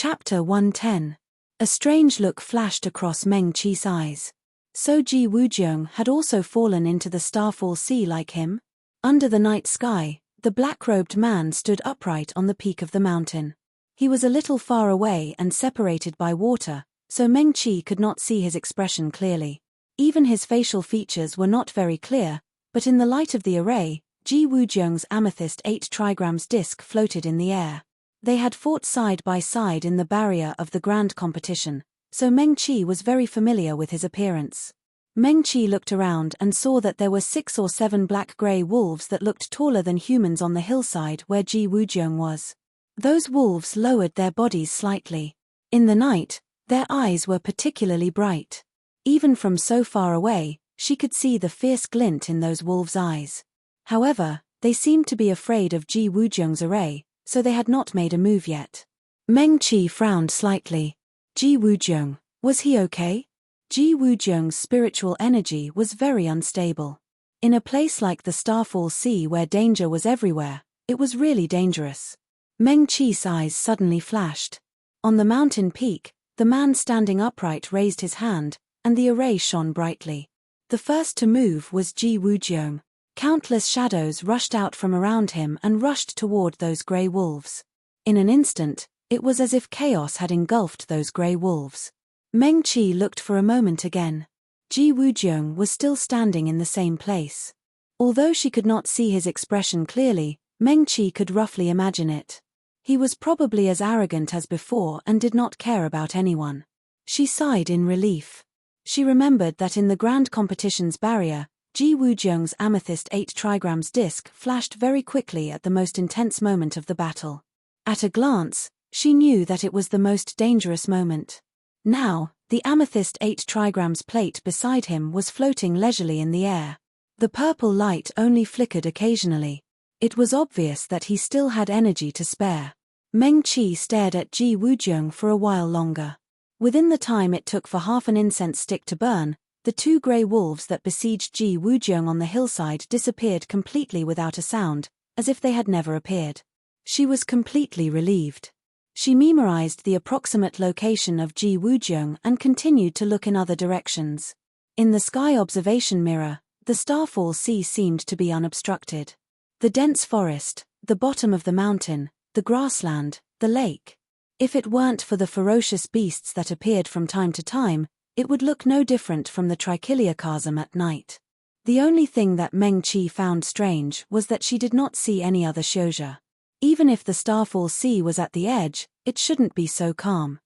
Chapter 110. A strange look flashed across Meng Qi's eyes. So Ji Wujiang had also fallen into the starfall sea like him? Under the night sky, the black-robed man stood upright on the peak of the mountain. He was a little far away and separated by water, so Meng Qi could not see his expression clearly. Even his facial features were not very clear, but in the light of the array, Ji Wujiang's amethyst 8 trigrams disc floated in the air. They had fought side by side in the barrier of the grand competition, so Meng Qi was very familiar with his appearance. Meng Qi looked around and saw that there were 6 or 7 black-grey wolves that looked taller than humans on the hillside where Ji Wujiang was. Those wolves lowered their bodies slightly. In the night, their eyes were particularly bright. Even from so far away, she could see the fierce glint in those wolves' eyes. However, they seemed to be afraid of Ji Wujiang's array, so they had not made a move yet. Meng Qi frowned slightly. Ji Wujiang, was he okay? Ji Wujiang's spiritual energy was very unstable. In a place like the Starfall Sea where danger was everywhere, it was really dangerous. Meng Qi's eyes suddenly flashed. On the mountain peak, the man standing upright raised his hand, and the array shone brightly. The first to move was Ji Wujiang. Countless shadows rushed out from around him and rushed toward those grey wolves. In an instant, it was as if chaos had engulfed those grey wolves. Meng Qi looked for a moment again. Ji Wujiang was still standing in the same place. Although she could not see his expression clearly, Meng Qi could roughly imagine it. He was probably as arrogant as before and did not care about anyone. She sighed in relief. She remembered that in the grand competition's barrier, Ji Wujiang's amethyst 8 trigrams disc flashed very quickly at the most intense moment of the battle. At a glance, she knew that it was the most dangerous moment. Now, the amethyst 8 trigrams plate beside him was floating leisurely in the air. The purple light only flickered occasionally. It was obvious that he still had energy to spare. Meng Qi stared at Ji Wujiang for a while longer. Within the time it took for half an incense stick to burn, the 2 grey wolves that besieged Ji Wujiang on the hillside disappeared completely without a sound, as if they had never appeared. She was completely relieved. She memorized the approximate location of Ji Wujiang and continued to look in other directions. In the sky observation mirror, the Starfall Sea seemed to be unobstructed. The dense forest, the bottom of the mountain, the grassland, the lake. If it weren't for the ferocious beasts that appeared from time to time, it would look no different from the Trichiliachasm at night. The only thing that Meng Qi found strange was that she did not see any other Xiuzha. Even if the Starfall Sea was at the edge, it shouldn't be so calm.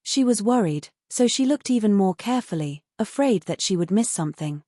She was worried, so she looked even more carefully, afraid that she would miss something.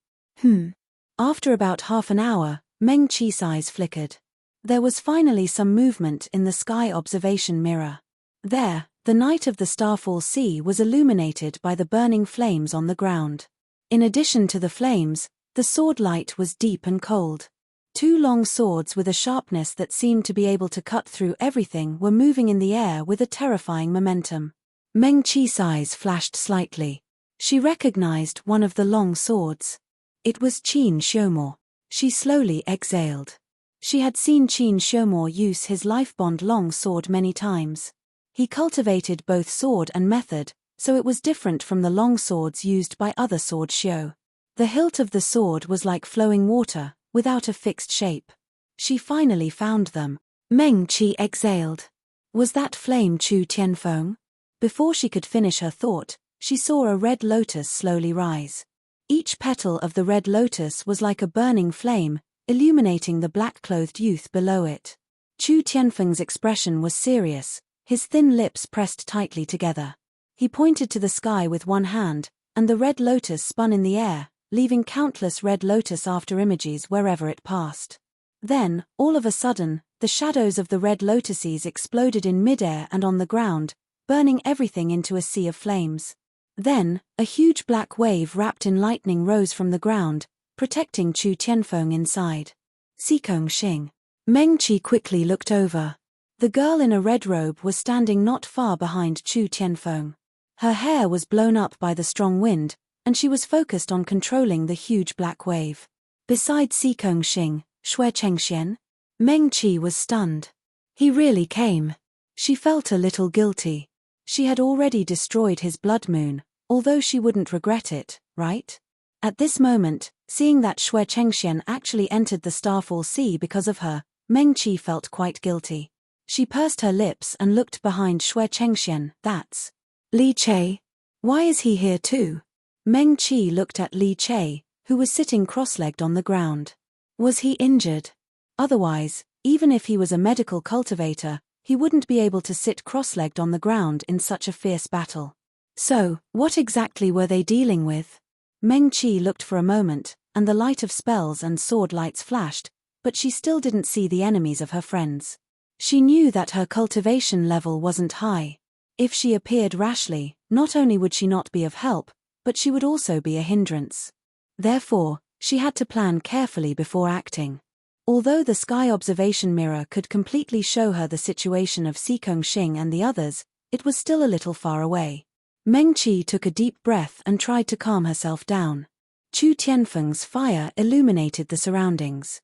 After about half an hour, Meng Qi's eyes flickered. There was finally some movement in the sky observation mirror. There, the night of the Starfall Sea was illuminated by the burning flames on the ground. In addition to the flames, the sword light was deep and cold. 2 long swords with a sharpness that seemed to be able to cut through everything were moving in the air with a terrifying momentum. Meng Qi's eyes flashed slightly. She recognized one of the long swords. It was Qin Xiumo. She slowly exhaled. She had seen Qin Xiumo use his life-bond long sword many times. He cultivated both sword and method, so it was different from the long swords used by other sword xiu. The hilt of the sword was like flowing water, without a fixed shape. She finally found them. Meng Qi exhaled. Was that flame Chu Tianfeng? Before she could finish her thought, she saw a red lotus slowly rise. Each petal of the red lotus was like a burning flame, illuminating the black-clothed youth below it. Chu Tianfeng's expression was serious, his thin lips pressed tightly together. He pointed to the sky with one hand, and the red lotus spun in the air, leaving countless red lotus after images wherever it passed. Then, all of a sudden, the shadows of the red lotuses exploded in midair and on the ground, burning everything into a sea of flames. Then, a huge black wave wrapped in lightning rose from the ground, protecting Chu Tianfeng inside. Sikong Xing. Meng Qi quickly looked over. The girl in a red robe was standing not far behind Chu Tianfeng. Her hair was blown up by the strong wind, and she was focused on controlling the huge black wave. Beside Sikong Xing, Shui Chengxian. Meng Qi was stunned. He really came. She felt a little guilty. She had already destroyed his blood moon, although she wouldn't regret it, right? At this moment, seeing that Xue Chengxian actually entered the Starfall Sea because of her, Meng Qi felt quite guilty. She pursed her lips and looked behind Xue Chengxian. That's Li Che. Why is he here too? Meng Qi looked at Li Che, who was sitting cross-legged on the ground. Was he injured? Otherwise, even if he was a medical cultivator, he wouldn't be able to sit cross-legged on the ground in such a fierce battle. So, what exactly were they dealing with? Meng Qi looked for a moment, and the light of spells and sword lights flashed, but she still didn't see the enemies of her friends. She knew that her cultivation level wasn't high. If she appeared rashly, not only would she not be of help, but she would also be a hindrance. Therefore, she had to plan carefully before acting. Although the sky observation mirror could completely show her the situation of Xikong Xing and the others, it was still a little far away. Meng Qi took a deep breath and tried to calm herself down. Chu Tianfeng's fire illuminated the surroundings.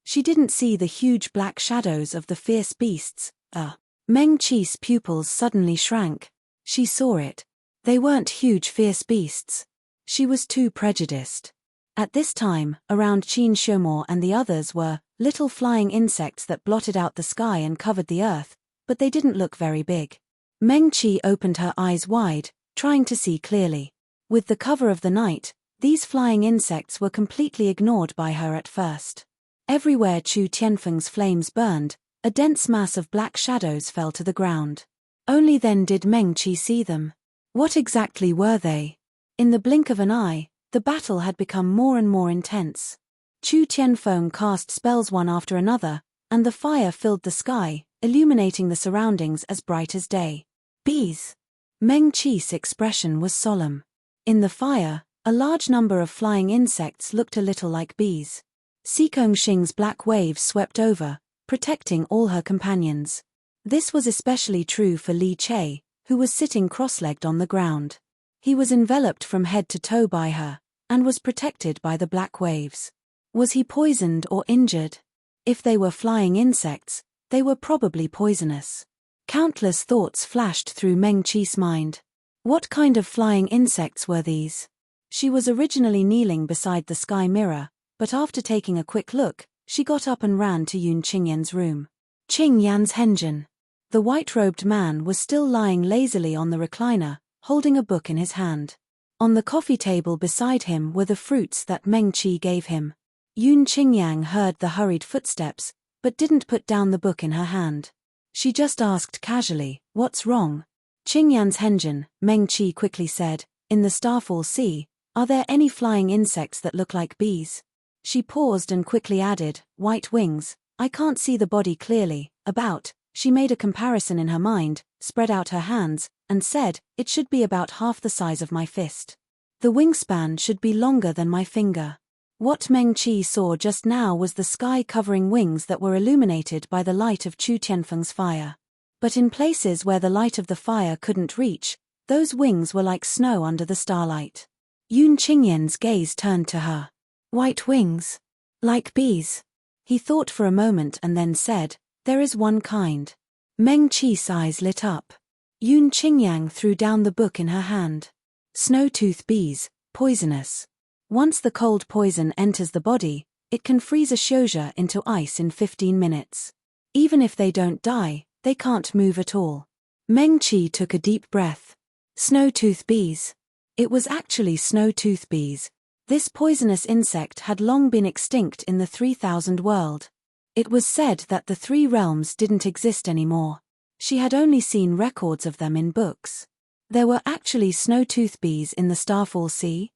She didn't see the huge black shadows of the fierce beasts. Meng Qi's pupils suddenly shrank. She saw it. They weren't huge fierce beasts. She was too prejudiced. At this time, around Qin Xiumor and the others were little flying insects that blotted out the sky and covered the earth, but they didn't look very big. Meng Qi opened her eyes wide, trying to see clearly. With the cover of the night, these flying insects were completely ignored by her at first. Everywhere Chu Tianfeng's flames burned, a dense mass of black shadows fell to the ground. Only then did Meng Qi see them. What exactly were they? In the blink of an eye, the battle had become more and more intense. Chu Tianfeng cast spells one after another, and the fire filled the sky, illuminating the surroundings as bright as day. Bees. Meng Qi's expression was solemn. In the fire, a large number of flying insects looked a little like bees. Xikong Xing's black waves swept over, protecting all her companions. This was especially true for Li Che, who was sitting cross-legged on the ground. He was enveloped from head to toe by her, and was protected by the black waves. Was he poisoned or injured? If they were flying insects, they were probably poisonous. Countless thoughts flashed through Meng Qi's mind. What kind of flying insects were these? She was originally kneeling beside the sky mirror, but after taking a quick look, she got up and ran to Yun Qingyan's room. Qingyan's Henjin. The white-robed man was still lying lazily on the recliner, holding a book in his hand. On the coffee table beside him were the fruits that Meng Qi gave him. Yun Qingyang heard the hurried footsteps, but didn't put down the book in her hand. She just asked casually, "What's wrong?" Qingyan's Henjin, Meng Qi quickly said, "In the Starfall Sea, are there any flying insects that look like bees?" She paused and quickly added, "White wings. I can't see the body clearly." She made a comparison in her mind, spread out her hands, and said, "It should be about half the size of my fist. The wingspan should be longer than my finger." What Meng Qi saw just now was the sky-covering wings that were illuminated by the light of Chu Tianfeng's fire. But in places where the light of the fire couldn't reach, those wings were like snow under the starlight. Yun Qingyan's gaze turned to her. "White wings? Like bees?" He thought for a moment and then said, "There is one kind." Meng Qi's eyes lit up. Yun Qingyang threw down the book in her hand. "Snow-tooth bees, poisonous. Once the cold poison enters the body, it can freeze a Xiuzhe into ice in 15 minutes. Even if they don't die, they can't move at all." Meng Qi took a deep breath. Snow-tooth bees. It was actually snow-tooth bees. This poisonous insect had long been extinct in the 3000 world. It was said that the 3 realms didn't exist anymore. She had only seen records of them in books. There were actually snow-tooth bees in the Starfall Sea?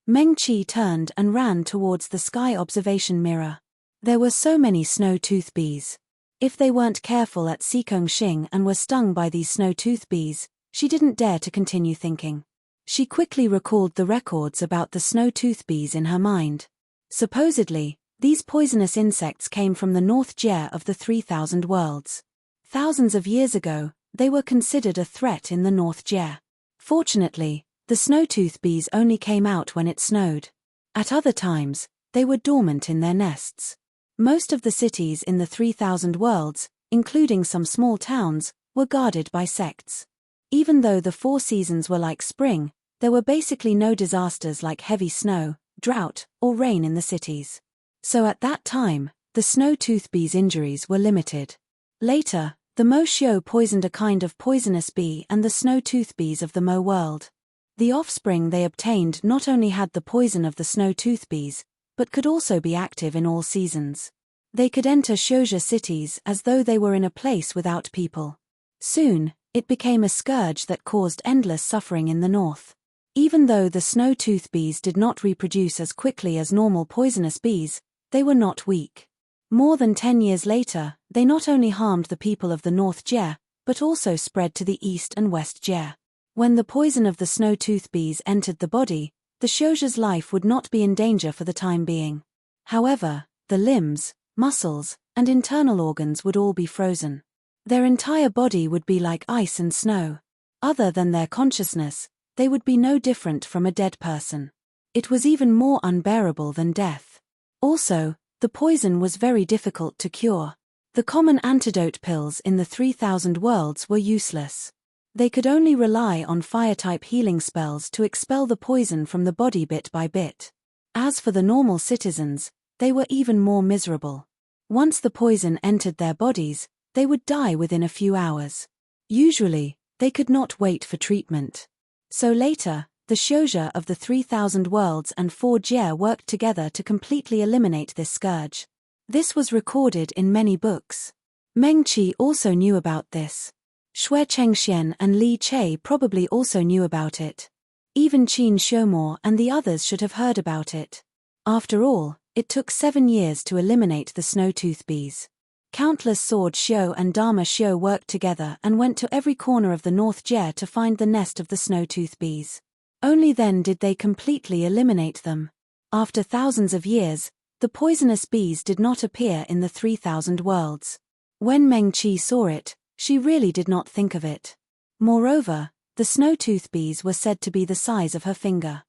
Meng Qi turned and ran towards the sky observation mirror. There were so many snow-tooth bees. If they weren't careful at Xikong Xing and were stung by these snow-tooth bees, she didn't dare to continue thinking. She quickly recalled the records about the snow-tooth bees in her mind. Supposedly, these poisonous insects came from the North Jie of the 3000 worlds. Thousands of years ago, they were considered a threat in the North Jie. Fortunately, the snow-tooth bees only came out when it snowed. At other times, they were dormant in their nests. Most of the cities in the 3,000 worlds, including some small towns, were guarded by sects. Even though the 4 seasons were like spring, there were basically no disasters like heavy snow, drought, or rain in the cities. So at that time, the snow-tooth bee's injuries were limited. Later, the Mo Xiu poisoned a kind of poisonous bee and the snow-tooth bees of the Mo world. The offspring they obtained not only had the poison of the snow-tooth bees, but could also be active in all seasons. They could enter Xiuzhi cities as though they were in a place without people. Soon, it became a scourge that caused endless suffering in the north. Even though the snow-tooth bees did not reproduce as quickly as normal poisonous bees, they were not weak. More than 10 years later, they not only harmed the people of the North Jie, but also spread to the east and west Jie. When the poison of the snow-tooth bees entered the body, the Xiuzhi's life would not be in danger for the time being. However, the limbs, muscles, and internal organs would all be frozen. Their entire body would be like ice and snow. Other than their consciousness, they would be no different from a dead person. It was even more unbearable than death. Also, the poison was very difficult to cure. The common antidote pills in the 3,000 worlds were useless. They could only rely on fire-type healing spells to expel the poison from the body bit by bit. As for the normal citizens, they were even more miserable. Once the poison entered their bodies, they would die within a few hours. Usually, they could not wait for treatment. So later, the Xiuzhi of the 3,000 worlds and 4 Jie worked together to completely eliminate this scourge. This was recorded in many books. Meng Qi also knew about this. Xue Chengxian and Li Che probably also knew about it. Even Qin Xiumor and the others should have heard about it. After all, it took 7 years to eliminate the snow-tooth bees. Countless Sword Xiu and Dharma Xiu worked together and went to every corner of the North Jie to find the nest of the snow-tooth bees. Only then did they completely eliminate them. After thousands of years, the poisonous bees did not appear in the 3,000 worlds. When Meng Qi saw it, she really did not think of it. Moreover, the snow-tooth bees were said to be the size of her finger.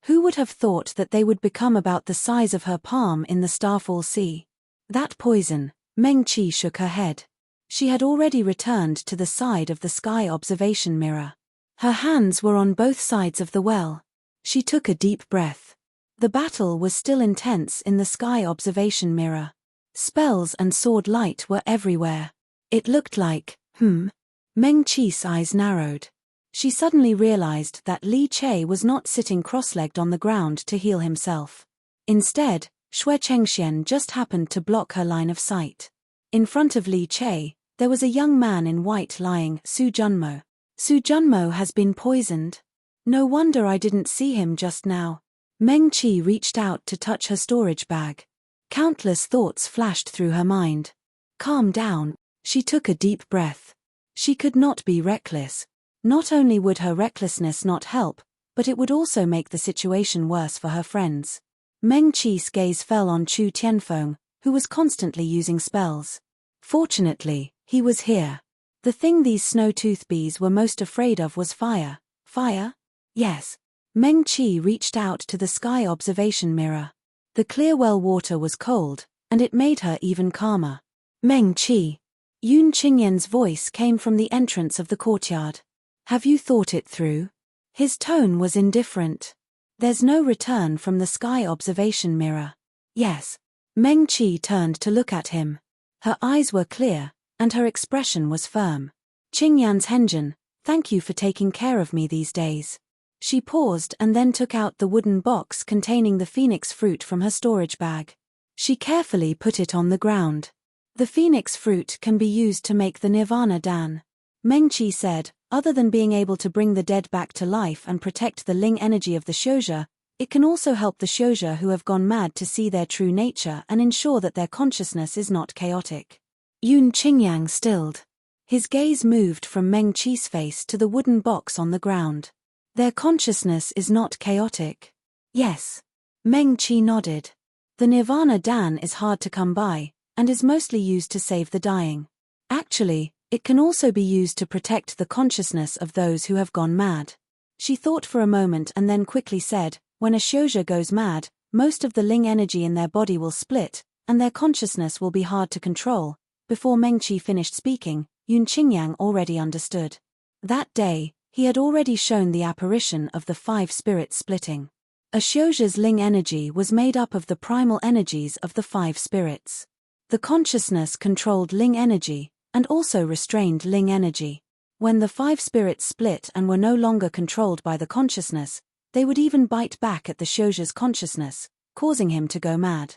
Who would have thought that they would become about the size of her palm in the Starfall Sea? That poison, Meng Qi shook her head. She had already returned to the side of the sky observation mirror. Her hands were on both sides of the well. She took a deep breath. The battle was still intense in the sky observation mirror. Spells and sword light were everywhere. It looked like, Meng Qi's eyes narrowed. She suddenly realized that Li Che was not sitting cross-legged on the ground to heal himself. Instead, Xue Chengxian just happened to block her line of sight. In front of Li Che, there was a young man in white lying, Su Junmo. Su Junmo has been poisoned. No wonder I didn't see him just now. Meng Qi reached out to touch her storage bag. Countless thoughts flashed through her mind. Calm down. She took a deep breath. She could not be reckless. Not only would her recklessness not help, but it would also make the situation worse for her friends. Meng Qi's gaze fell on Chu Tianfeng, who was constantly using spells. Fortunately, he was here. The thing these snow-tooth bees were most afraid of was fire. Fire? Yes. Meng Qi reached out to the sky observation mirror. The clear well water was cold, and it made her even calmer. Meng Qi. Yun Qingyan's voice came from the entrance of the courtyard. Have you thought it through? His tone was indifferent. There's no return from the sky observation mirror. Yes. Meng Qi turned to look at him. Her eyes were clear, and her expression was firm. Qingyan's Henjin, thank you for taking care of me these days. She paused and then took out the wooden box containing the phoenix fruit from her storage bag. She carefully put it on the ground. The phoenix fruit can be used to make the Nirvana Dan. Meng Qi said, other than being able to bring the dead back to life and protect the Ling energy of the Xiuzhi, it can also help the Xiuzhi who have gone mad to see their true nature and ensure that their consciousness is not chaotic. Yun Qingyang stilled. His gaze moved from Meng Qi's face to the wooden box on the ground. Their consciousness is not chaotic. Yes. Meng Qi nodded. The Nirvana Dan is hard to come by, and is mostly used to save the dying. Actually, it can also be used to protect the consciousness of those who have gone mad. She thought for a moment and then quickly said, when a Xiuzhi goes mad, most of the Ling energy in their body will split, and their consciousness will be hard to control. Before Meng Qi finished speaking, Yun Qingyang already understood. That day, he had already shown the apparition of the 5 spirits splitting. A Xiujia's Ling energy was made up of the primal energies of the 5 spirits. The consciousness controlled Ling energy, and also restrained Ling energy. When the 5 spirits split and were no longer controlled by the consciousness, they would even bite back at the Xiujia's consciousness, causing him to go mad.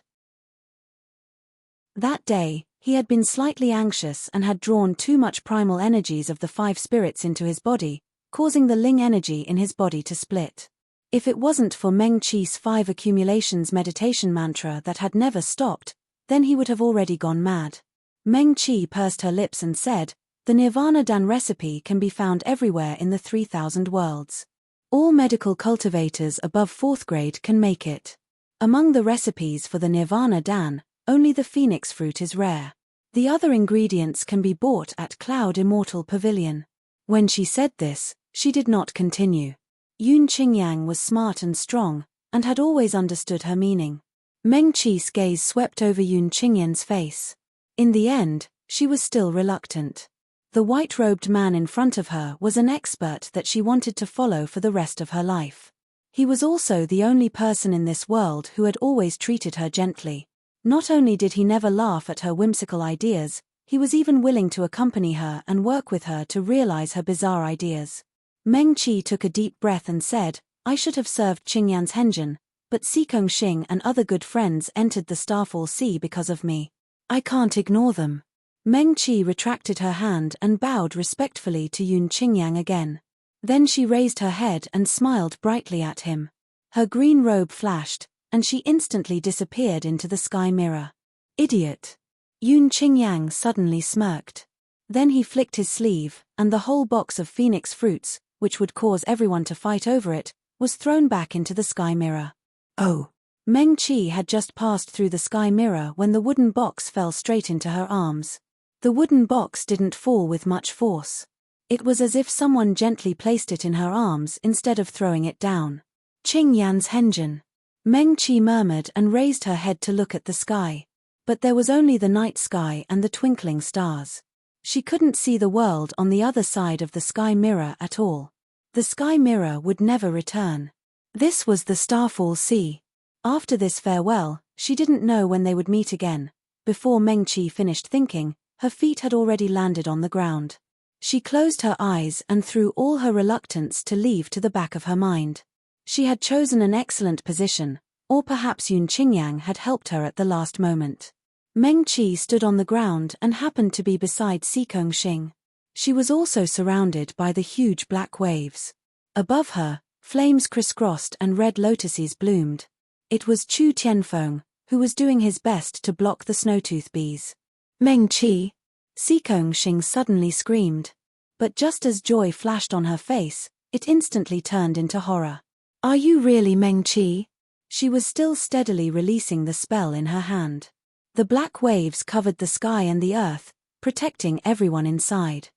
That day, he had been slightly anxious and had drawn too much primal energies of the 5 spirits into his body, causing the Ling energy in his body to split. If it wasn't for Meng Qi's 5 accumulations meditation mantra that had never stopped, then he would have already gone mad. Meng Qi pursed her lips and said, "The Nirvana Dan recipe can be found everywhere in the 3,000 worlds. All medical cultivators above 4th grade can make it. Among the recipes for the Nirvana Dan, only the phoenix fruit is rare. The other ingredients can be bought at Cloud Immortal Pavilion." When she said this, she did not continue. Yun Qingyang was smart and strong, and had always understood her meaning. Meng Qi's gaze swept over Yun Qingyang's face. In the end, she was still reluctant. The white-robed man in front of her was an expert that she wanted to follow for the rest of her life. He was also the only person in this world who had always treated her gently. Not only did he never laugh at her whimsical ideas, he was even willing to accompany her and work with her to realize her bizarre ideas. Meng Qi took a deep breath and said, "I should have served Qingyan's Henjin, but Sikong Xing and other good friends entered the Starfall Sea because of me. I can't ignore them." Meng Qi retracted her hand and bowed respectfully to Yun Qingyang again. Then she raised her head and smiled brightly at him. Her green robe flashed, and she instantly disappeared into the sky mirror. "Idiot!" Yun Qingyang suddenly smirked. Then he flicked his sleeve, and the whole box of phoenix fruits, which would cause everyone to fight over it, was thrown back into the sky mirror. Oh! Meng Qi had just passed through the sky mirror when the wooden box fell straight into her arms. The wooden box didn't fall with much force. It was as if someone gently placed it in her arms instead of throwing it down. "Qingyan's Henjin," Meng Qi murmured and raised her head to look at the sky. But there was only the night sky and the twinkling stars. She couldn't see the world on the other side of the sky mirror at all. The sky mirror would never return. This was the Starfall Sea. After this farewell, she didn't know when they would meet again. Before Meng Qi finished thinking, her feet had already landed on the ground. She closed her eyes and threw all her reluctance to leave to the back of her mind. She had chosen an excellent position, or perhaps Yun Qingyang had helped her at the last moment. Meng Qi stood on the ground and happened to be beside Sikong Xing. She was also surrounded by the huge black waves. Above her, flames crisscrossed and red lotuses bloomed. It was Chu Tianfeng, who was doing his best to block the snowtooth bees. "Meng Qi!" Sikong Xing suddenly screamed. But just as joy flashed on her face, it instantly turned into horror. "Are you really Meng Qi?" She was still steadily releasing the spell in her hand. The black waves covered the sky and the earth, protecting everyone inside.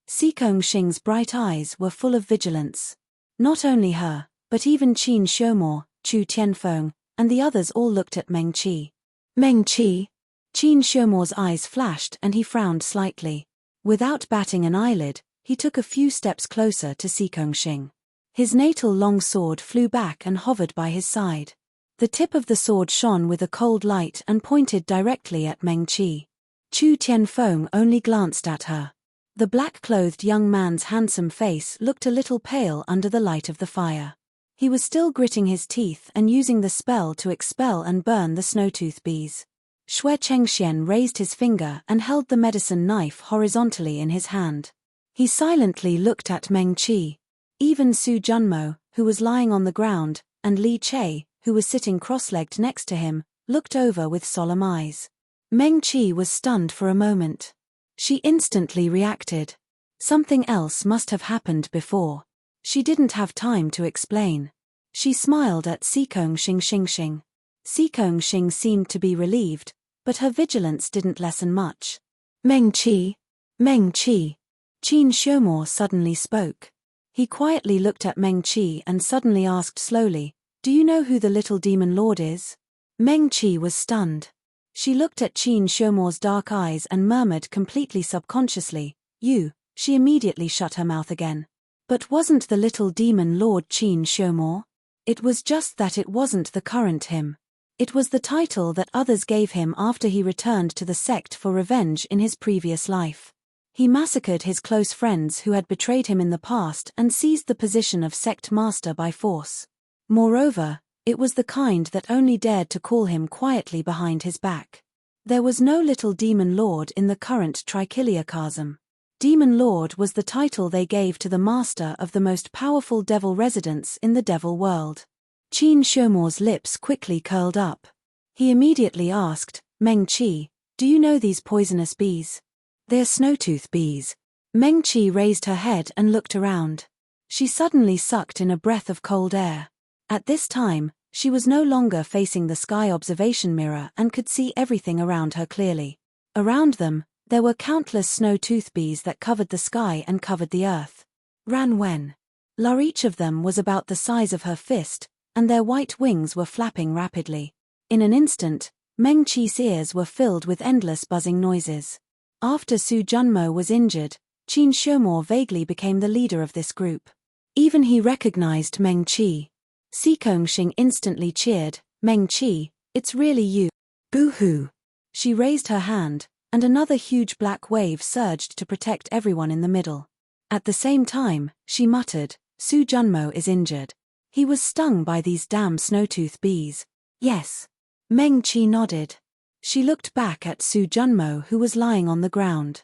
Sikong Xing's bright eyes were full of vigilance. Not only her, but even Qin Xiumo, Chu Tianfeng, and the others all looked at Meng Qi. "Meng Qi?" Qin Xiumo's eyes flashed and he frowned slightly. Without batting an eyelid, he took a few steps closer to Sikong Xing. His natal long sword flew back and hovered by his side. The tip of the sword shone with a cold light and pointed directly at Meng Qi. Chu Tianfeng only glanced at her. The black-clothed young man's handsome face looked a little pale under the light of the fire. He was still gritting his teeth and using the spell to expel and burn the snowtooth bees. Xue Chengxian raised his finger and held the medicine knife horizontally in his hand. He silently looked at Meng Qi. Even Su Junmo, who was lying on the ground, and Li Che, who was sitting cross-legged next to him, looked over with solemn eyes. Meng Qi was stunned for a moment. She instantly reacted. Something else must have happened before. She didn't have time to explain. She smiled at Sikong Xing. Sikong Xing seemed to be relieved, but her vigilance didn't lessen much. "Meng Qi! Meng Qi!" Qin Xiumo suddenly spoke. He quietly looked at Meng Qi and suddenly asked slowly, Do you know who the little demon lord is? Meng Qi was stunned. She looked at Qin Shumo's dark eyes and murmured completely subconsciously, "You." She immediately shut her mouth again. But wasn't the little demon lord Qin Shumo? It was just that it wasn't the current him. It was the title that others gave him after he returned to the sect for revenge in his previous life. He massacred his close friends who had betrayed him in the past and seized the position of sect master by force. Moreover, it was the kind that only dared to call him quietly behind his back. There was no little demon lord in the current trichiliocasm. Demon Lord was the title they gave to the master of the most powerful devil residents in the devil world. Qin Shumo's lips quickly curled up. He immediately asked, "Meng Qi, do you know these poisonous bees?" "They're snowtooth bees." Meng Qi raised her head and looked around. She suddenly sucked in a breath of cold air. At this time, she was no longer facing the sky observation mirror and could see everything around her clearly. Around them, there were countless snow-tooth bees that covered the sky and covered the earth. Ran Wen. La each of them was about the size of her fist, and their white wings were flapping rapidly. In an instant, Meng Qi's ears were filled with endless buzzing noises. After Su Junmo was injured, Qin Shumo vaguely became the leader of this group. Even he recognized Meng Qi. Si Kongxing instantly cheered, "Meng Qi, it's really you." "Boo-hoo." She raised her hand, and another huge black wave surged to protect everyone in the middle. At the same time, she muttered, "Su Junmo is injured. He was stung by these damn snowtooth bees." "Yes." Meng Qi nodded. She looked back at Su Junmo who was lying on the ground.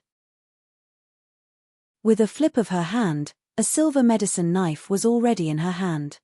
With a flip of her hand, a silver medicine knife was already in her hand.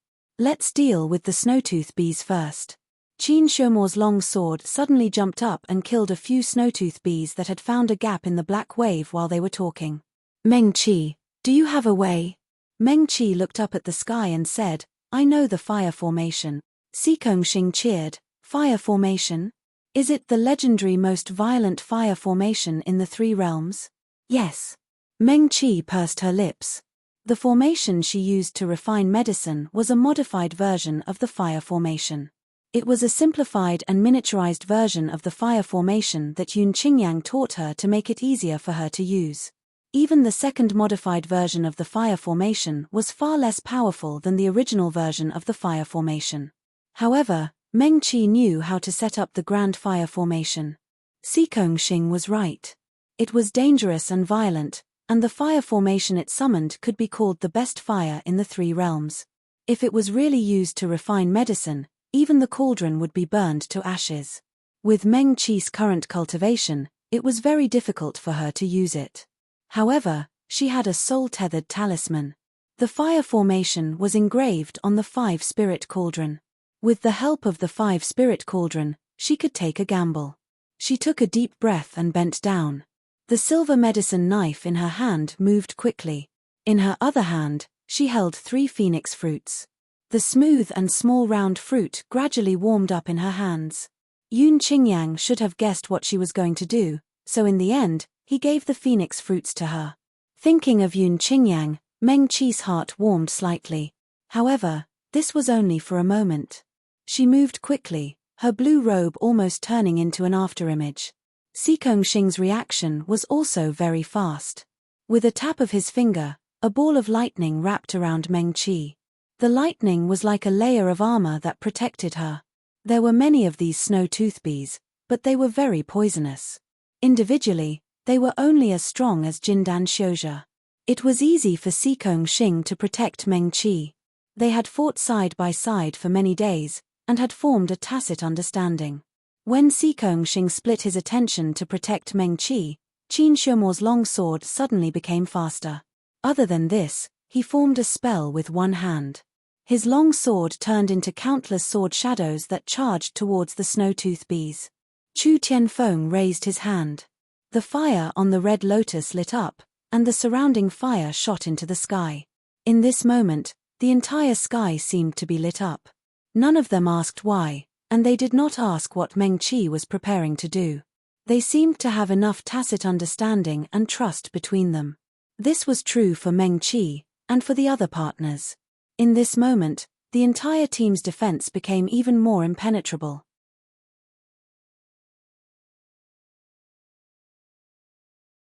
"Let's deal with the snowtooth bees first." Qin Shumo's long sword suddenly jumped up and killed a few snowtooth bees that had found a gap in the black wave while they were talking. "Meng Qi, do you have a way?" Meng Qi looked up at the sky and said, "I know the fire formation." Si Kongxing cheered, "Fire formation? Is it the legendary most violent fire formation in the three realms?" "Yes." Meng Qi pursed her lips. The formation she used to refine medicine was a modified version of the fire formation. It was a simplified and miniaturized version of the fire formation that Yun Qingyang taught her to make it easier for her to use. Even the second modified version of the fire formation was far less powerful than the original version of the fire formation. However, Meng Qi knew how to set up the grand fire formation. Si Kongxing was right. It was dangerous and violent, and the fire formation it summoned could be called the best fire in the three realms. If it was really used to refine medicine, even the cauldron would be burned to ashes. With Meng Qi's current cultivation, it was very difficult for her to use it. However, she had a soul-tethered talisman. The fire formation was engraved on the 5-spirit cauldron. With the help of the 5-spirit cauldron, she could take a gamble. She took a deep breath and bent down. The silver medicine knife in her hand moved quickly. In her other hand, she held 3 phoenix fruits. The smooth and small round fruit gradually warmed up in her hands. Yun Qingyang should have guessed what she was going to do, so in the end, he gave the phoenix fruits to her. Thinking of Yun Qingyang, Meng Qi's heart warmed slightly. However, this was only for a moment. She moved quickly, her blue robe almost turning into an afterimage. Si Kongxing's reaction was also very fast. With a tap of his finger, a ball of lightning wrapped around Meng Qi. The lightning was like a layer of armor that protected her. There were many of these snow-tooth bees, but they were very poisonous. Individually, they were only as strong as Jindan Xiuzhe. It was easy for Si Kongxing to protect Meng Qi. They had fought side by side for many days, and had formed a tacit understanding. When Si Kongxing split his attention to protect Meng Qi, Qin Shumo's long sword suddenly became faster. Other than this, he formed a spell with one hand. His long sword turned into countless sword shadows that charged towards the snow-tooth bees. Chu Tianfeng raised his hand. The fire on the red lotus lit up, and the surrounding fire shot into the sky. In this moment, the entire sky seemed to be lit up. None of them asked why, and they did not ask what Meng Qi was preparing to do. They seemed to have enough tacit understanding and trust between them. This was true for Meng Qi, and for the other partners. In this moment, the entire team's defense became even more impenetrable.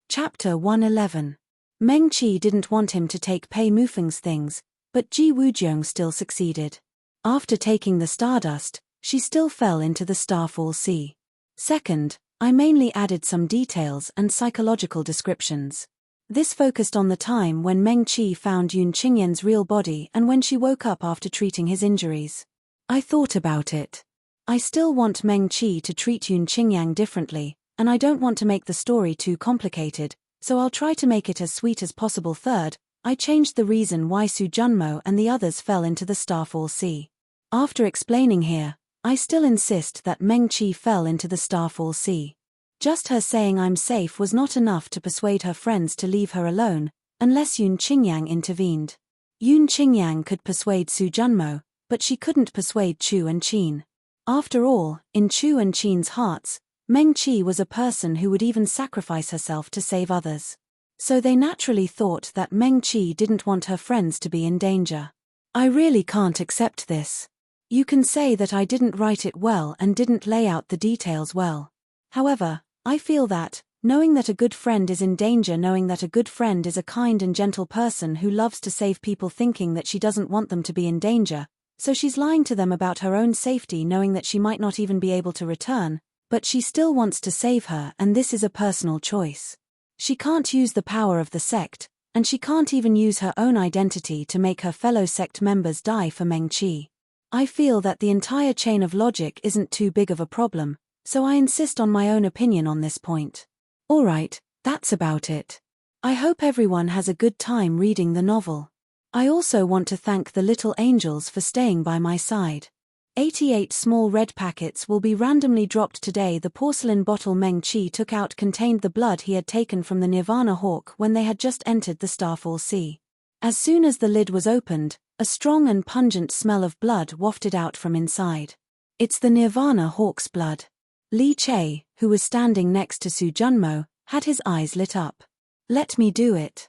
Chapter 111. Meng Qi didn't want him to take Pei Mufeng's things, but Ji Wujiang still succeeded. After taking the stardust, she still fell into the Starfall Sea. Second, I mainly added some details and psychological descriptions. This focused on the time when Meng Qi found Yun Qingyan's real body and when she woke up after treating his injuries. I thought about it. I still want Meng Qi to treat Yun Qingyang differently, and I don't want to make the story too complicated, so I'll try to make it as sweet as possible. Third, I changed the reason why Su Junmo and the others fell into the Starfall Sea. After explaining here, I still insist that Meng Qi fell into the Starfall Sea. Just her saying I'm safe was not enough to persuade her friends to leave her alone, unless Yun Qingyang intervened. Yun Qingyang could persuade Su Junmo, but she couldn't persuade Chu and Qin. After all, in Chu and Qin's hearts, Meng Qi was a person who would even sacrifice herself to save others. So they naturally thought that Meng Qi didn't want her friends to be in danger. I really can't accept this. You can say that I didn't write it well and didn't lay out the details well. However, I feel that, knowing that a good friend is in danger, knowing that a good friend is a kind and gentle person who loves to save people, thinking that she doesn't want them to be in danger, so she's lying to them about her own safety, knowing that she might not even be able to return, but she still wants to save her, and this is a personal choice. She can't use the power of the sect, and she can't even use her own identity to make her fellow sect members die for Meng Qi. I feel that the entire chain of logic isn't too big of a problem, so I insist on my own opinion on this point. Alright, that's about it. I hope everyone has a good time reading the novel. I also want to thank the little angels for staying by my side. 88 small red packets will be randomly dropped today. The porcelain bottle Meng Qi took out contained the blood he had taken from the Nirvana hawk when they had just entered the Starfall Sea. As soon as the lid was opened, a strong and pungent smell of blood wafted out from inside. It's the Nirvana hawk's blood. Li Che, who was standing next to Su Junmo, had his eyes lit up. Let me do it.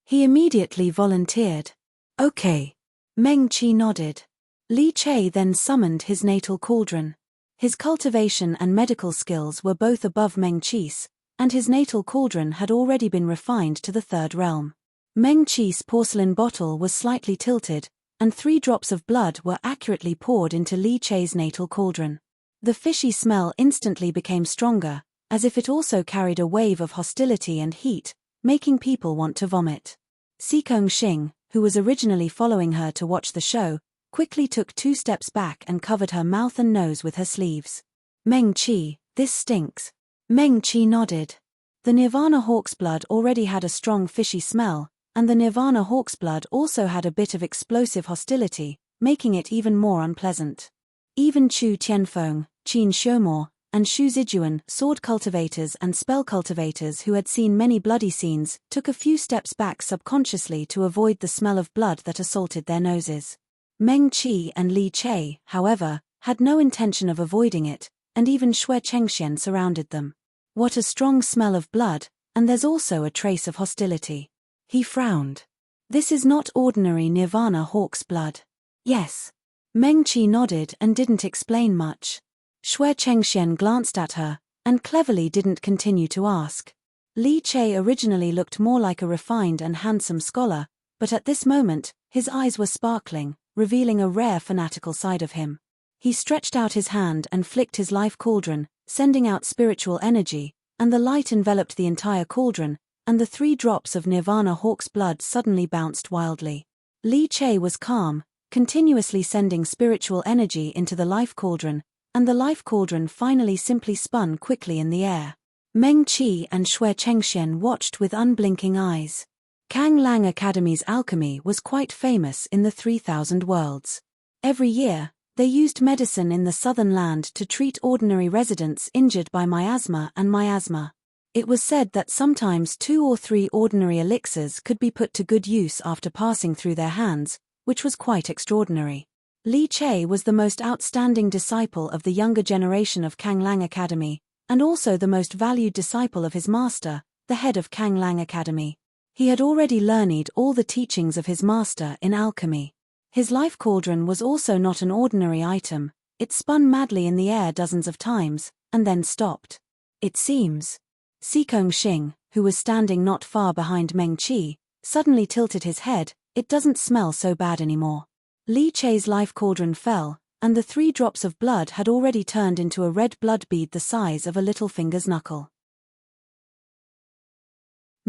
He immediately volunteered. Okay. Meng Qi nodded. Li Che then summoned his natal cauldron. His cultivation and medical skills were both above Meng Qi's, and his natal cauldron had already been refined to the third realm. Meng Qi's porcelain bottle was slightly tilted, and 3 drops of blood were accurately poured into Li Che's natal cauldron. The fishy smell instantly became stronger, as if it also carried a wave of hostility and heat, making people want to vomit. Xikong Xing, who was originally following her to watch the show, quickly took 2 steps back and covered her mouth and nose with her sleeves. Meng Qi, this stinks. Meng Qi nodded. The Nirvana hawk's blood already had a strong fishy smell, and the Nirvana hawk's blood also had a bit of explosive hostility, making it even more unpleasant. Even Chu Tianfeng, Qin Xiumor, and Xu Zijuan, sword cultivators and spell cultivators who had seen many bloody scenes, took a few steps back subconsciously to avoid the smell of blood that assaulted their noses. Meng Qi and Li Che, however, had no intention of avoiding it, and even Xue Chengxian surrounded them. What a strong smell of blood, and there's also a trace of hostility. He frowned. This is not ordinary Nirvana hawk's blood. Yes. Meng Qi nodded and didn't explain much. Xue Chengxian glanced at her, and cleverly didn't continue to ask. Li Che originally looked more like a refined and handsome scholar, but at this moment, his eyes were sparkling, revealing a rare fanatical side of him. He stretched out his hand and flicked his life cauldron, sending out spiritual energy, and the light enveloped the entire cauldron, and the 3 drops of Nirvana hawk's blood suddenly bounced wildly. Li Che was calm, continuously sending spiritual energy into the life cauldron, and the life cauldron finally simply spun quickly in the air. Meng Qi and Xue Chengxian watched with unblinking eyes. Kang Lang Academy's alchemy was quite famous in the 3000 worlds. Every year, they used medicine in the southern land to treat ordinary residents injured by miasma and miasma. It was said that sometimes 2 or 3 ordinary elixirs could be put to good use after passing through their hands, which was quite extraordinary. Li Che was the most outstanding disciple of the younger generation of Kang Lang Academy, and also the most valued disciple of his master, the head of Kang Lang Academy. He had already learned all the teachings of his master in alchemy. His life cauldron was also not an ordinary item. It spun madly in the air dozens of times, and then stopped. It seems. Sikong Xing, who was standing not far behind Meng Qi, suddenly tilted his head. It doesn't smell so bad anymore. Li Chei's life cauldron fell, and the 3 drops of blood had already turned into a red blood bead the size of a little finger's knuckle.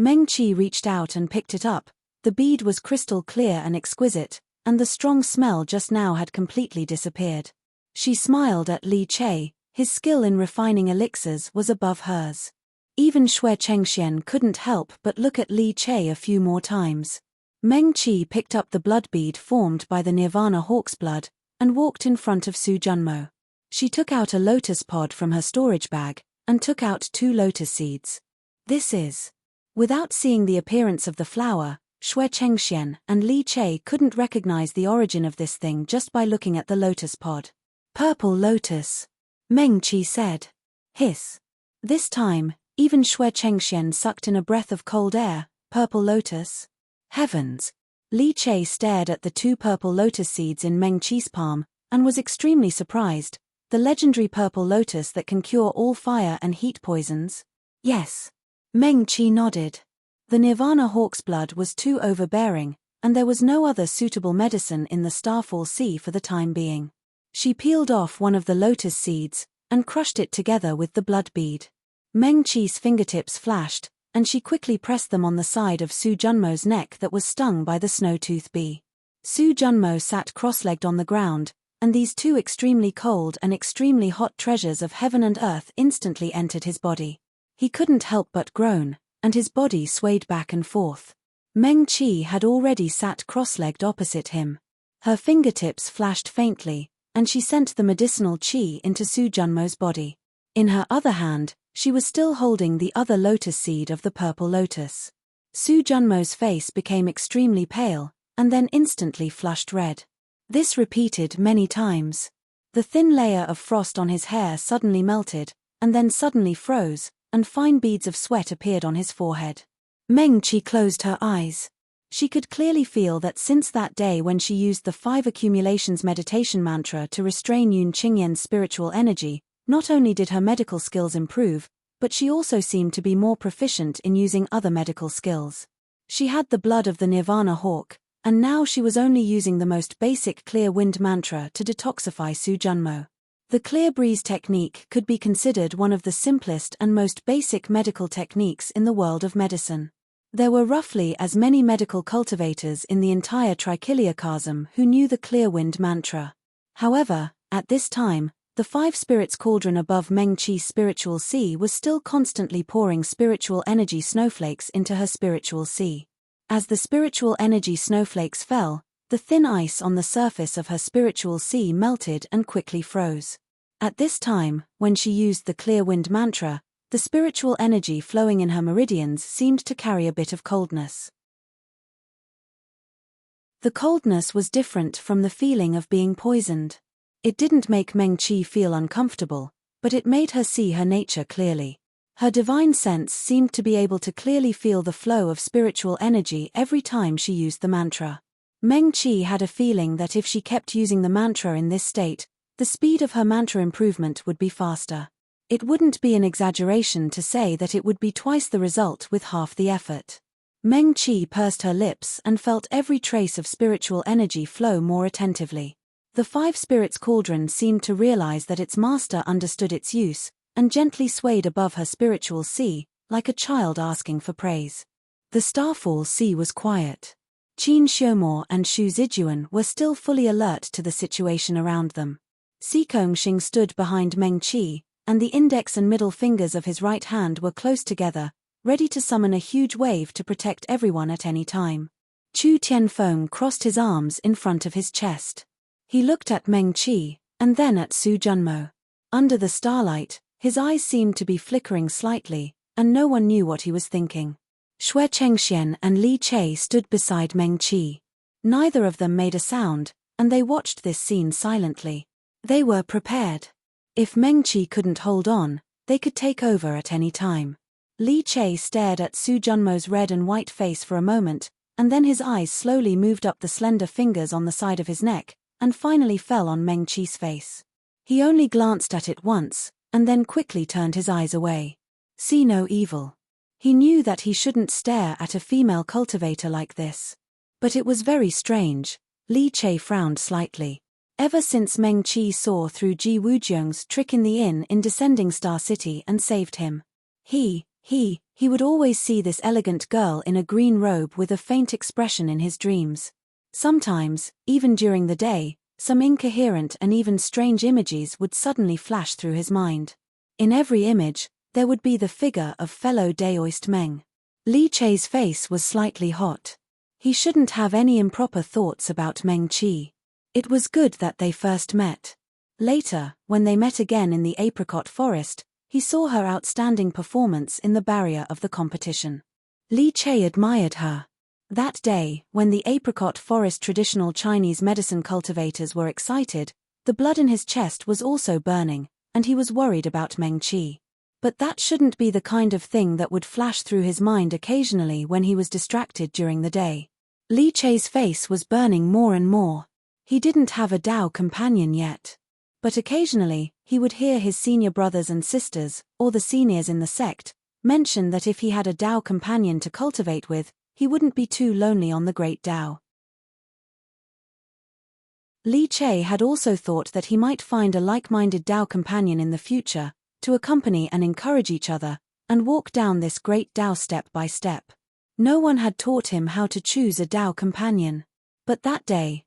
Meng Qi reached out and picked it up. The bead was crystal clear and exquisite, and the strong smell just now had completely disappeared. She smiled at Li Chei. His skill in refining elixirs was above hers. Even Xue Chengxian couldn't help but look at Li Chei a few more times. Meng Qi picked up the blood bead formed by the Nirvana hawk's blood, and walked in front of Su Junmo. She took out a lotus pod from her storage bag, and took out 2 lotus seeds. This is. Without seeing the appearance of the flower, Xue Chengxian and Li Chei couldn't recognize the origin of this thing just by looking at the lotus pod. Purple lotus. Meng Qi said. Hiss. This time, even Xue Chengxian sucked in a breath of cold air. Purple lotus? Heavens! Li Chei stared at the 2 purple lotus seeds in Meng Qi's palm, and was extremely surprised. The legendary purple lotus that can cure all fire and heat poisons? Yes. Meng Qi nodded. The Nirvana hawk's blood was too overbearing, and there was no other suitable medicine in the Starfall Sea for the time being. She peeled off one of the lotus seeds, and crushed it together with the blood bead. Meng Qi's fingertips flashed, and she quickly pressed them on the side of Su Junmo's neck that was stung by the snow-tooth bee. Su Junmo sat cross-legged on the ground, and these 2 extremely cold and extremely hot treasures of heaven and earth instantly entered his body. He couldn't help but groan, and his body swayed back and forth. Meng Qi had already sat cross-legged opposite him. Her fingertips flashed faintly, and she sent the medicinal qi into Su Junmo's body. In her other hand, she was still holding the other lotus seed of the purple lotus. Su Junmo's face became extremely pale, and then instantly flushed red. This repeated many times. The thin layer of frost on his hair suddenly melted, and then suddenly froze, and fine beads of sweat appeared on his forehead. Meng Qi closed her eyes. She could clearly feel that since that day when she used the 5 accumulations meditation mantra to restrain Yun Qingyan's spiritual energy, not only did her medical skills improve, but she also seemed to be more proficient in using other medical skills. She had the blood of the Nirvana hawk, and now she was only using the most basic clear wind mantra to detoxify Su Junmo. The clear breeze technique could be considered one of the simplest and most basic medical techniques in the world of medicine. There were roughly as many medical cultivators in the entire Trichilia Chasm who knew the clear wind mantra. However, at this time, the 5 spirits cauldron above Meng Qi's spiritual sea was still constantly pouring spiritual energy snowflakes into her spiritual sea. As the spiritual energy snowflakes fell, the thin ice on the surface of her spiritual sea melted and quickly froze. At this time, when she used the clear wind mantra, the spiritual energy flowing in her meridians seemed to carry a bit of coldness. The coldness was different from the feeling of being poisoned. It didn't make Meng Qi feel uncomfortable, but it made her see her nature clearly. Her divine sense seemed to be able to clearly feel the flow of spiritual energy every time she used the mantra. Meng Qi had a feeling that if she kept using the mantra in this state, the speed of her mantra improvement would be faster. It wouldn't be an exaggeration to say that it would be twice the result with half the effort. Meng Qi pursed her lips and felt every trace of spiritual energy flow more attentively. The 5 spirits cauldron seemed to realize that its master understood its use, and gently swayed above her spiritual sea, like a child asking for praise. The Starfall Sea was quiet. Qin Xiumor and Xu Zijuan were still fully alert to the situation around them. Sikong Xing stood behind Meng Qi, and the index and middle fingers of his right hand were close together, ready to summon a huge wave to protect everyone at any time. Chu Tianfeng crossed his arms in front of his chest. He looked at Meng Qi, and then at Su Junmo. Under the starlight, his eyes seemed to be flickering slightly, and no one knew what he was thinking. Xue Chengxian and Li Chei stood beside Meng Qi. Neither of them made a sound, and they watched this scene silently. They were prepared. If Meng Qi couldn't hold on, they could take over at any time. Li Che stared at Su Junmo's red and white face for a moment, and then his eyes slowly moved up the slender fingers on the side of his neck, and finally fell on Meng Qi's face. He only glanced at it once, and then quickly turned his eyes away. See no evil. He knew that he shouldn't stare at a female cultivator like this. But it was very strange. Li Che frowned slightly. Ever since Meng Qi saw through Ji Wujiang's trick in the inn in Descending Star City and saved him, he would always see this elegant girl in a green robe with a faint expression in his dreams. Sometimes, even during the day, some incoherent and even strange images would suddenly flash through his mind. In every image, there would be the figure of fellow Daoist Meng. Li Che's face was slightly hot. He shouldn't have any improper thoughts about Meng Qi. It was good that they first met. Later, when they met again in the apricot forest, he saw her outstanding performance in the barrier of the competition. Li Che admired her. That day, when the apricot forest traditional Chinese medicine cultivators were excited, the blood in his chest was also burning, and he was worried about Meng Qi. But that shouldn't be the kind of thing that would flash through his mind occasionally when he was distracted during the day. Li Che's face was burning more and more. He didn't have a Dao companion yet. But occasionally, he would hear his senior brothers and sisters, or the seniors in the sect, mention that if he had a Dao companion to cultivate with, he wouldn't be too lonely on the Great Dao. Li Che had also thought that he might find a like-minded Dao companion in the future, to accompany and encourage each other, and walk down this great Dao step by step. No one had taught him how to choose a Dao companion. But that day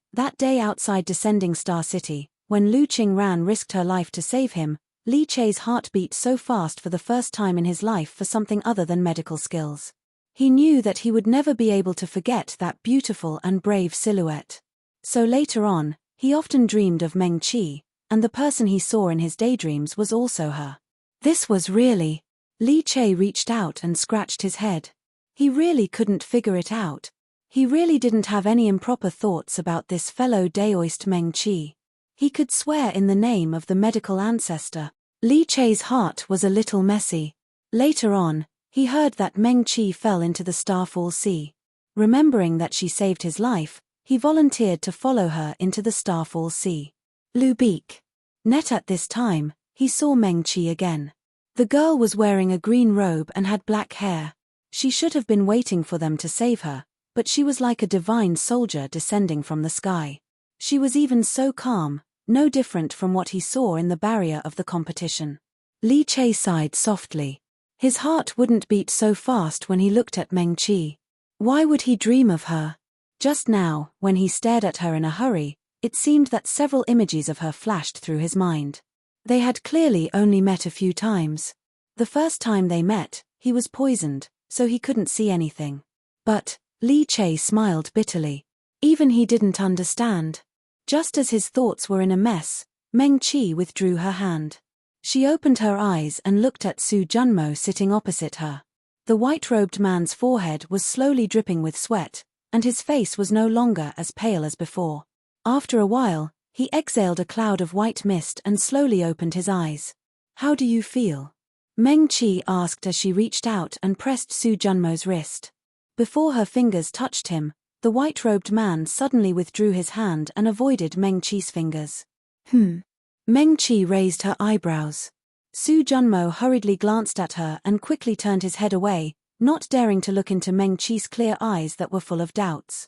outside Descending Star City, when Lu Qingran risked her life to save him, Li Che's heart beat so fast for the first time in his life for something other than medical skills. He knew that he would never be able to forget that beautiful and brave silhouette. So later on, he often dreamed of Meng Qi, and the person he saw in his daydreams was also her. This was really... Li Che reached out and scratched his head. He really couldn't figure it out. He really didn't have any improper thoughts about this fellow Daoist Meng Qi. He could swear in the name of the medical ancestor. Li Che's heart was a little messy. Later on, he heard that Meng Qi fell into the Starfall Sea. Remembering that she saved his life, he volunteered to follow her into the Starfall Sea. Lu Beek. Net at this time, he saw Meng Qi again. The girl was wearing a green robe and had black hair. She should have been waiting for them to save her, but she was like a divine soldier descending from the sky. She was even so calm, no different from what he saw in the barrier of the competition. Li Che sighed softly. His heart wouldn't beat so fast when he looked at Meng Qi. Why would he dream of her? Just now, when he stared at her in a hurry, it seemed that several images of her flashed through his mind. They had clearly only met a few times. The first time they met, he was poisoned, so he couldn't see anything. But Li Che smiled bitterly. Even he didn't understand. Just as his thoughts were in a mess, Meng Qi withdrew her hand. She opened her eyes and looked at Su Junmo sitting opposite her. The white-robed man's forehead was slowly dripping with sweat, and his face was no longer as pale as before. After a while, he exhaled a cloud of white mist and slowly opened his eyes. How do you feel? Meng Qi asked as she reached out and pressed Su Junmo's wrist. Before her fingers touched him, the white-robed man suddenly withdrew his hand and avoided Meng Qi's fingers. Meng Qi raised her eyebrows. Su Junmo hurriedly glanced at her and quickly turned his head away, not daring to look into Meng Qi's clear eyes that were full of doubts.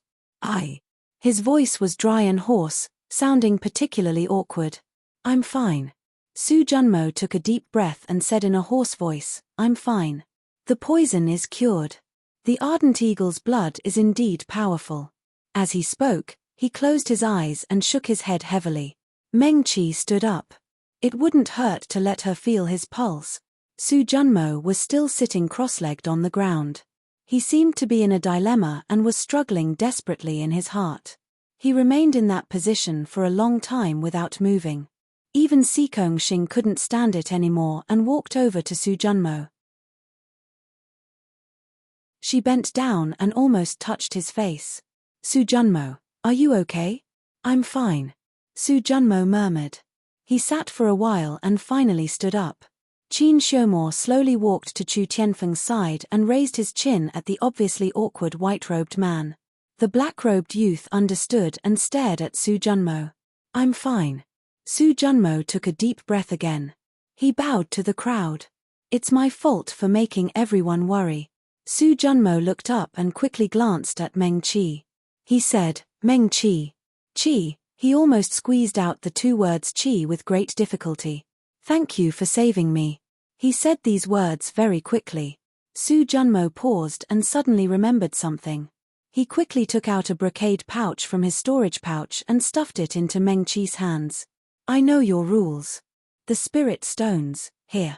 His voice was dry and hoarse, sounding particularly awkward. I'm fine. Su Junmo took a deep breath and said in a hoarse voice, I'm fine. The poison is cured. The ardent eagle's blood is indeed powerful. As he spoke, he closed his eyes and shook his head heavily. Meng Qi stood up. It wouldn't hurt to let her feel his pulse. Su Junmo was still sitting cross-legged on the ground. He seemed to be in a dilemma and was struggling desperately in his heart. He remained in that position for a long time without moving. Even Sikong Xing couldn't stand it anymore and walked over to Su Junmo. She bent down and almost touched his face. Su Junmo, are you okay? I'm fine. Su Junmo murmured. He sat for a while and finally stood up. Qin Xiaomor slowly walked to Chu Tianfeng's side and raised his chin at the obviously awkward white-robed man. The black-robed youth understood and stared at Su Junmo. I'm fine. Su Junmo took a deep breath again. He bowed to the crowd. It's my fault for making everyone worry. Su Junmo looked up and quickly glanced at Meng Qi. He said, Meng Qi. Qi. He almost squeezed out the two words Qi with great difficulty. Thank you for saving me. He said these words very quickly. Su Junmo paused and suddenly remembered something. He quickly took out a brocade pouch from his storage pouch and stuffed it into Meng Qi's hands. I know your rules. The spirit stones, here.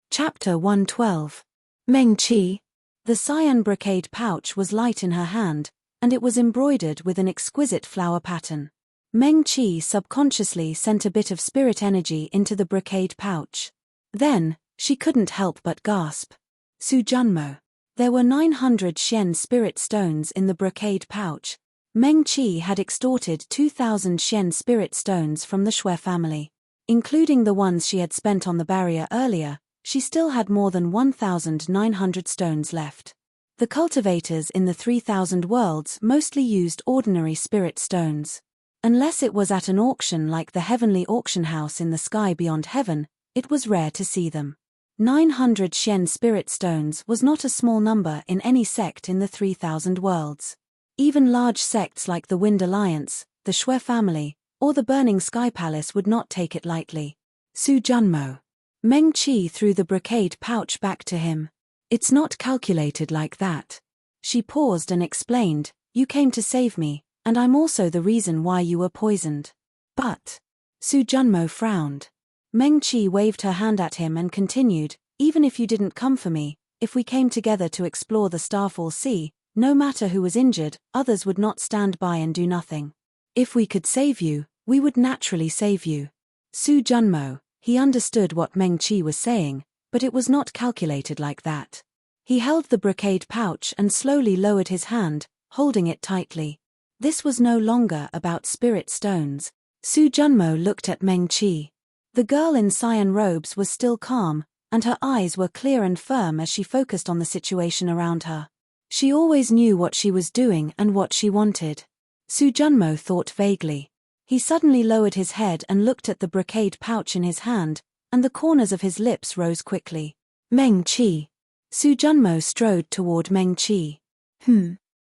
Chapter 112. Meng Qi. The cyan brocade pouch was light in her hand, and it was embroidered with an exquisite flower pattern. Meng Qi subconsciously sent a bit of spirit energy into the brocade pouch. Then, she couldn't help but gasp. Su Junmo. There were 900 Xian spirit stones in the brocade pouch. Meng Qi had extorted 2,000 Xian spirit stones from the Shui family. Including the ones she had spent on the barrier earlier, she still had more than 1,900 stones left. The cultivators in the 3,000 worlds mostly used ordinary spirit stones. Unless it was at an auction like the heavenly auction house in the sky beyond heaven, it was rare to see them. 900 Xian spirit stones was not a small number in any sect in the 3,000 worlds. Even large sects like the Wind Alliance, the Shui family, or the Burning Sky Palace would not take it lightly. Su Junmo. Meng Qi threw the brocade pouch back to him. It's not calculated like that. She paused and explained, you came to save me, and I'm also the reason why you were poisoned. But. Su Junmo frowned. Meng Qi waved her hand at him and continued, even if you didn't come for me, if we came together to explore the Starfall Sea, no matter who was injured, others would not stand by and do nothing. If we could save you, we would naturally save you. Su Junmo. He understood what Meng Qi was saying, but it was not calculated like that. He held the brocade pouch and slowly lowered his hand, holding it tightly. This was no longer about spirit stones. Su Junmo looked at Meng Qi. The girl in cyan robes was still calm, and her eyes were clear and firm as she focused on the situation around her. She always knew what she was doing and what she wanted. Su Junmo thought vaguely. He suddenly lowered his head and looked at the brocade pouch in his hand, and the corners of his lips rose quickly. Meng Qi. Su Junmo strode toward Meng Qi.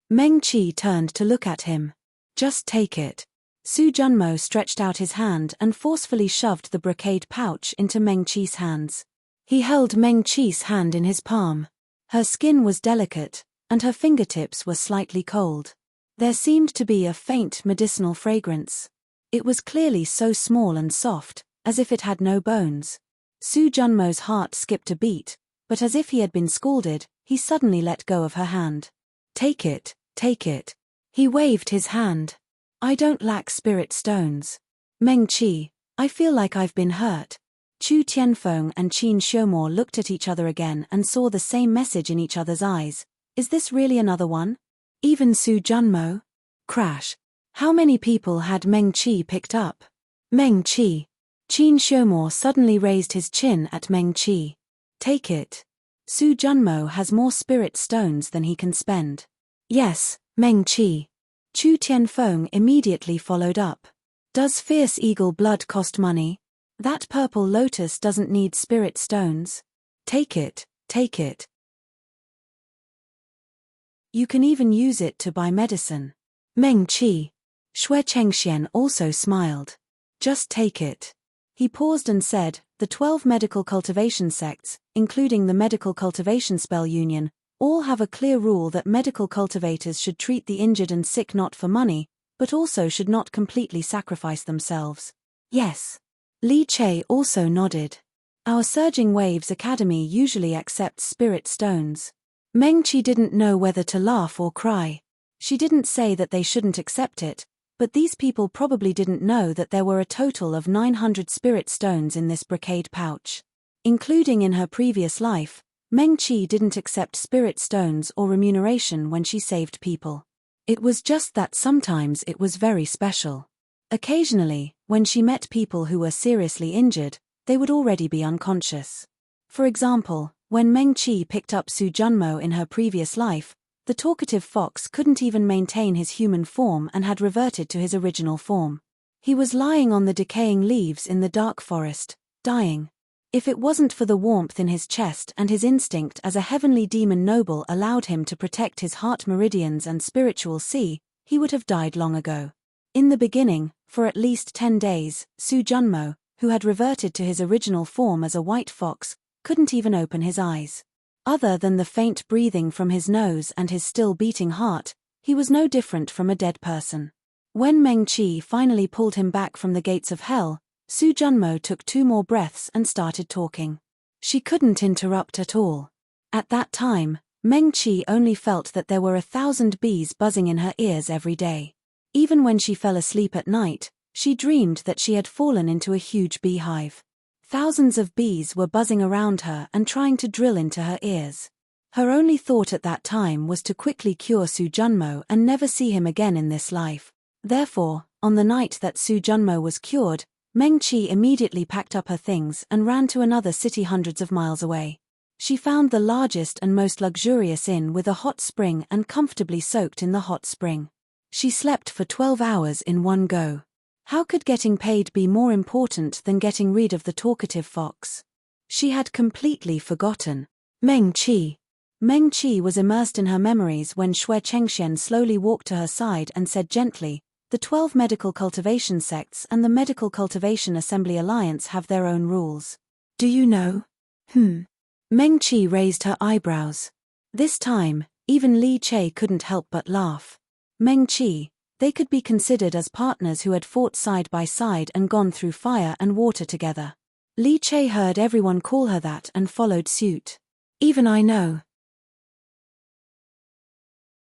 Meng Qi turned to look at him. Just take it. Su Junmo stretched out his hand and forcefully shoved the brocade pouch into Meng Qi's hands. He held Meng Qi's hand in his palm. Her skin was delicate, and her fingertips were slightly cold. There seemed to be a faint medicinal fragrance. It was clearly so small and soft, as if it had no bones. Su Junmo's heart skipped a beat, but as if he had been scalded, he suddenly let go of her hand. Take it, take it. He waved his hand. I don't lack spirit stones. Meng Qi, I feel like I've been hurt. Chu Tianfeng and Qin Xiaomor looked at each other again and saw the same message in each other's eyes. Is this really another one? Even Su Junmo? Crash. How many people had Meng Qi picked up? Meng Qi. Qin Xiaomor suddenly raised his chin at Meng Qi. Take it. Su Junmo has more spirit stones than he can spend. Yes, Meng Qi. Chu Tianfeng immediately followed up. Does fierce eagle blood cost money? That purple lotus doesn't need spirit stones. Take it, take it. You can even use it to buy medicine. Meng Qi. Shui Chengxian also smiled. Just take it. He paused and said, the 12 medical cultivation sects, including the Medical Cultivation Spell Union, all have a clear rule that medical cultivators should treat the injured and sick not for money, but also should not completely sacrifice themselves. Yes. Li Che also nodded. Our Surging Waves Academy usually accepts spirit stones. Meng Qi didn't know whether to laugh or cry. She didn't say that they shouldn't accept it, but these people probably didn't know that there were a total of 900 spirit stones in this brocade pouch. Including in her previous life, Meng Qi didn't accept spirit stones or remuneration when she saved people. It was just that sometimes it was very special. Occasionally, when she met people who were seriously injured, they would already be unconscious. For example, when Meng Qi picked up Su Junmo in her previous life, the talkative fox couldn't even maintain his human form and had reverted to his original form. He was lying on the decaying leaves in the dark forest, dying. If it wasn't for the warmth in his chest and his instinct as a heavenly demon noble allowed him to protect his heart meridians and spiritual sea, he would have died long ago. In the beginning, for at least 10 days, Su Junmo, who had reverted to his original form as a white fox, couldn't even open his eyes. Other than the faint breathing from his nose and his still beating heart, he was no different from a dead person. When Meng Qi finally pulled him back from the gates of hell, Su Junmo took 2 more breaths and started talking. She couldn't interrupt at all. At that time, Meng Qi only felt that there were 1,000 bees buzzing in her ears every day. Even when she fell asleep at night, she dreamed that she had fallen into a huge beehive. Thousands of bees were buzzing around her and trying to drill into her ears. Her only thought at that time was to quickly cure Su Junmo and never see him again in this life. Therefore, on the night that Su Junmo was cured, Meng Qi immediately packed up her things and ran to another city hundreds of miles away. She found the largest and most luxurious inn with a hot spring and comfortably soaked in the hot spring. She slept for 12 hours in one go. How could getting paid be more important than getting rid of the talkative fox? She had completely forgotten Meng Qi. Meng Qi was immersed in her memories when Xue Chengxian slowly walked to her side and said gently, "The 12 medical cultivation sects and the Medical Cultivation Assembly Alliance have their own rules. Do you know?" Meng Qi raised her eyebrows. This time, even Li Che couldn't help but laugh. Meng Qi, they could be considered as partners who had fought side by side and gone through fire and water together. Li Che heard everyone call her that and followed suit. Even I know.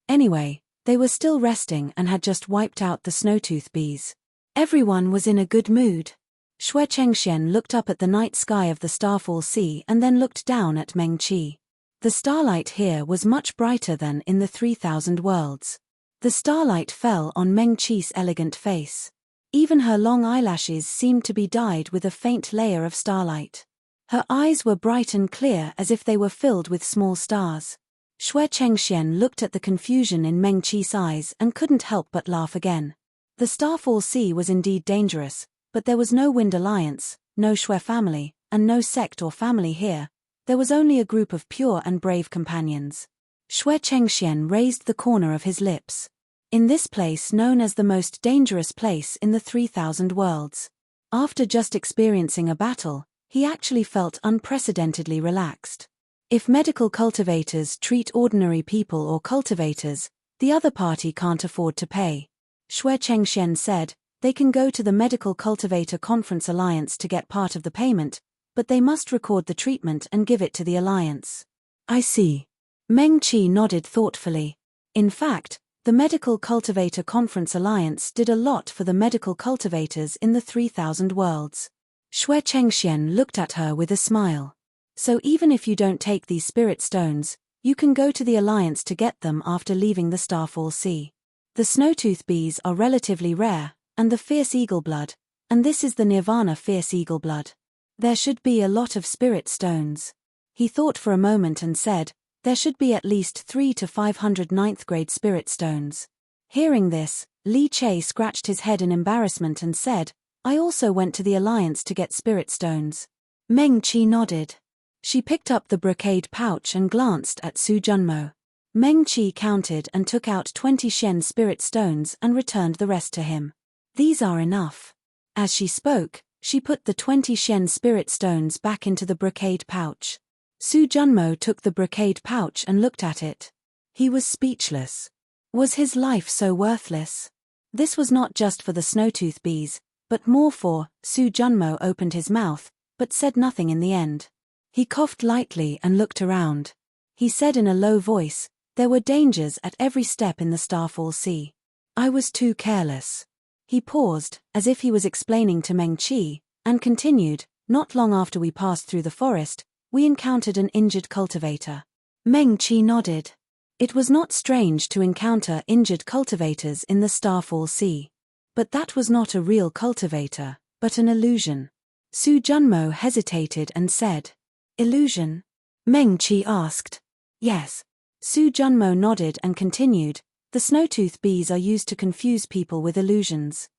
Anyway, they were still resting and had just wiped out the snowtooth bees. Everyone was in a good mood. Xue Chengxian looked up at the night sky of the Starfall Sea and then looked down at Meng Qi. The starlight here was much brighter than in the 3,000 worlds. The starlight fell on Meng Qi's elegant face. Even her long eyelashes seemed to be dyed with a faint layer of starlight. Her eyes were bright and clear as if they were filled with small stars. Xue Chengxian looked at the confusion in Meng Qi's eyes and couldn't help but laugh again. The Starfall Sea was indeed dangerous, but there was no Wind Alliance, no Xue family, and no sect or family here. There was only a group of pure and brave companions. Xue Chengxian raised the corner of his lips. In this place known as the most dangerous place in the 3,000 worlds. After just experiencing a battle, he actually felt unprecedentedly relaxed. If medical cultivators treat ordinary people or cultivators, the other party can't afford to pay. Xue Chengxian said, they can go to the Medical Cultivator Conference Alliance to get part of the payment, but they must record the treatment and give it to the alliance. I see. Meng Qi nodded thoughtfully. In fact, the Medical Cultivator Conference Alliance did a lot for the medical cultivators in the 3,000 worlds. Xue Chengxian looked at her with a smile. So even if you don't take these spirit stones, you can go to the alliance to get them after leaving the Starfall Sea. The snowtooth bees are relatively rare, and the fierce eagle blood, and this is the Nirvana fierce eagle blood. There should be a lot of spirit stones. He thought for a moment and said, there should be at least 300 to 500 ninth grade spirit stones. Hearing this, Li Che scratched his head in embarrassment and said, I also went to the alliance to get spirit stones. Meng Qi nodded. She picked up the brocade pouch and glanced at Su Junmo. Meng Qi counted and took out 20 Shen spirit stones and returned the rest to him. These are enough. As she spoke, she put the 20 Shen spirit stones back into the brocade pouch. Su Junmo took the brocade pouch and looked at it. He was speechless. Was his life so worthless? This was not just for the snowtooth bees, but more for. Su Junmo opened his mouth, but said nothing in the end. He coughed lightly and looked around. He said in a low voice, there were dangers at every step in the Starfall Sea. I was too careless. He paused, as if he was explaining to Meng Qi, and continued, not long after we passed through the forest, we encountered an injured cultivator. Meng Qi nodded. It was not strange to encounter injured cultivators in the Starfall Sea. But that was not a real cultivator, but an illusion. Su Junmo hesitated and said, "Illusion?" Meng Qi asked. "Yes." Su Junmo nodded and continued, "The snowtooth bees are used to confuse people with illusions."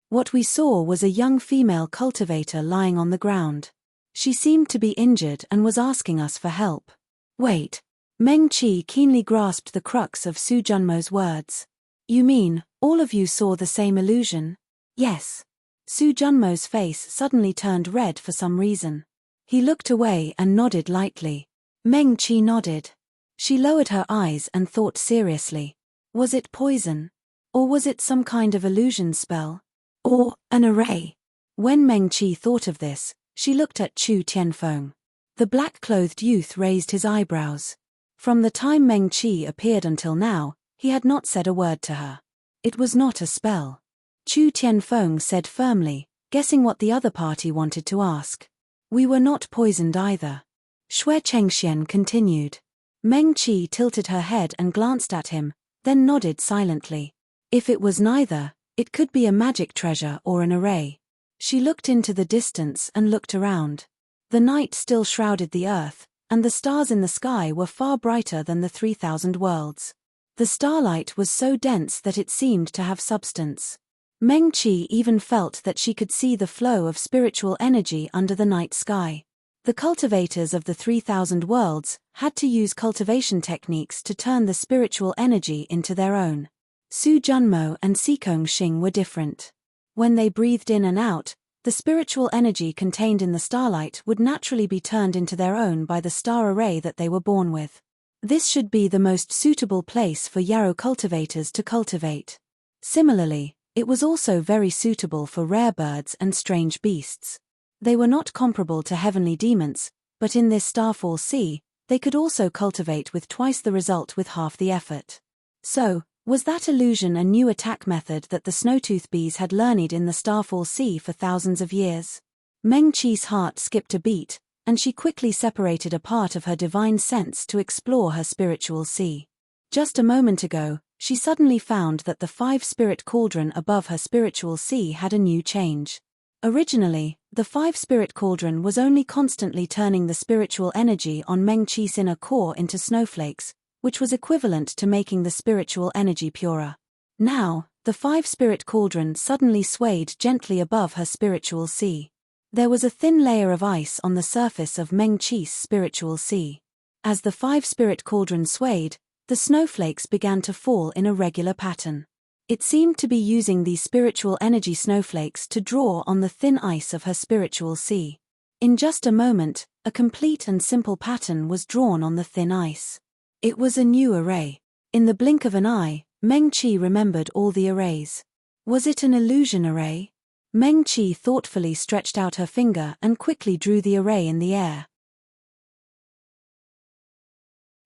What we saw was a young female cultivator lying on the ground. She seemed to be injured and was asking us for help. "Wait." Meng Qi keenly grasped the crux of Su Junmo's words. "You mean, all of you saw the same illusion?" "Yes." Su Junmo's face suddenly turned red for some reason. He looked away and nodded lightly. Meng Qi nodded. She lowered her eyes and thought seriously. Was it poison? Or was it some kind of illusion spell? Or an array? When Meng Qi thought of this, she looked at Chu Tianfeng. The black-clothed youth raised his eyebrows. From the time Meng Qi appeared until now, he had not said a word to her. It was not a spell. Chu Tianfeng said firmly, guessing what the other party wanted to ask. "We were not poisoned either." Xue Chengxian continued. Meng Qi tilted her head and glanced at him, then nodded silently. If it was neither, it could be a magic treasure or an array. She looked into the distance and looked around. The night still shrouded the earth, and the stars in the sky were far brighter than the 3,000 worlds. The starlight was so dense that it seemed to have substance. Meng Qi even felt that she could see the flow of spiritual energy under the night sky. The cultivators of the 3,000 worlds had to use cultivation techniques to turn the spiritual energy into their own. Su Junmo and Sikong Xing were different. When they breathed in and out, the spiritual energy contained in the starlight would naturally be turned into their own by the star array that they were born with. This should be the most suitable place for yarrow cultivators to cultivate. Similarly, it was also very suitable for rare birds and strange beasts. They were not comparable to heavenly demons, but in this starfall sea, they could also cultivate with twice the result with half the effort. So, was that illusion a new attack method that the snowtooth bees had learned in the starfall sea for thousands of years? Meng Qi's heart skipped a beat, and she quickly separated a part of her divine sense to explore her spiritual sea. Just a moment ago, she suddenly found that the 5-spirit cauldron above her spiritual sea had a new change. Originally, the 5-spirit cauldron was only constantly turning the spiritual energy on Meng Qi's inner core into snowflakes, which was equivalent to making the spiritual energy purer. Now, the 5-spirit cauldron suddenly swayed gently above her spiritual sea. There was a thin layer of ice on the surface of Meng Qi's spiritual sea. As the 5-spirit cauldron swayed, the snowflakes began to fall in a regular pattern. It seemed to be using these spiritual energy snowflakes to draw on the thin ice of her spiritual sea. In just a moment, a complete and simple pattern was drawn on the thin ice. It was a new array. In the blink of an eye, Meng Qi remembered all the arrays. Was it an illusion array? Meng Qi thoughtfully stretched out her finger and quickly drew the array in the air.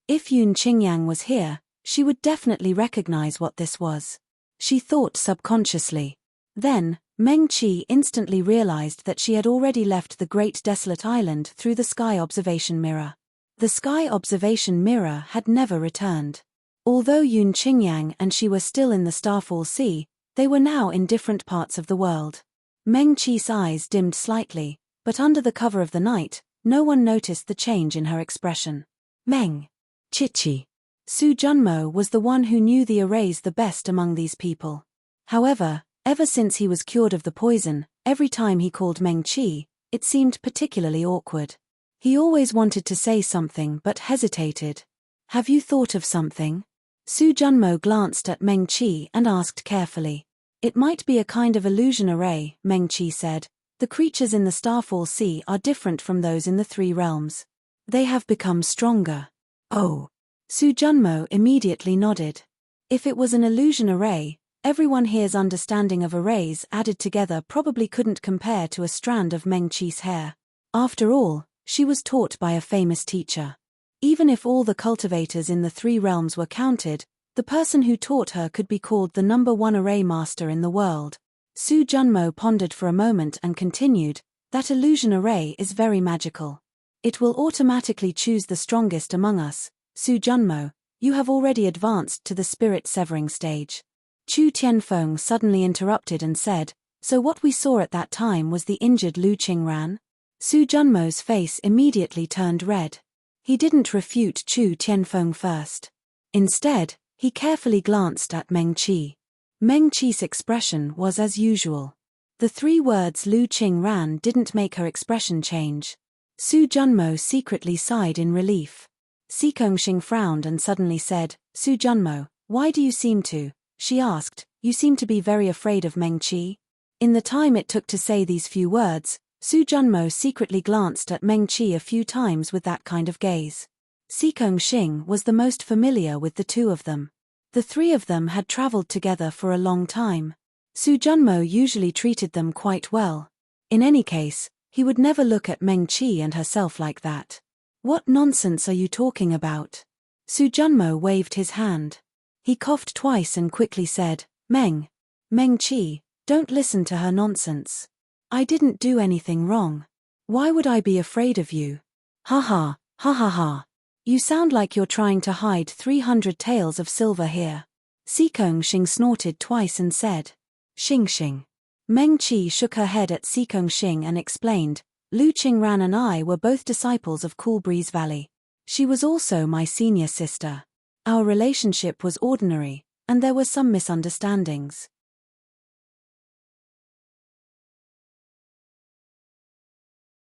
If Yun Qingyang was here, she would definitely recognize what this was. She thought subconsciously. Then, Meng Qi instantly realized that she had already left the Great Desolate Island through the sky observation mirror. The sky observation mirror had never returned. Although Yun Qingyang and she were still in the Starfall Sea, they were now in different parts of the world. Meng Qi's eyes dimmed slightly, but under the cover of the night, no one noticed the change in her expression. Meng Chichi. Su Junmo was the one who knew the arrays the best among these people. However, ever since he was cured of the poison, every time he called Meng Qi, it seemed particularly awkward. He always wanted to say something but hesitated. Have you thought of something? Su Junmo glanced at Meng Qi and asked carefully. It might be a kind of illusion array, Meng Qi said. The creatures in the Starfall Sea are different from those in the 3 realms. They have become stronger. Oh. Su Junmo immediately nodded. If it was an illusion array, everyone here's understanding of arrays added together probably couldn't compare to a strand of Meng Qi's hair. After all, she was taught by a famous teacher. Even if all the cultivators in the 3 realms were counted, the person who taught her could be called the #1 array master in the world. Su Junmo pondered for a moment and continued, that illusion array is very magical. It will automatically choose the strongest among us. Su Junmo, you have already advanced to the spirit severing stage. Chu Tianfeng suddenly interrupted and said, "So what we saw at that time was the injured Lu Qingran?" Su Junmo's face immediately turned red. He didn't refute Chu Tianfeng first. Instead, he carefully glanced at Meng Qi. Meng Qi's expression was as usual. The 3 words Lu Qingran didn't make her expression change. Su Junmo secretly sighed in relief. Si Kongxing frowned and suddenly said, "Su Junmo, why do you seem to," she asked, "you seem to be very afraid of Meng Qi?" In the time it took to say these few words, Su Junmo secretly glanced at Meng Qi a few times with that kind of gaze. Si Kongxing was the most familiar with the 2 of them. The 3 of them had traveled together for a long time. Su Junmo usually treated them quite well. In any case, he would never look at Meng Qi and herself like that. "What nonsense are you talking about?" Su Junmo waved his hand. He coughed twice and quickly said, Meng Qi, don't listen to her nonsense. I didn't do anything wrong. Why would I be afraid of you? Ha ha, ha ha ha. You sound like you're trying to hide 300 taels of silver here. Si Kongxing snorted twice and said, "Xing xing." Meng Qi shook her head at Si Kongxing and explained, "Lu Qingran and I were both disciples of Cool Breeze Valley. She was also my senior sister. Our relationship was ordinary, and there were some misunderstandings."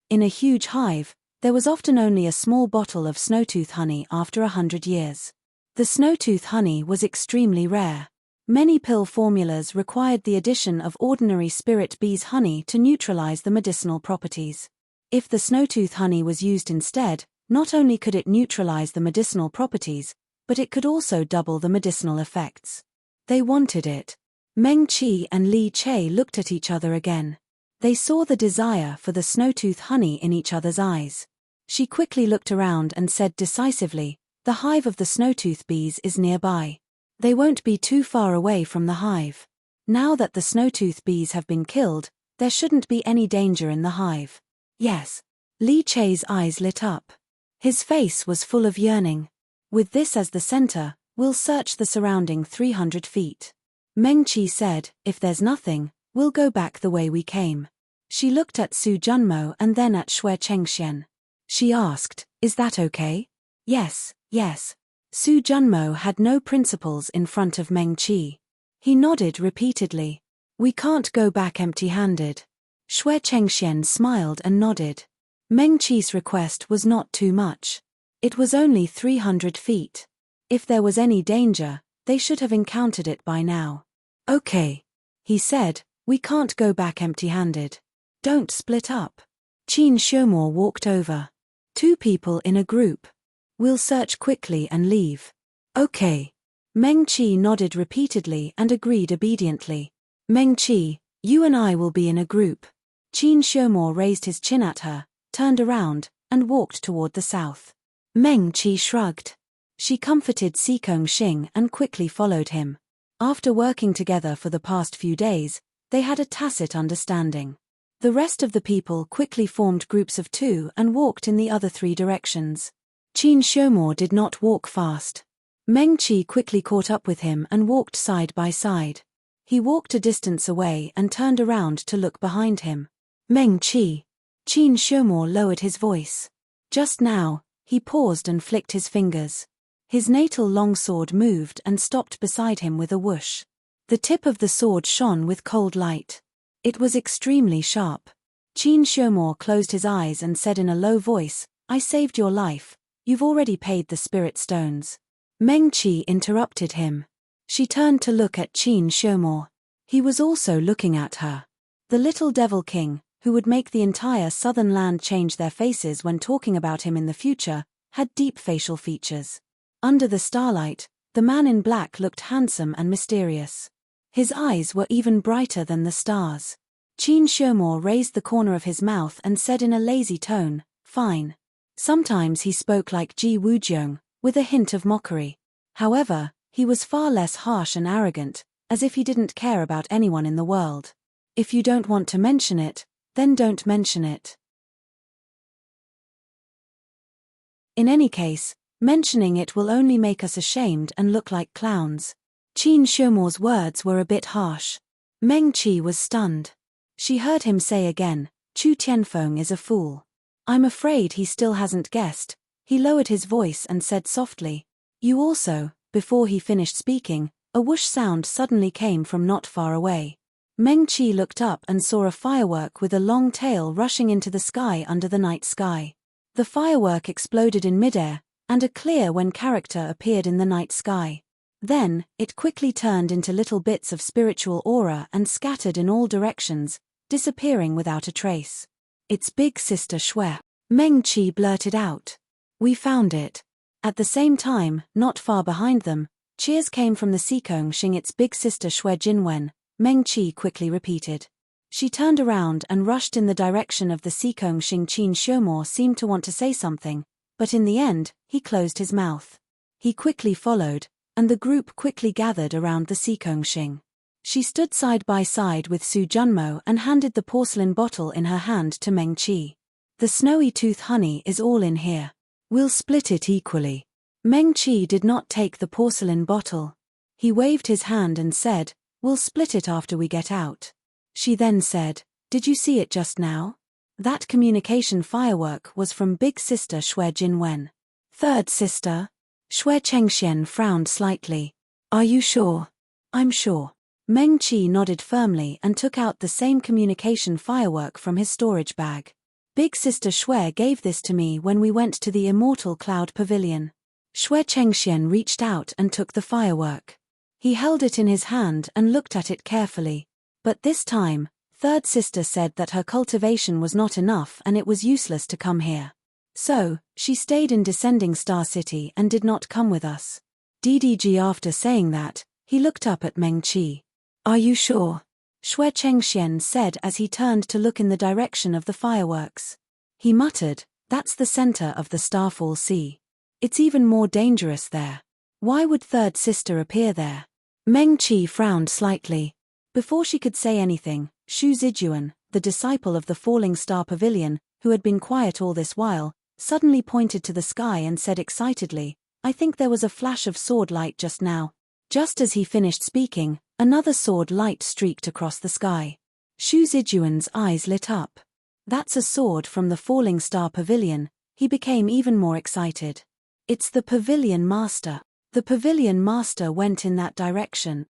In a huge hive, there was often only a small bottle of snowtooth honey after 100 years. The snowtooth honey was extremely rare. Many pill formulas required the addition of ordinary spirit bees' honey to neutralize the medicinal properties. If the snowtooth honey was used instead, not only could it neutralize the medicinal properties, but it could also double the medicinal effects. They wanted it. Meng Qi and Li Che looked at each other again. They saw the desire for the snowtooth honey in each other's eyes. She quickly looked around and said decisively, "The hive of the snowtooth bees is nearby. They won't be too far away from the hive. Now that the snowtooth bees have been killed, there shouldn't be any danger in the hive." Yes. Li Che's eyes lit up. His face was full of yearning. "With this as the center, we'll search the surrounding 300 feet. Meng Qi said, "If there's nothing, we'll go back the way we came." She looked at Su Junmo and then at Xue Chengxian. She asked, "Is that okay?" Yes. Su Junmo had no principles in front of Meng Qi. He nodded repeatedly. "We can't go back empty-handed." Xue Chengxian smiled and nodded. Meng Qi's request was not too much. It was only 300 feet. If there was any danger, they should have encountered it by now. "Okay," he said, "we can't go back empty-handed. Don't split up." Qin Xiumor walked over. "2 people in a group. We'll search quickly and leave." "Okay." Meng Qi nodded repeatedly and agreed obediently. "Meng Qi, you and I will be in a group." Qin Xiumor raised his chin at her, turned around, and walked toward the south. Meng Qi shrugged. She comforted Si Kongxing and quickly followed him. After working together for the past few days, they had a tacit understanding. The rest of the people quickly formed groups of 2 and walked in the other 3 directions. Qin Xiumor did not walk fast. Meng Qi quickly caught up with him and walked side by side. He walked a distance away and turned around to look behind him. "Meng Qi." Qin Xiumor lowered his voice. Just now, he paused and flicked his fingers. His natal longsword moved and stopped beside him with a whoosh. The tip of the sword shone with cold light. It was extremely sharp. Qin Xiumor closed his eyes and said in a low voice, "I saved your life. You've already paid the spirit stones." Meng Qi interrupted him. She turned to look at Qin Xiumor. He was also looking at her. The little devil king, who would make the entire southern land change their faces when talking about him in the future, had deep facial features. Under the starlight, the man in black looked handsome and mysterious. His eyes were even brighter than the stars. Qin Xiumor raised the corner of his mouth and said in a lazy tone, "Fine." Sometimes he spoke like Ji Wujiang, with a hint of mockery. However, he was far less harsh and arrogant, as if he didn't care about anyone in the world. If you don't want to mention it, then don't mention it. In any case, mentioning it will only make us ashamed and look like clowns. Qin Shimo's words were a bit harsh. Meng Qi was stunned. She heard him say again, Chu Tianfeng is a fool. I'm afraid he still hasn't guessed. He lowered his voice and said softly, you also. Before he finished speaking, a whoosh sound suddenly came from not far away. Meng Qi looked up and saw a firework with a long tail rushing into the sky under the night sky. The firework exploded in midair, and a clear when character appeared in the night sky. Then, it quickly turned into little bits of spiritual aura and scattered in all directions, disappearing without a trace. It's big sister Shui. Meng Qi blurted out. We found it. At the same time, not far behind them, cheers came from the Sikong Xing. Its big sister Shui Jinwen, Meng Qi quickly repeated. She turned around and rushed in the direction of the Sikong Xing. Qin Shimo seemed to want to say something, but in the end, he closed his mouth. He quickly followed, and the group quickly gathered around the Sikong Xing. She stood side by side with Su Junmo and handed the porcelain bottle in her hand to Meng Qi. The snowy tooth honey is all in here. We'll split it equally. Meng Qi did not take the porcelain bottle. He waved his hand and said, we'll split it after we get out. She then said, did you see it just now? That communication firework was from big sister Shui Jinwen. Third sister? Shui Chengxian frowned slightly. Are you sure? I'm sure. Meng Qi nodded firmly and took out the same communication firework from his storage bag. Big sister Shui gave this to me when we went to the Immortal Cloud Pavilion. Shui Chengxian reached out and took the firework. He held it in his hand and looked at it carefully. But this time, third sister said that her cultivation was not enough and it was useless to come here. So, she stayed in Descending Star City and did not come with us. DDG. After saying that, he looked up at Meng Qi. Are you sure? Shui Chengxian said as he turned to look in the direction of the fireworks. He muttered, that's the center of the Starfall Sea. It's even more dangerous there. Why would third sister appear there? Meng Qi frowned slightly. Before she could say anything, Xu Zijuan, the disciple of the Falling Star Pavilion, who had been quiet all this while, suddenly pointed to the sky and said excitedly, I think there was a flash of sword light just now. Just as he finished speaking, another sword light streaked across the sky. Xu Zijuan's eyes lit up. That's a sword from the Falling Star Pavilion. He became even more excited. It's the Pavilion Master. The Pavilion Master went in that direction.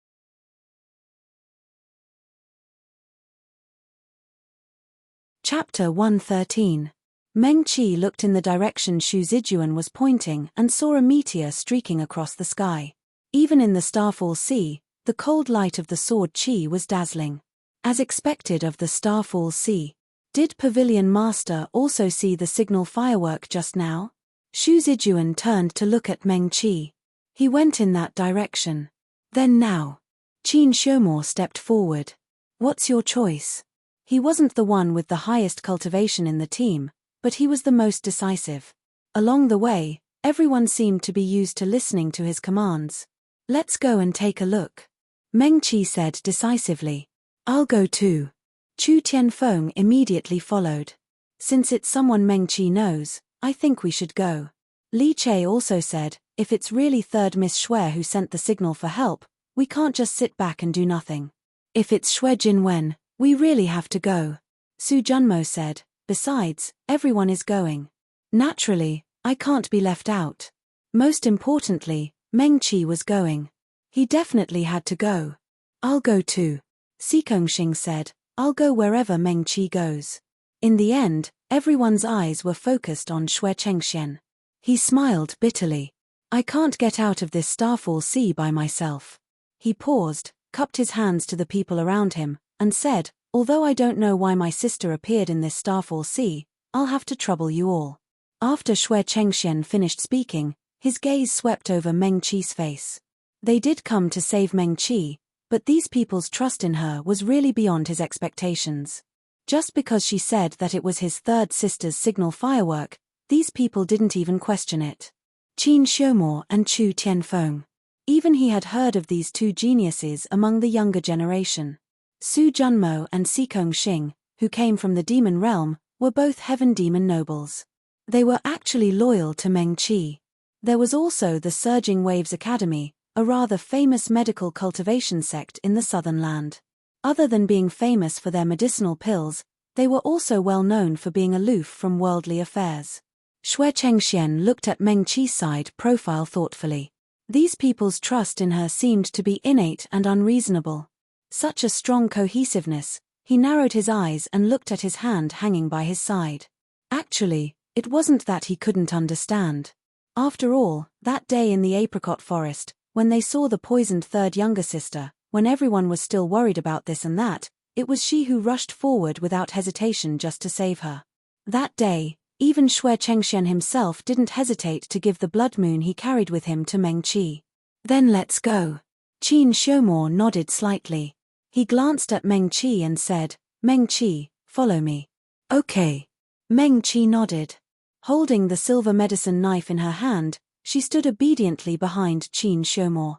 Chapter 113. Meng Qi looked in the direction Xu Zijuan was pointing and saw a meteor streaking across the sky. Even in the Starfall Sea, the cold light of the sword Qi was dazzling. As expected of the Starfall Sea. Did Pavilion Master also see the signal firework just now? Xu Zijuan turned to look at Meng Qi. He went in that direction. Then now. Qin Shimo stepped forward. What's your choice? He wasn't the one with the highest cultivation in the team, but he was the most decisive. Along the way, everyone seemed to be used to listening to his commands. Let's go and take a look. Meng Qi said decisively. I'll go too. Chu Tianfeng immediately followed. Since it's someone Meng Qi knows, I think we should go. Li Che also said, if it's really third Miss Shui who sent the signal for help, we can't just sit back and do nothing. If it's Shui Jinwen, we really have to go. Su Junmo said, besides, everyone is going. Naturally, I can't be left out. Most importantly, Meng Qi was going. He definitely had to go. I'll go too. Sikong Xing said, I'll go wherever Meng Qi goes. In the end, everyone's eyes were focused on Shui Chengxian. He smiled bitterly. I can't get out of this Starfall Sea by myself. He paused, cupped his hands to the people around him, and said, although I don't know why my sister appeared in this Starfall Sea, I'll have to trouble you all. After Shui Chengxian finished speaking, his gaze swept over Meng Qi's face. They did come to save Meng Qi, but these people's trust in her was really beyond his expectations. Just because she said that it was his third sister's signal firework, these people didn't even question it. Qin Shimo and Chu Tianfeng. Even he had heard of these two geniuses among the younger generation. Su Junmo and Sikong Xing, who came from the demon realm, were both heaven demon nobles. They were actually loyal to Meng Qi. There was also the Surging Waves Academy, a rather famous medical cultivation sect in the southern land. Other than being famous for their medicinal pills, they were also well known for being aloof from worldly affairs. Xue Chengxian looked at Meng Qi's side profile thoughtfully. These people's trust in her seemed to be innate and unreasonable. Such a strong cohesiveness. He narrowed his eyes and looked at his hand hanging by his side. Actually, it wasn't that he couldn't understand. After all, that day in the apricot forest, when they saw the poisoned third younger sister, when everyone was still worried about this and that, it was she who rushed forward without hesitation just to save her. That day, even Xue Chengxian himself didn't hesitate to give the blood moon he carried with him to Meng Qi. Then let's go. Qin Xiaomo nodded slightly. He glanced at Meng Qi and said, Meng Qi, follow me. Okay. Meng Qi nodded. Holding the silver medicine knife in her hand, she stood obediently behind Qin Xiaomo.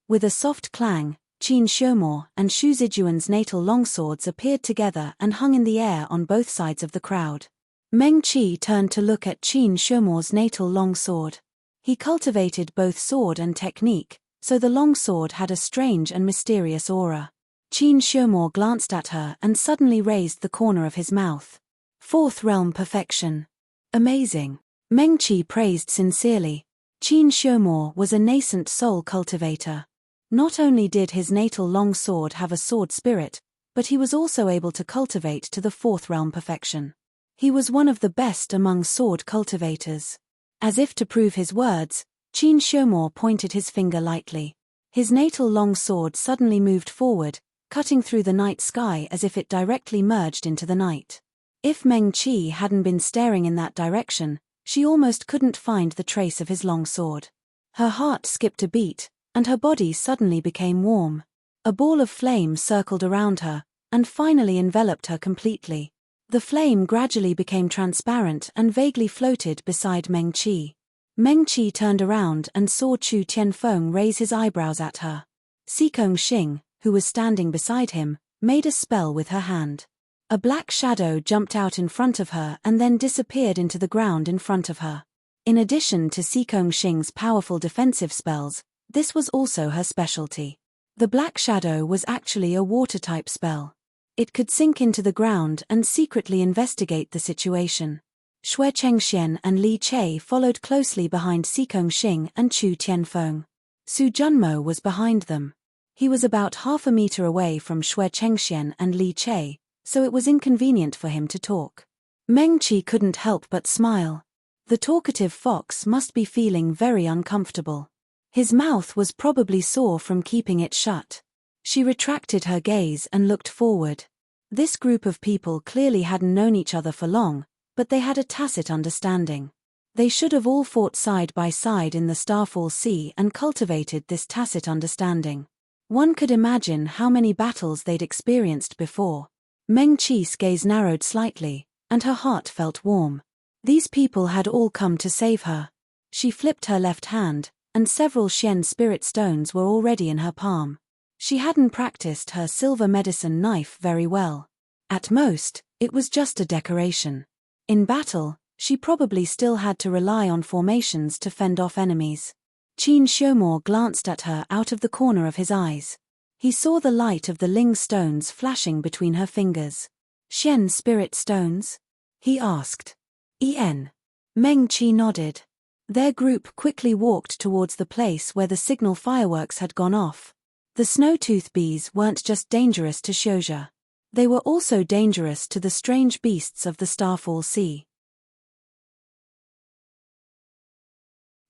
With a soft clang, Qin Xiaomo and Xu Zijuan's natal longswords appeared together and hung in the air on both sides of the crowd. Meng Qi turned to look at Qin Xiaomo's natal longsword. He cultivated both sword and technique, so the longsword had a strange and mysterious aura. Qin Xiaomo glanced at her and suddenly raised the corner of his mouth. Fourth realm perfection. Amazing. Meng Qi praised sincerely. Qin Xiaomo was a nascent soul cultivator. Not only did his natal longsword have a sword spirit, but he was also able to cultivate to the fourth realm perfection. He was one of the best among sword cultivators. As if to prove his words, Qin Xiaomo pointed his finger lightly. His natal longsword suddenly moved forward, cutting through the night sky as if it directly merged into the night. If Meng Qi hadn't been staring in that direction, she almost couldn't find the trace of his longsword. Her heart skipped a beat, and her body suddenly became warm. A ball of flame circled around her, and finally enveloped her completely. The flame gradually became transparent and vaguely floated beside Meng Qi. Meng Qi turned around and saw Chu Tianfeng raise his eyebrows at her. Xikong Xing, who was standing beside him, made a spell with her hand. A black shadow jumped out in front of her and then disappeared into the ground in front of her. In addition to Xikong Xing's powerful defensive spells, this was also her specialty. The black shadow was actually a water-type spell. It could sink into the ground and secretly investigate the situation. Xue Chengxian and Li Che followed closely behind Xikong Xing and Chu Tianfeng. Su Junmo was behind them. He was about half a meter away from Xue Chengxian and Li Che, so it was inconvenient for him to talk. Meng Qi couldn't help but smile. The talkative fox must be feeling very uncomfortable. His mouth was probably sore from keeping it shut. She retracted her gaze and looked forward. This group of people clearly hadn't known each other for long, but they had a tacit understanding. They should have all fought side by side in the Starfall Sea and cultivated this tacit understanding. One could imagine how many battles they'd experienced before. Meng Qi's gaze narrowed slightly, and her heart felt warm. These people had all come to save her. She flipped her left hand, and several Xian spirit stones were already in her palm. She hadn't practiced her silver medicine knife very well. At most, it was just a decoration. In battle, she probably still had to rely on formations to fend off enemies. Qin Xiaomo glanced at her out of the corner of his eyes. He saw the light of the Ling stones flashing between her fingers. Xian spirit stones? He asked. En. Meng Qi nodded. Their group quickly walked towards the place where the signal fireworks had gone off. The snow-tooth bees weren't just dangerous to Xiuzhe. They were also dangerous to the strange beasts of the Starfall Sea.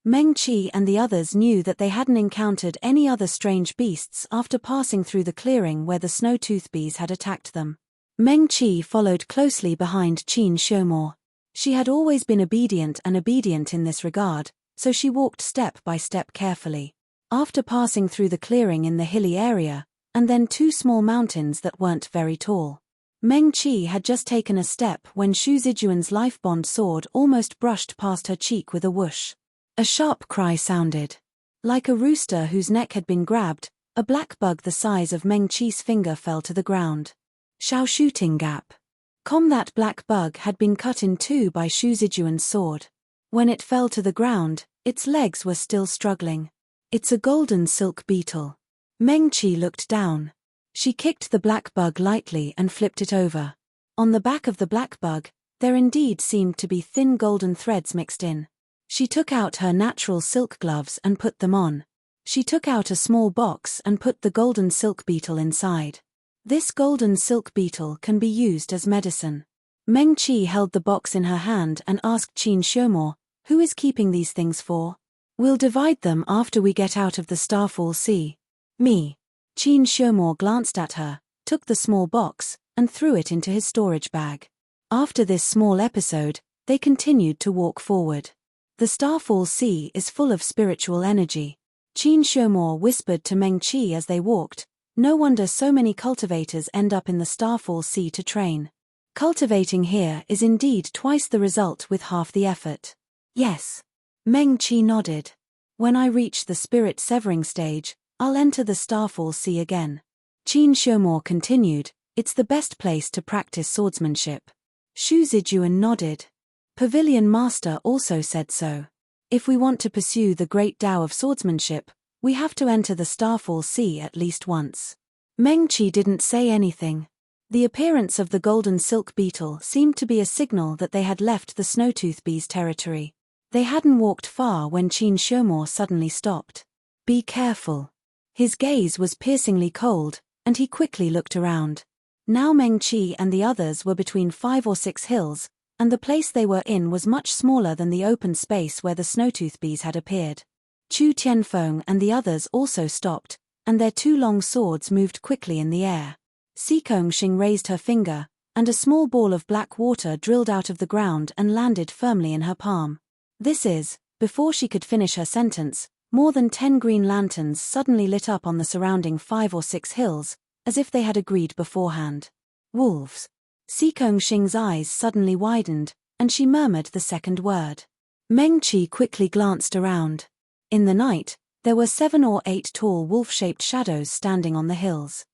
Meng Qi and the others knew that they hadn't encountered any other strange beasts after passing through the clearing where the snow-tooth bees had attacked them. Meng Qi followed closely behind Qin Xiaomo. She had always been obedient in this regard, so she walked step by step carefully. After passing through the clearing in the hilly area, and then two small mountains that weren't very tall, Meng Qi had just taken a step when Xu Zijuan's life bond sword almost brushed past her cheek with a whoosh. A sharp cry sounded. Like a rooster whose neck had been grabbed, a black bug the size of Meng Qi's finger fell to the ground. Shao shooting gap. That black bug had been cut in two by Xu Zijuan's sword. When it fell to the ground, Its legs were still struggling. It's a golden silk beetle. Meng-Chi looked down. She kicked the black bug lightly and flipped it over. On the back of the black bug, there indeed seemed to be thin golden threads mixed in. She took out her natural silk gloves and put them on. She took out a small box and put the golden silk beetle inside. This golden silk beetle can be used as medicine. Meng-Chi held the box in her hand and asked Qin Shemo, "Who is keeping these things for?" "We'll divide them after we get out of the Starfall Sea." "Me." Qin Shemo glanced at her, took the small box, and threw it into his storage bag. After this small episode, they continued to walk forward. The Starfall Sea is full of spiritual energy. Qin Shemo whispered to Meng-Chi as they walked, "No wonder so many cultivators end up in the Starfall Sea to train. Cultivating here is indeed twice the result with half the effort." "Yes." Meng-Chi nodded. "When I reach the spirit severing stage, I'll enter the Starfall Sea again." Qin Shemo continued, "It's the best place to practice swordsmanship." Shu Zijuan nodded. Pavilion Master also said so. "If we want to pursue the great Tao of swordsmanship, we have to enter the Starfall Sea at least once." Meng-Chi didn't say anything. The appearance of the golden silk beetle seemed to be a signal that they had left the Snowtooth Bee's territory. They hadn't walked far when Qin Shemo suddenly stopped. "Be careful." His gaze was piercingly cold, and he quickly looked around. Now Meng-Chi and the others were between 5 or 6 hills, and the place they were in was much smaller than the open space where the Snowtooth Bees had appeared. Chu Tianfeng and the others also stopped, and their 2 long swords moved quickly in the air. Xing raised her finger, and a small ball of black water drilled out of the ground and landed firmly in her palm. Before she could finish her sentence, more than 10 green lanterns suddenly lit up on the surrounding 5 or 6 hills, as if they had agreed beforehand. "Wolves." Xing's eyes suddenly widened, and she murmured the second word. Meng-Chi quickly glanced around. In the night, there were 7 or 8 tall wolf-shaped shadows standing on the hills.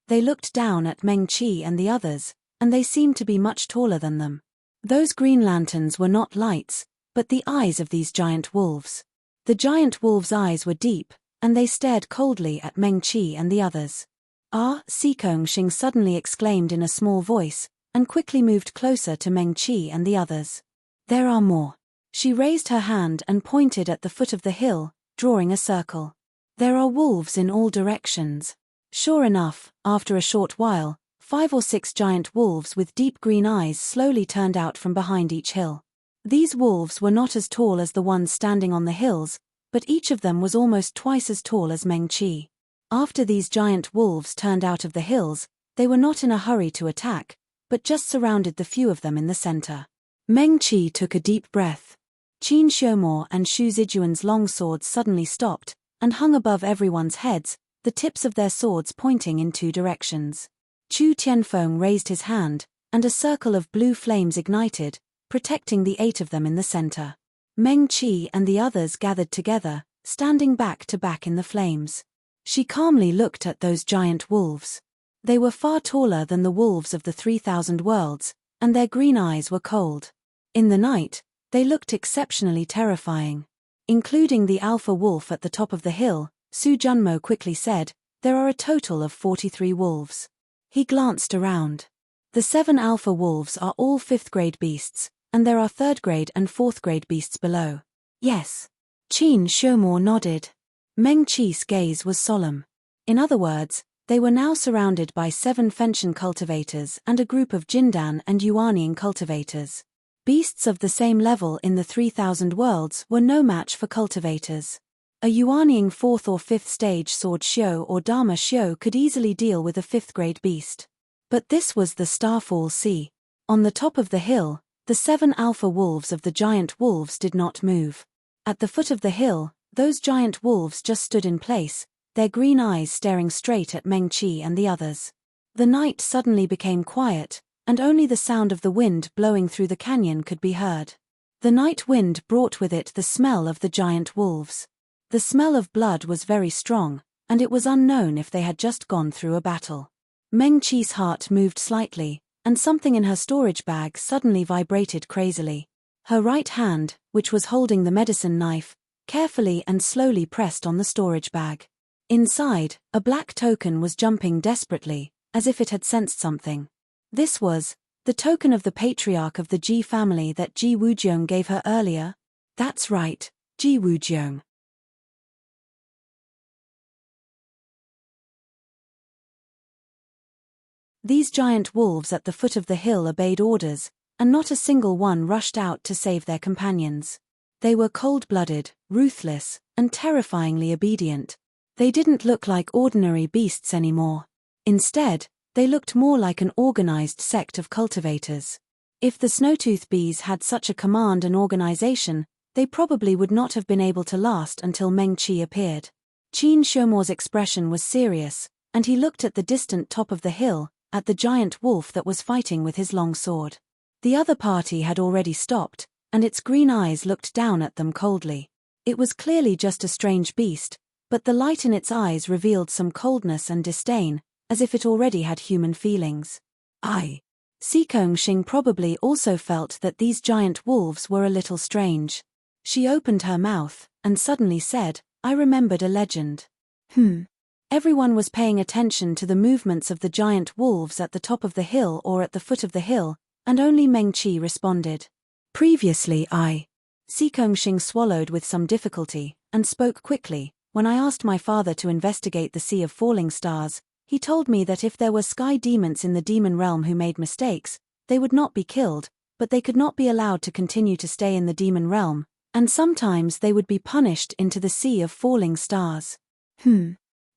They looked down at Meng-Chi and the others, and they seemed to be much taller than them. Those green lanterns were not lights, but the eyes of these giant wolves. The giant wolves' eyes were deep, and they stared coldly at Meng-Chi and the others. "Ah!" Xing suddenly exclaimed in a small voice, and quickly moved closer to Meng-Chi and the others. "There are more." She raised her hand and pointed at the foot of the hill, drawing a circle. "There are wolves in all directions." Sure enough, after a short while, 5 or 6 giant wolves with deep green eyes slowly turned out from behind each hill. These wolves were not as tall as the ones standing on the hills, but each of them was almost twice as tall as Meng-Chi. After these giant wolves turned out of the hills, they were not in a hurry to attack, but just surrounded the few of them in the center. Meng-Chi took a deep breath. Qin Shemo and Shu Zijuan's long swords suddenly stopped, and hung above everyone's heads, the tips of their swords pointing in 2 directions. Chu Tianfeng raised his hand, and a circle of blue flames ignited, protecting the 8 of them in the center. Meng-Chi and the others gathered together, standing back to back in the flames. She calmly looked at those giant wolves. They were far taller than the wolves of the 3,000 worlds, and their green eyes were cold. In the night, they looked exceptionally terrifying. Including the alpha wolf at the top of the hill, Su Junmo quickly said, "There are a total of 43 wolves." He glanced around. The 7 alpha wolves are all 5th grade beasts, and there are 3rd grade and 4th grade beasts below. "Yes." Qin Shemo nodded. Meng-Chi's gaze was solemn. In other words, they were now surrounded by 7 Fenshin cultivators and a group of Jindan and Yuaniing cultivators. Beasts of the same level in the 3,000 worlds were no match for cultivators. A Yuaniing 4th or 5th stage sword Shio or Dharma Shio could easily deal with a 5th grade beast. But this was the Starfall Sea. On the top of the hill, the 7 alpha wolves of the giant wolves did not move. At the foot of the hill, those giant wolves just stood in place, their green eyes staring straight at Meng-Chi and the others. The night suddenly became quiet, and only the sound of the wind blowing through the canyon could be heard. The night wind brought with it the smell of the giant wolves. The smell of blood was very strong, and it was unknown if they had just gone through a battle. Meng-Chi's heart moved slightly, and something in her storage bag suddenly vibrated crazily. Her right hand, which was holding the medicine knife, carefully and slowly pressed on the storage bag. Inside, a black token was jumping desperately, as if it had sensed something. This was the token of the patriarch of the Ji family that Ji Woojeong gave her earlier. That's right, Ji Woojeong. These giant wolves at the foot of the hill obeyed orders, and not a single one rushed out to save their companions. They were cold-blooded, ruthless, and terrifyingly obedient. They didn't look like ordinary beasts anymore. Instead, they looked more like an organized sect of cultivators. If the snowtooth bees had such a command and organization, they probably would not have been able to last until Meng Qi appeared. Qin Xiumo's expression was serious, and he looked at the distant top of the hill, at the giant wolf that was fighting with his long sword. The other party had already stopped, and its green eyes looked down at them coldly. It was clearly just a strange beast, but the light in its eyes revealed some coldness and disdain, as if it already had human feelings. Xing probably also felt that these giant wolves were a little strange. She opened her mouth, and suddenly said, "I remembered a legend." Everyone was paying attention to the movements of the giant wolves at the top of the hill or at the foot of the hill, and only Meng Qi responded. Previously Xing swallowed with some difficulty, and spoke quickly. When I asked my father to investigate the Sea of Falling Stars, he told me that if there were sky demons in the demon realm who made mistakes, they would not be killed, but they could not be allowed to continue to stay in the demon realm, and sometimes they would be punished into the Sea of Falling Stars.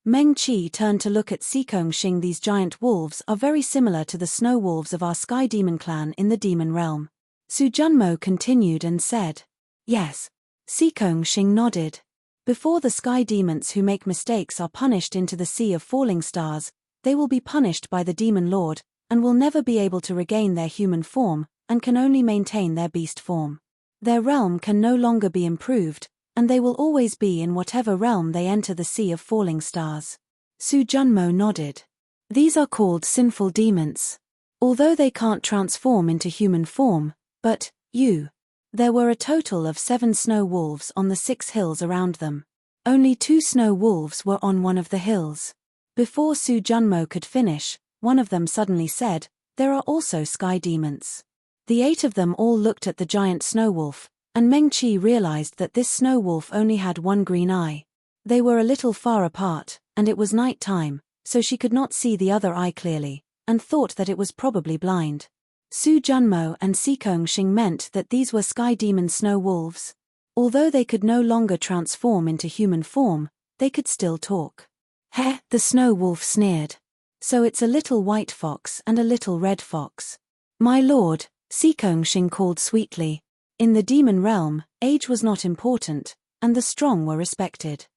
Meng Qi turned to look at Xing. These giant wolves are very similar to the snow wolves of our sky demon clan in the demon realm. Su Junmo continued and said, "Yes." Xing nodded. Before the sky demons who make mistakes are punished into the Sea of Falling Stars, they will be punished by the Demon Lord, and will never be able to regain their human form, and can only maintain their beast form. Their realm can no longer be improved, and they will always be in whatever realm they enter the Sea of Falling Stars. Su Junmo nodded. These are called sinful demons. Although they can't transform into human form, but, there were a total of 7 snow wolves on the 6 hills around them. Only 2 snow wolves were on one of the hills. Before Su Junmo could finish, one of them suddenly said, "There are also sky demons." The 8 of them all looked at the giant snow wolf, and Meng Qi realized that this snow wolf only had one green eye. They were a little far apart, and it was night time, so she could not see the other eye clearly, and thought that it was probably blind. Su Junmo and Xing meant that these were sky demon snow wolves. Although they could no longer transform into human form, they could still talk. The snow wolf sneered. "So it's a little white fox and a little red fox." "My lord," Xing called sweetly. In the demon realm, age was not important, and the strong were respected.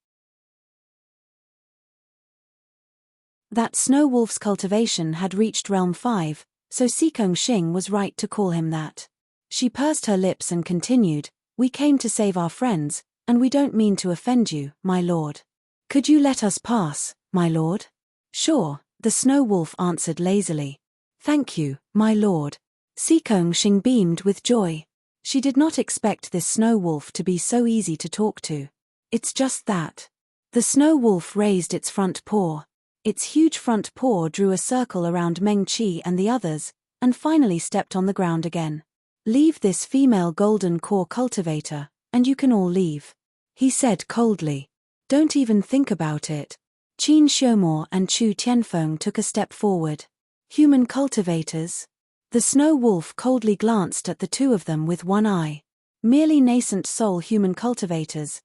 That snow wolf's cultivation had reached realm 5, so Xing was right to call him that. She pursed her lips and continued, "We came to save our friends, and we don't mean to offend you, my lord. Could you let us pass, my lord?" "Sure," the snow wolf answered lazily. "Thank you, my lord." Xing beamed with joy. She did not expect this snow wolf to be so easy to talk to. "It's just that." The snow wolf raised its front paw. Its huge front paw drew a circle around Meng Qi and the others, and finally stepped on the ground again. "Leave this female golden core cultivator, and you can all leave," he said coldly. "Don't even think about it." Qin Xiumo and Chu Tianfeng took a step forward. "Human cultivators?" The snow wolf coldly glanced at the 2 of them with one eye. Merely nascent soul human cultivators.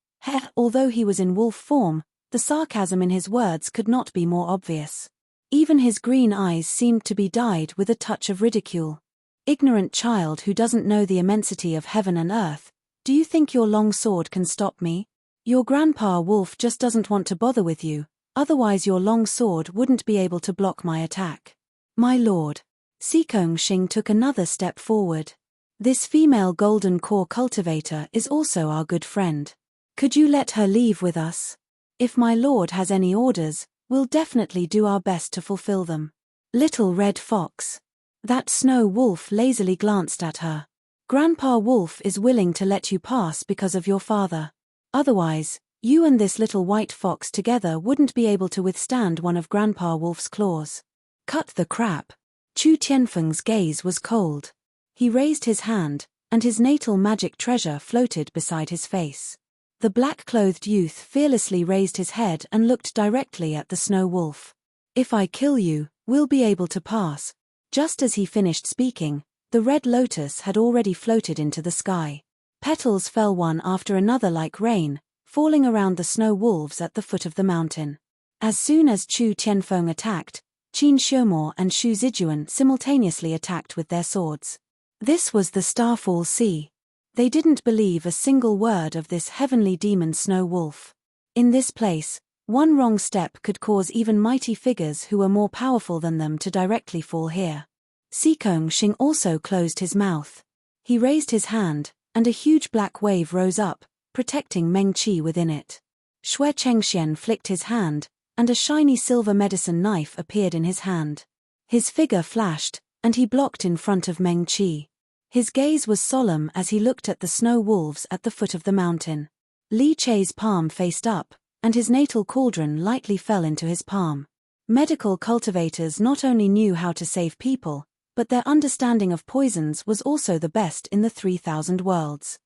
Although he was in wolf form, the sarcasm in his words could not be more obvious. Even his green eyes seemed to be dyed with a touch of ridicule. "Ignorant child who doesn't know the immensity of heaven and earth, do you think your long sword can stop me? Your grandpa wolf just doesn't want to bother with you, otherwise your long sword wouldn't be able to block my attack." "My lord." Xing took another step forward. "This female golden core cultivator is also our good friend. Could you let her leave with us? If my lord has any orders, we'll definitely do our best to fulfill them." "Little red fox." That snow wolf lazily glanced at her. Grandpa Wolf is willing to let you pass because of your father. Otherwise, you and this little white fox together wouldn't be able to withstand one of Grandpa Wolf's claws. Cut the crap. Chu Tianfeng's gaze was cold. He raised his hand, and his natal magic treasure floated beside his face. The black-clothed youth fearlessly raised his head and looked directly at the snow wolf. If I kill you, we'll be able to pass. Just as he finished speaking, the red lotus had already floated into the sky. Petals fell one after another like rain, falling around the snow wolves at the foot of the mountain. As soon as Chu Tianfeng attacked, Qin Xiumo and Shu Zijuan simultaneously attacked with their swords. This was the Starfall Sea. They didn't believe a single word of this heavenly demon snow wolf. In this place, one wrong step could cause even mighty figures who were more powerful than them to directly fall here. Sikong Xing also closed his mouth. He raised his hand, and a huge black wave rose up, protecting Meng Qi within it. Xue Chengxian flicked his hand, and a shiny silver medicine knife appeared in his hand. His figure flashed, and he blocked in front of Meng Qi. His gaze was solemn as he looked at the snow wolves at the foot of the mountain. Li Chei's palm faced up, and his natal cauldron lightly fell into his palm. Medical cultivators not only knew how to save people, but their understanding of poisons was also the best in the 3,000 worlds.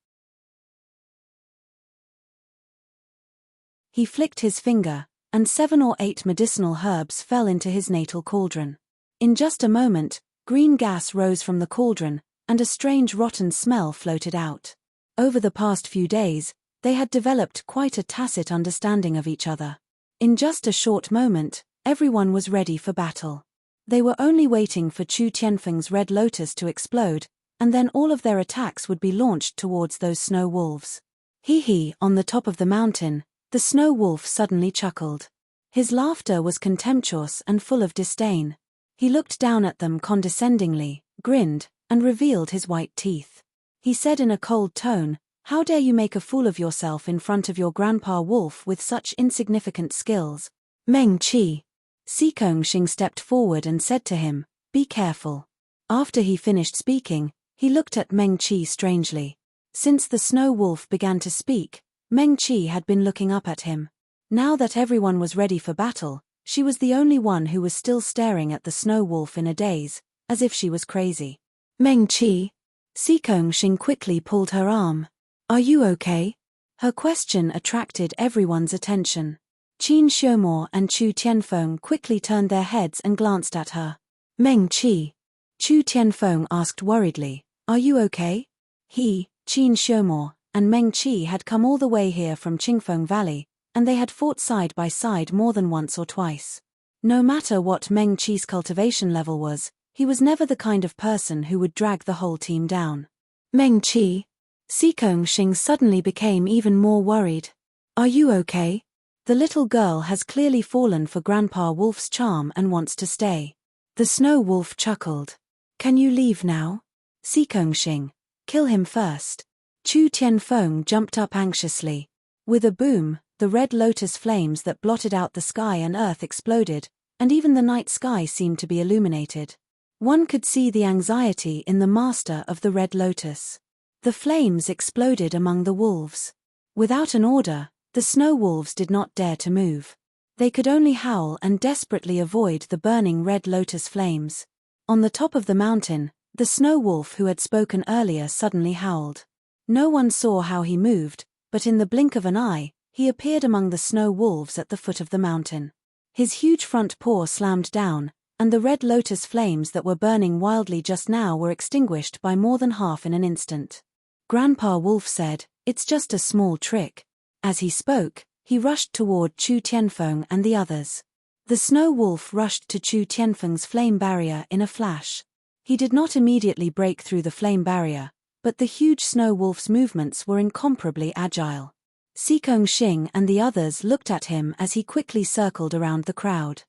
He flicked his finger, and 7 or 8 medicinal herbs fell into his natal cauldron. In just a moment, green gas rose from the cauldron, and a strange rotten smell floated out. Over the past few days, they had developed quite a tacit understanding of each other. In just a short moment, everyone was ready for battle. They were only waiting for Chu Tianfeng's red lotus to explode, and then all of their attacks would be launched towards those snow wolves. Hee, on the top of the mountain, the snow wolf suddenly chuckled. His laughter was contemptuous and full of disdain. He looked down at them condescendingly, grinned, and revealed his white teeth. He said in a cold tone, "How dare you make a fool of yourself in front of your Grandpa Wolf with such insignificant skills? Meng Qi." Sikong Xing stepped forward and said to him, "Be careful." After he finished speaking, he looked at Meng Qi strangely. Since the snow wolf began to speak, Meng Qi had been looking up at him. Now that everyone was ready for battle, she was the only one who was still staring at the snow wolf in a daze, as if she was crazy. "Meng Qi?" Sikong Xing quickly pulled her arm. "Are you okay?" Her question attracted everyone's attention. Qin Xiumo and Chu Tianfeng quickly turned their heads and glanced at her. "Meng Qi?" Chu Tianfeng asked worriedly, "Are you okay?" He, Qin Xiumo, and Meng Qi had come all the way here from Qingfeng Valley, and they had fought side by side more than once or twice. No matter what Meng Qi's cultivation level was, he was never the kind of person who would drag the whole team down. "Meng Qi?" Sikong Xing suddenly became even more worried. "Are you okay? The little girl has clearly fallen for Grandpa Wolf's charm and wants to stay." The snow wolf chuckled. "Can you leave now?" Sikong Xing, "Kill him first." Chu Tianfeng jumped up anxiously. With a boom, the red lotus flames that blotted out the sky and earth exploded, and even the night sky seemed to be illuminated. One could see the anxiety in the master of the red lotus. The flames exploded among the wolves. Without an order, the snow wolves did not dare to move. They could only howl and desperately avoid the burning red lotus flames. On the top of the mountain, the snow wolf who had spoken earlier suddenly howled. No one saw how he moved, but in the blink of an eye, he appeared among the snow wolves at the foot of the mountain. His huge front paw slammed down, and the red lotus flames that were burning wildly just now were extinguished by more than half in an instant. Grandpa Wolf said, "It's just a small trick." As he spoke, he rushed toward Chu Tianfeng and the others. The snow wolf rushed to Chu Tianfeng's flame barrier in a flash. He did not immediately break through the flame barrier, but the huge snow wolf's movements were incomparably agile. Sikong Xing and the others looked at him as he quickly circled around the crowd.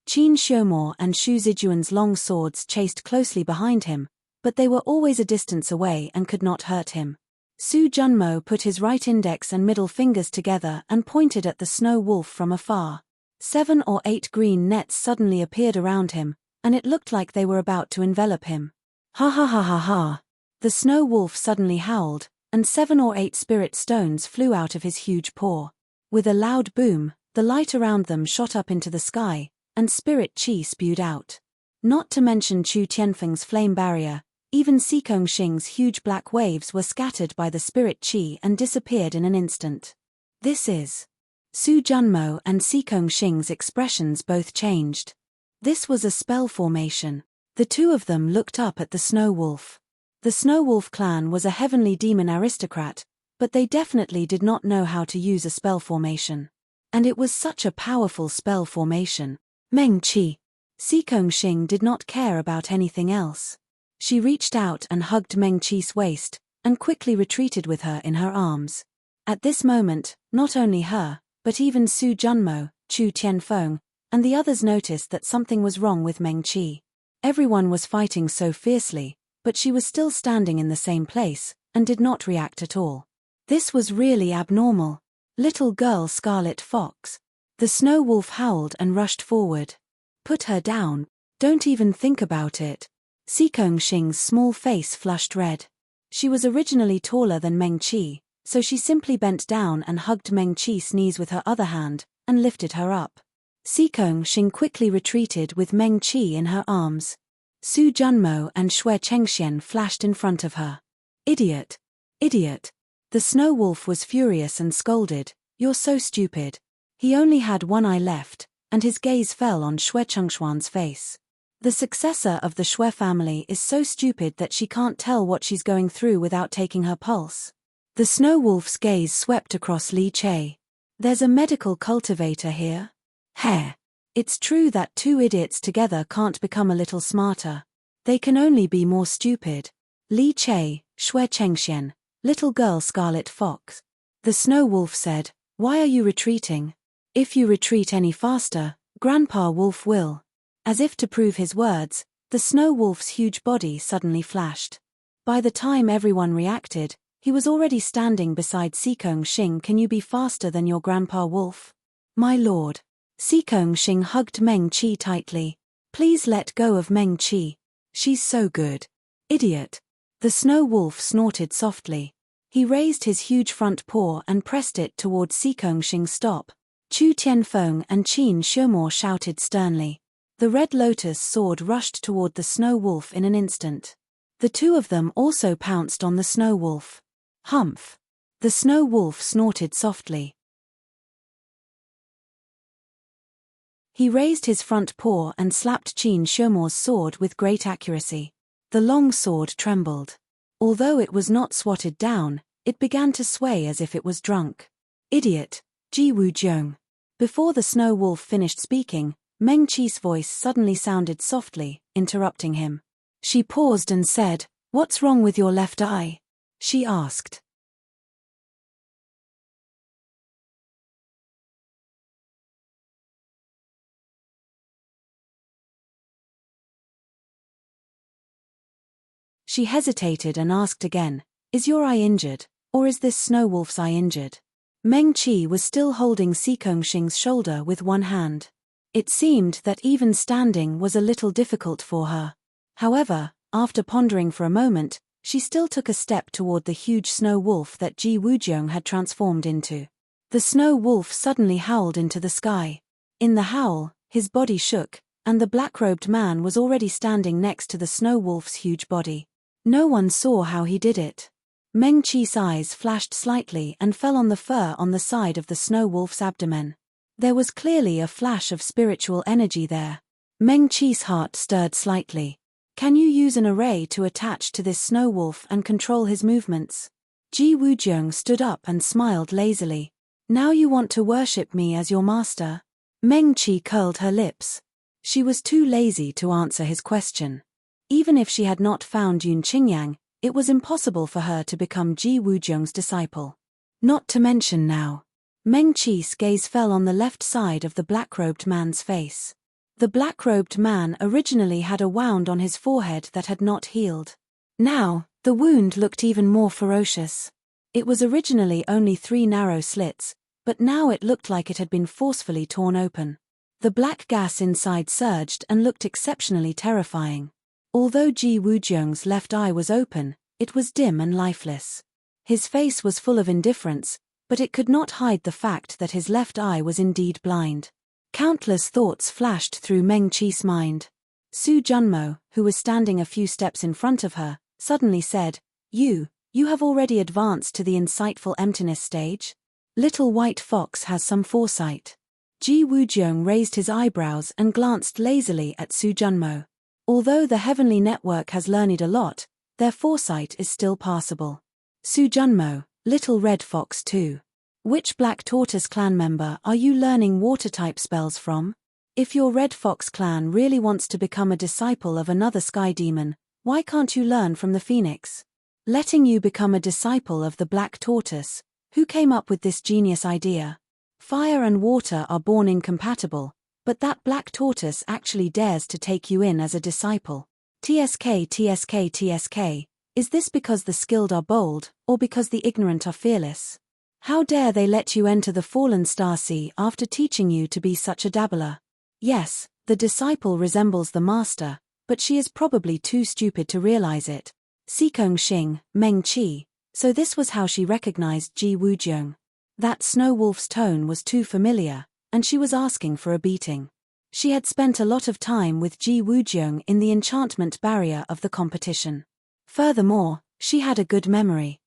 Qin Xiumo and Shu Zijuan's long swords chased closely behind him, but they were always a distance away and could not hurt him. Su Junmo put his right index and middle fingers together and pointed at the snow wolf from afar. 7 or 8 green nets suddenly appeared around him, and it looked like they were about to envelop him. Ha ha ha ha ha! The snow wolf suddenly howled, and 7 or 8 spirit stones flew out of his huge paw. With a loud boom, the light around them shot up into the sky, and spirit chi spewed out. Not to mention Chu Tianfeng's flame barrier, even Sikong Xing's huge black waves were scattered by the spirit chi and disappeared in an instant. This is. Su Junmo and Sikong Xing's expressions both changed. This was a spell formation. The two of them looked up at the Snow Wolf. The Snow Wolf clan was a heavenly demon aristocrat, but they definitely did not know how to use a spell formation. And it was such a powerful spell formation. Meng Qi. Sikong Xing did not care about anything else. She reached out and hugged Meng Qi's waist, and quickly retreated with her in her arms. At this moment, not only her, but even Su Junmo, Chu Tianfeng, and the others noticed that something was wrong with Meng Qi. Everyone was fighting so fiercely, but she was still standing in the same place, and did not react at all. This was really abnormal. Little girl Scarlet Fox. The Snow Wolf howled and rushed forward. Put her down. Don't even think about it. Sikong Xing's small face flushed red. She was originally taller than Meng Qi, so she simply bent down and hugged Meng Qi's knees with her other hand, and lifted her up. Sikong Xing quickly retreated with Meng Qi in her arms. Su Junmo and Xue Chengxian flashed in front of her. Idiot! Idiot! The Snow Wolf was furious and scolded, "You're so stupid." He only had one eye left, and his gaze fell on Xue Chengshuan's face. The successor of the Xue family is so stupid that she can't tell what she's going through without taking her pulse. The Snow Wolf's gaze swept across Li Che. There's a medical cultivator here? Heh. It's true that two idiots together can't become a little smarter. They can only be more stupid. Li Che, Xue Chengxian, little girl Scarlet Fox. The Snow Wolf said, "Why are you retreating? If you retreat any faster, Grandpa Wolf will." As if to prove his words, the Snow Wolf's huge body suddenly flashed. By the time everyone reacted, he was already standing beside Sikong Xing. "Can you be faster than your Grandpa Wolf?" "My lord." Sikong Xing hugged Meng Qi tightly. "Please let go of Meng Qi. She's so good." "Idiot." The Snow Wolf snorted softly. He raised his huge front paw and pressed it toward Sikong Xing. "Stop." Chu Tianfeng and Qin Shimo shouted sternly. The Red Lotus sword rushed toward the Snow Wolf in an instant. The two of them also pounced on the Snow Wolf. "Humph." The Snow Wolf snorted softly. He raised his front paw and slapped Qin Shimo's sword with great accuracy. The long sword trembled. Although it was not swatted down, it began to sway as if it was drunk. "Idiot, Ji Wujiang." Before the Snow Wolf finished speaking, Meng Qi's voice suddenly sounded softly, interrupting him. She paused and said, "What's wrong with your left eye?" she asked. She hesitated and asked again, "Is your eye injured, or is this Snow Wolf's eye injured?" Meng Qi was still holding Sikong Xing's shoulder with one hand. It seemed that even standing was a little difficult for her. However, after pondering for a moment, she still took a step toward the huge Snow Wolf that Ji Wujiang had transformed into. The Snow Wolf suddenly howled into the sky. In the howl, his body shook, and the black-robed man was already standing next to the Snow Wolf's huge body. No one saw how he did it. Meng Qi's eyes flashed slightly and fell on the fur on the side of the Snow Wolf's abdomen. There was clearly a flash of spiritual energy there. Meng Qi's heart stirred slightly. Can you use an array to attach to this Snow Wolf and control his movements? Ji Wujiang stood up and smiled lazily. Now you want to worship me as your master? Meng Qi curled her lips. She was too lazy to answer his question. Even if she had not found Yun Qingyang, it was impossible for her to become Ji Wujiang's disciple. Not to mention now. Meng Qi's gaze fell on the left side of the black-robed man's face. The black-robed man originally had a wound on his forehead that had not healed. Now, the wound looked even more ferocious. It was originally only 3 narrow slits, but now it looked like it had been forcefully torn open. The black gas inside surged and looked exceptionally terrifying. Although Ji Woojeong's left eye was open, it was dim and lifeless. His face was full of indifference, but it could not hide the fact that his left eye was indeed blind. Countless thoughts flashed through Meng Qi's mind. Su Junmo, who was standing a few steps in front of her, suddenly said, You have already advanced to the insightful emptiness stage? Little white fox has some foresight. Ji Woojeong raised his eyebrows and glanced lazily at Su Junmo. Although the heavenly network has learned a lot, their foresight is still passable. Su Junmo, little red fox too. Which Black Tortoise clan member are you learning water-type spells from? If your Red Fox clan really wants to become a disciple of another sky demon, why can't you learn from the phoenix? Letting you become a disciple of the Black Tortoise, who came up with this genius idea? Fire and water are born incompatible, but that Black Tortoise actually dares to take you in as a disciple. TSK. Is this because the skilled are bold, or because the ignorant are fearless? How dare they let you enter the fallen star sea after teaching you to be such a dabbler? Yes, the disciple resembles the master, but she is probably too stupid to realize it. Sikong Xing, Meng Qi, so this was how she recognized Ji Woojeong. That snow wolf's tone was too familiar, and she was asking for a beating. She had spent a lot of time with Ji Woojeong in the enchantment barrier of the competition. Furthermore, she had a good memory.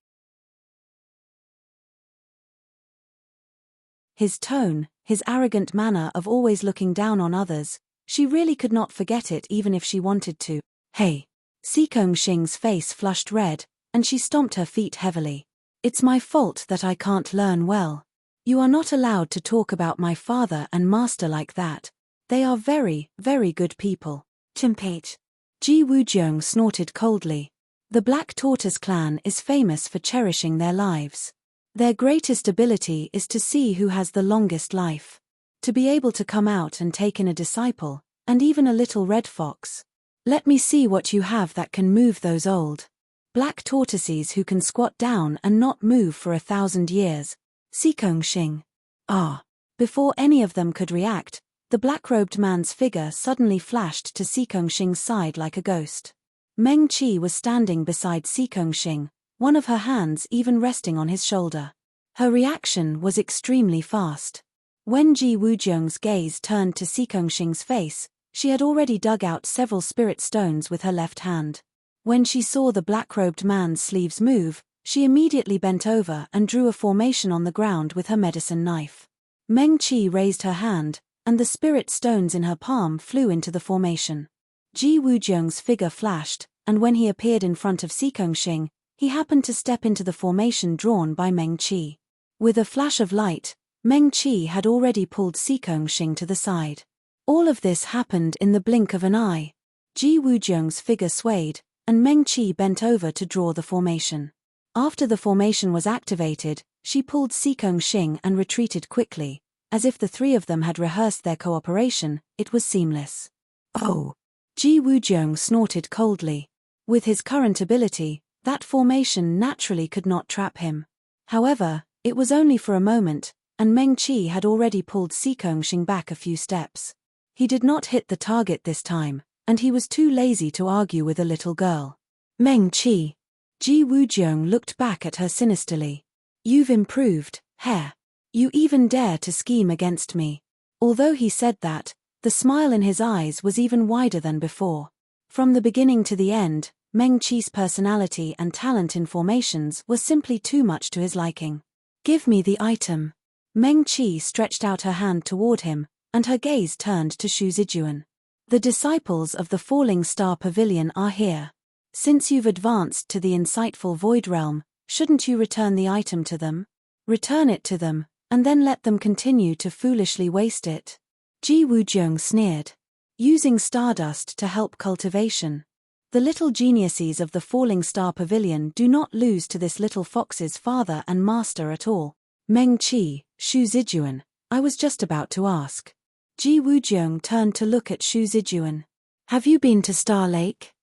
His tone, his arrogant manner of always looking down on others, she really could not forget it even if she wanted to. Hey! Sikong Xing's face flushed red, and she stomped her feet heavily. It's my fault that I can't learn well. You are not allowed to talk about my father and master like that. They are very, very good people. Timpate. Ji Woojeong snorted coldly. The Black Tortoise clan is famous for cherishing their lives. Their greatest ability is to see who has the longest life. To be able to come out and take in a disciple, and even a little red fox. Let me see what you have that can move those old black tortoises who can squat down and not move for 1,000 years. Sikong Xing. Ah! Before any of them could react, the black-robed man's figure suddenly flashed to Sikong Xing's side like a ghost. Meng Qi was standing beside Sikong Xing, one of her hands even resting on his shoulder. Her reaction was extremely fast. When Ji Woojeong's gaze turned to Sikong Xing's face, she had already dug out several spirit stones with her left hand. When she saw the black-robed man's sleeves move, she immediately bent over and drew a formation on the ground with her medicine knife. Meng Qi raised her hand, and the spirit stones in her palm flew into the formation. Ji Woojeong's figure flashed, and when he appeared in front of Sikong Xing, he happened to step into the formation drawn by Meng Qi. With a flash of light, Meng Qi had already pulled Sikong Xing to the side. All of this happened in the blink of an eye. Ji Woojeong's figure swayed, and Meng Qi bent over to draw the formation. After the formation was activated, she pulled Sikong Xing and retreated quickly. As if the three of them had rehearsed their cooperation, it was seamless. Oh! Ji Woojeong snorted coldly. With his current ability, that formation naturally could not trap him. However, it was only for a moment, and Meng Qi had already pulled Sikong Xing back a few steps. He did not hit the target this time, and he was too lazy to argue with a little girl. Meng Qi. Ji Woojeong looked back at her sinisterly. You've improved, heh? You even dare to scheme against me. Although he said that, the smile in his eyes was even wider than before. From the beginning to the end, Meng Qi's personality and talent in formations was simply too much to his liking. Give me the item. Meng Qi stretched out her hand toward him, and her gaze turned to Shu Zijuan. The disciples of the Falling Star Pavilion are here. Since you've advanced to the insightful Void Realm, shouldn't you return the item to them? Return it to them, and then let them continue to foolishly waste it. Ji Woojeong sneered. Using stardust to help cultivation. The little geniuses of the Falling Star Pavilion do not lose to this little fox's father and master at all. Meng Qi, Shu Zijuan, I was just about to ask. Ji Woojeong turned to look at Shu Zijuan. Have you been to Star Lake?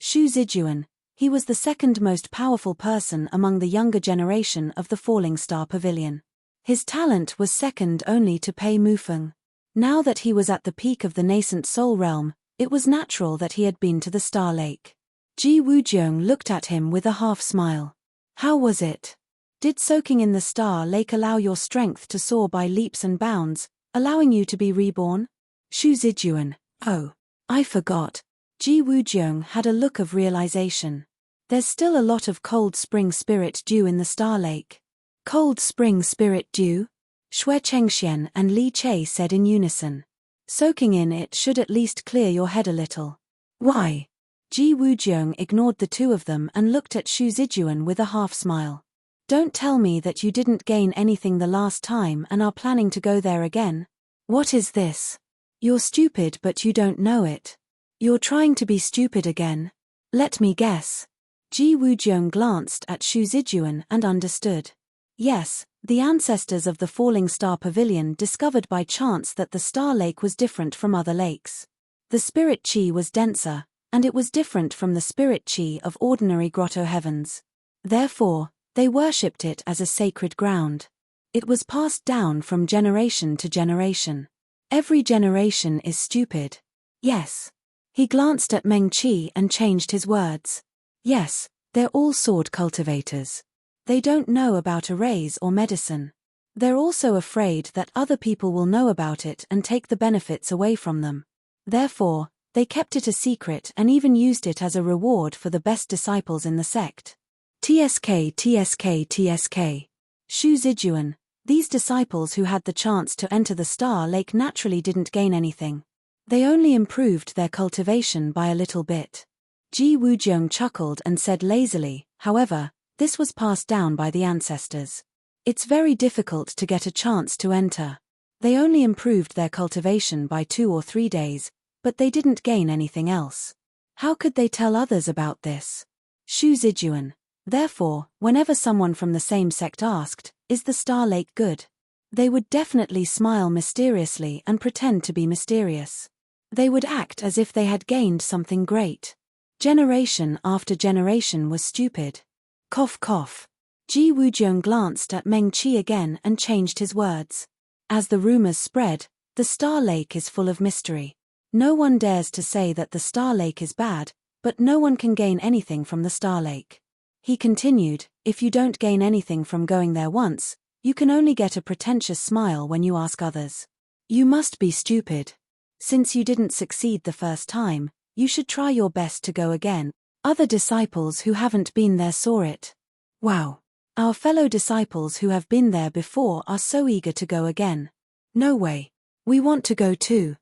Shu Zijuan, he was the second most powerful person among the younger generation of the Falling Star Pavilion. His talent was second only to Pei Mufeng. Now that he was at the peak of the nascent soul realm, it was natural that he had been to the Star Lake. Ji Wujiang looked at him with a half-smile. How was it? Did soaking in the Star Lake allow your strength to soar by leaps and bounds, allowing you to be reborn? Xu Zijuan, oh, I forgot. Ji Wujiang had a look of realization. There's still a lot of cold spring spirit dew in the Star Lake. Cold spring spirit dew? Xue Chengxian and Li Che said in unison. Soaking in it should at least clear your head a little. Why? Ji Wujiang ignored the two of them and looked at Xu Zijuan with a half-smile. Don't tell me that you didn't gain anything the last time and are planning to go there again. What is this? You're stupid but you don't know it. You're trying to be stupid again. Let me guess. Ji Wujiang glanced at Xu Zijuan and understood. Yes, the ancestors of the Falling Star Pavilion discovered by chance that the Star Lake was different from other lakes. The spirit chi was denser, and it was different from the spirit chi of ordinary grotto heavens. Therefore, they worshipped it as a sacred ground. It was passed down from generation to generation. Every generation is stupid. Yes. He glanced at Meng Qi and changed his words. Yes, they're all sword cultivators. They don't know about arrays or medicine. They're also afraid that other people will know about it and take the benefits away from them. Therefore, they kept it a secret and even used it as a reward for the best disciples in the sect. TSK. Xu Zijuan, these disciples who had the chance to enter the Star Lake naturally didn't gain anything. They only improved their cultivation by a little bit. Ji Wujiang chuckled and said lazily, however, this was passed down by the ancestors. It's very difficult to get a chance to enter. They only improved their cultivation by 2 or 3 days, but they didn't gain anything else. How could they tell others about this? Xu Zijuan. Therefore, whenever someone from the same sect asked, is the Star Lake good? They would definitely smile mysteriously and pretend to be mysterious. They would act as if they had gained something great. Generation after generation was stupid. Cough cough. Ji Wujiang glanced at Meng Qi again and changed his words. As the rumors spread, the Star Lake is full of mystery. No one dares to say that the Star Lake is bad, but no one can gain anything from the Star Lake. He continued, if you don't gain anything from going there once, you can only get a pretentious smile when you ask others. You must be stupid. Since you didn't succeed the first time, you should try your best to go again. Other disciples who haven't been there saw it. Wow. Our fellow disciples who have been there before are so eager to go again. No way. We want to go too.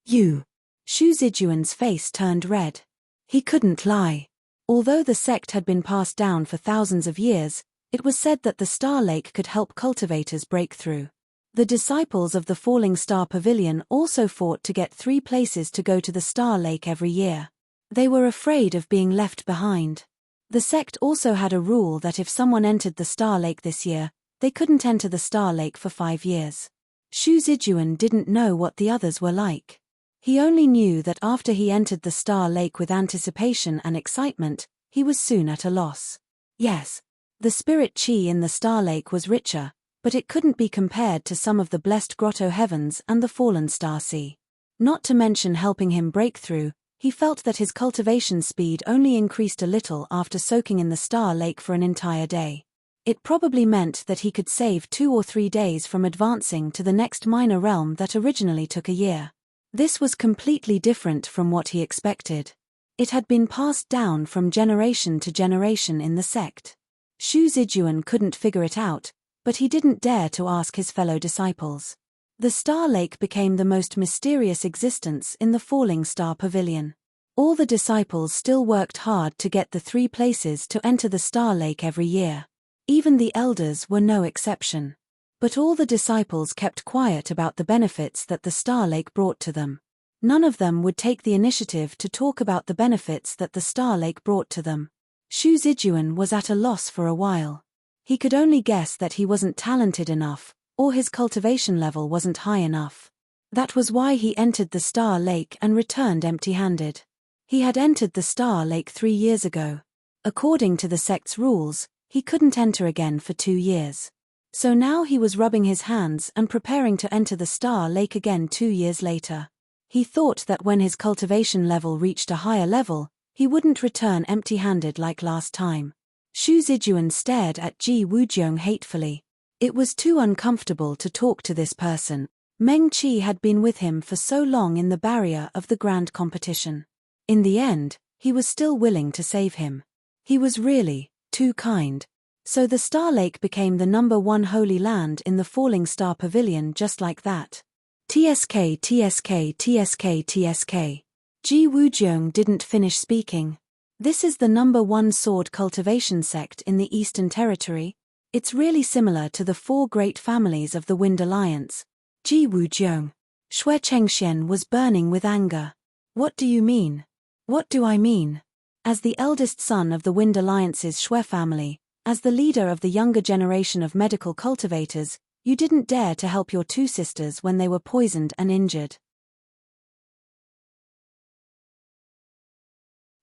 You. Xu Zijuan's face turned red. He couldn't lie. Although the sect had been passed down for thousands of years, it was said that the Star Lake could help cultivators break through. The disciples of the Falling Star Pavilion also fought to get 3 places to go to the Star Lake every year. They were afraid of being left behind. The sect also had a rule that if someone entered the Star Lake this year, they couldn't enter the Star Lake for 5 years. Xu Zijuan didn't know what the others were like. He only knew that after he entered the Star Lake with anticipation and excitement, he was soon at a loss. Yes, the spirit chi in the Star Lake was richer, but it couldn't be compared to some of the blessed grotto heavens and the fallen star sea. Not to mention helping him break through, he felt that his cultivation speed only increased a little after soaking in the Star Lake for an entire day. It probably meant that he could save 2 or 3 days from advancing to the next minor realm that originally took a year. This was completely different from what he expected. It had been passed down from generation to generation in the sect. Xu Zijuan couldn't figure it out, but he didn't dare to ask his fellow disciples. The Star Lake became the most mysterious existence in the Falling Star Pavilion. All the disciples still worked hard to get the 3 places to enter the Star Lake every year. Even the elders were no exception. But all the disciples kept quiet about the benefits that the Star Lake brought to them. None of them would take the initiative to talk about the benefits that the Star Lake brought to them. Xu Zijuan was at a loss for a while. He could only guess that he wasn't talented enough, or his cultivation level wasn't high enough. That was why he entered the Star Lake and returned empty-handed. He had entered the Star Lake 3 years ago. According to the sect's rules, He couldn't enter again for 2 years. So now he was rubbing his hands and preparing to enter the Star Lake again 2 years later. He thought that when his cultivation level reached a higher level, he wouldn't return empty-handed like last time. Xu Zijuan stared at Ji Wujiang hatefully. It was too uncomfortable to talk to this person. Meng Qi had been with him for so long in the barrier of the grand competition. In the end, he was still willing to save him. He was really too kind. So the Star Lake became the #1 holy land in the Falling Star Pavilion just like that. TSK TSK TSK TSK. Ji Wujiang didn't finish speaking. This is the #1 sword cultivation sect in the Eastern Territory. It's really similar to the 4 great families of the Wind Alliance. Ji Wujiang. Xue Chengxian was burning with anger. What do you mean? What do I mean? As the eldest son of the Wind Alliance's Xue family, as the leader of the younger generation of medical cultivators, you didn't dare to help your 2 sisters when they were poisoned and injured.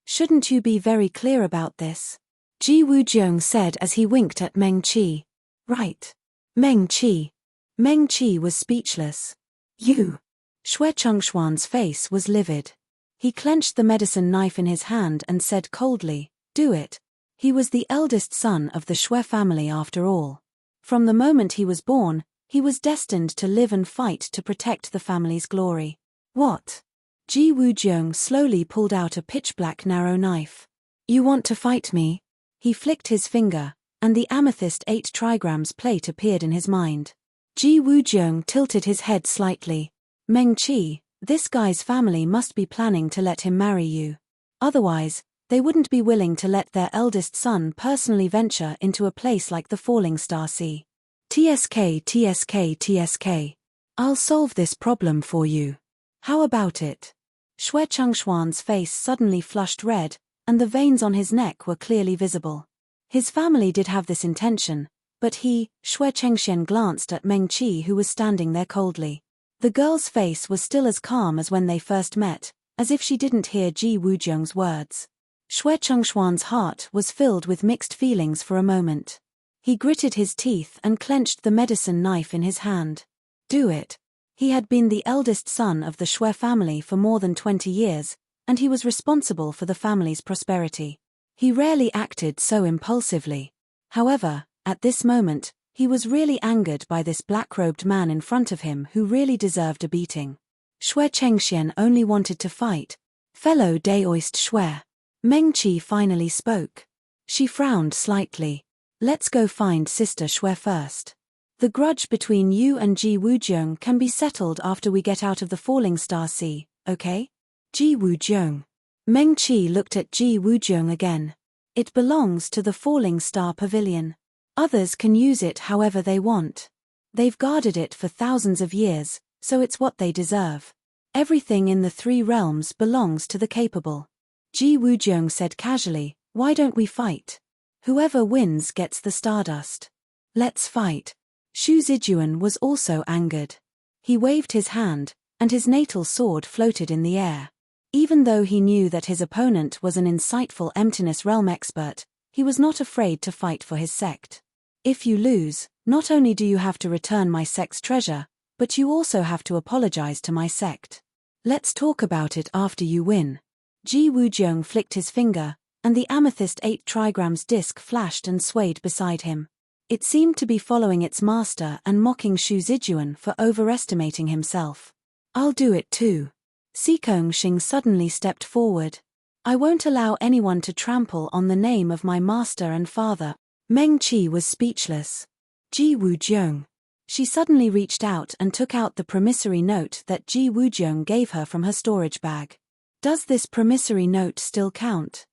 Shouldn't you be very clear about this? Ji Wujiang said as he winked at Meng Qi. Right. Meng Qi. Meng Qi was speechless. You. Xue Chengshuan's face was livid. He clenched the medicine knife in his hand and said coldly, do it. He was the eldest son of the Xue family after all. From the moment he was born, he was destined to live and fight to protect the family's glory. What? Ji Wujiang slowly pulled out a pitch-black narrow knife. You want to fight me? He flicked his finger, and the amethyst 8 trigrams plate appeared in his mind. Ji Wujiang tilted his head slightly. Meng Qi, this guy's family must be planning to let him marry you. Otherwise, they wouldn't be willing to let their eldest son personally venture into a place like the Falling Star Sea. TSK TSK TSK. I'll solve this problem for you. How about it? Xue Chengshuan's face suddenly flushed red, and the veins on his neck were clearly visible. His family did have this intention, but he, Xue Chengxian, glanced at Meng Qi, who was standing there coldly. The girl's face was still as calm as when they first met, as if she didn't hear Ji Wujiang's words. Xue Chengshuan's heart was filled with mixed feelings for a moment. He gritted his teeth and clenched the medicine knife in his hand. Do it. He had been the eldest son of the Xue family for more than 20 years, and he was responsible for the family's prosperity. He rarely acted so impulsively. However, at this moment, he was really angered by this black-robed man in front of him who really deserved a beating. Xue Chengxian only wanted to fight. Fellow Daoist Xue. Meng Qi finally spoke. She frowned slightly. Let's go find Sister Xue first. The grudge between you and Ji Wujiang can be settled after we get out of the Falling Star Sea, okay? Ji Wujiang. Meng Qi looked at Ji Wujiang again. It belongs to the Falling Star Pavilion. Others can use it however they want. They've guarded it for thousands of years, so it's what they deserve. Everything in the 3 realms belongs to the capable. Ji Wujiang said casually, why don't we fight? Whoever wins gets the stardust. Let's fight. Xu Zijuan was also angered. He waved his hand, and his natal sword floated in the air. Even though he knew that his opponent was an insightful emptiness realm expert, he was not afraid to fight for his sect. If you lose, not only do you have to return my sect's treasure, but you also have to apologize to my sect. Let's talk about it after you win. Ji Wujiang flicked his finger, and the amethyst 8 trigrams disc flashed and swayed beside him. It seemed to be following its master and mocking Xu Zijuan for overestimating himself. I'll do it too. Sikong Xing suddenly stepped forward. I won't allow anyone to trample on the name of my master and father. Meng Qi was speechless. Ji Wujiang. She suddenly reached out and took out the promissory note that Ji Wujiang gave her from her storage bag. Does this promissory note still count?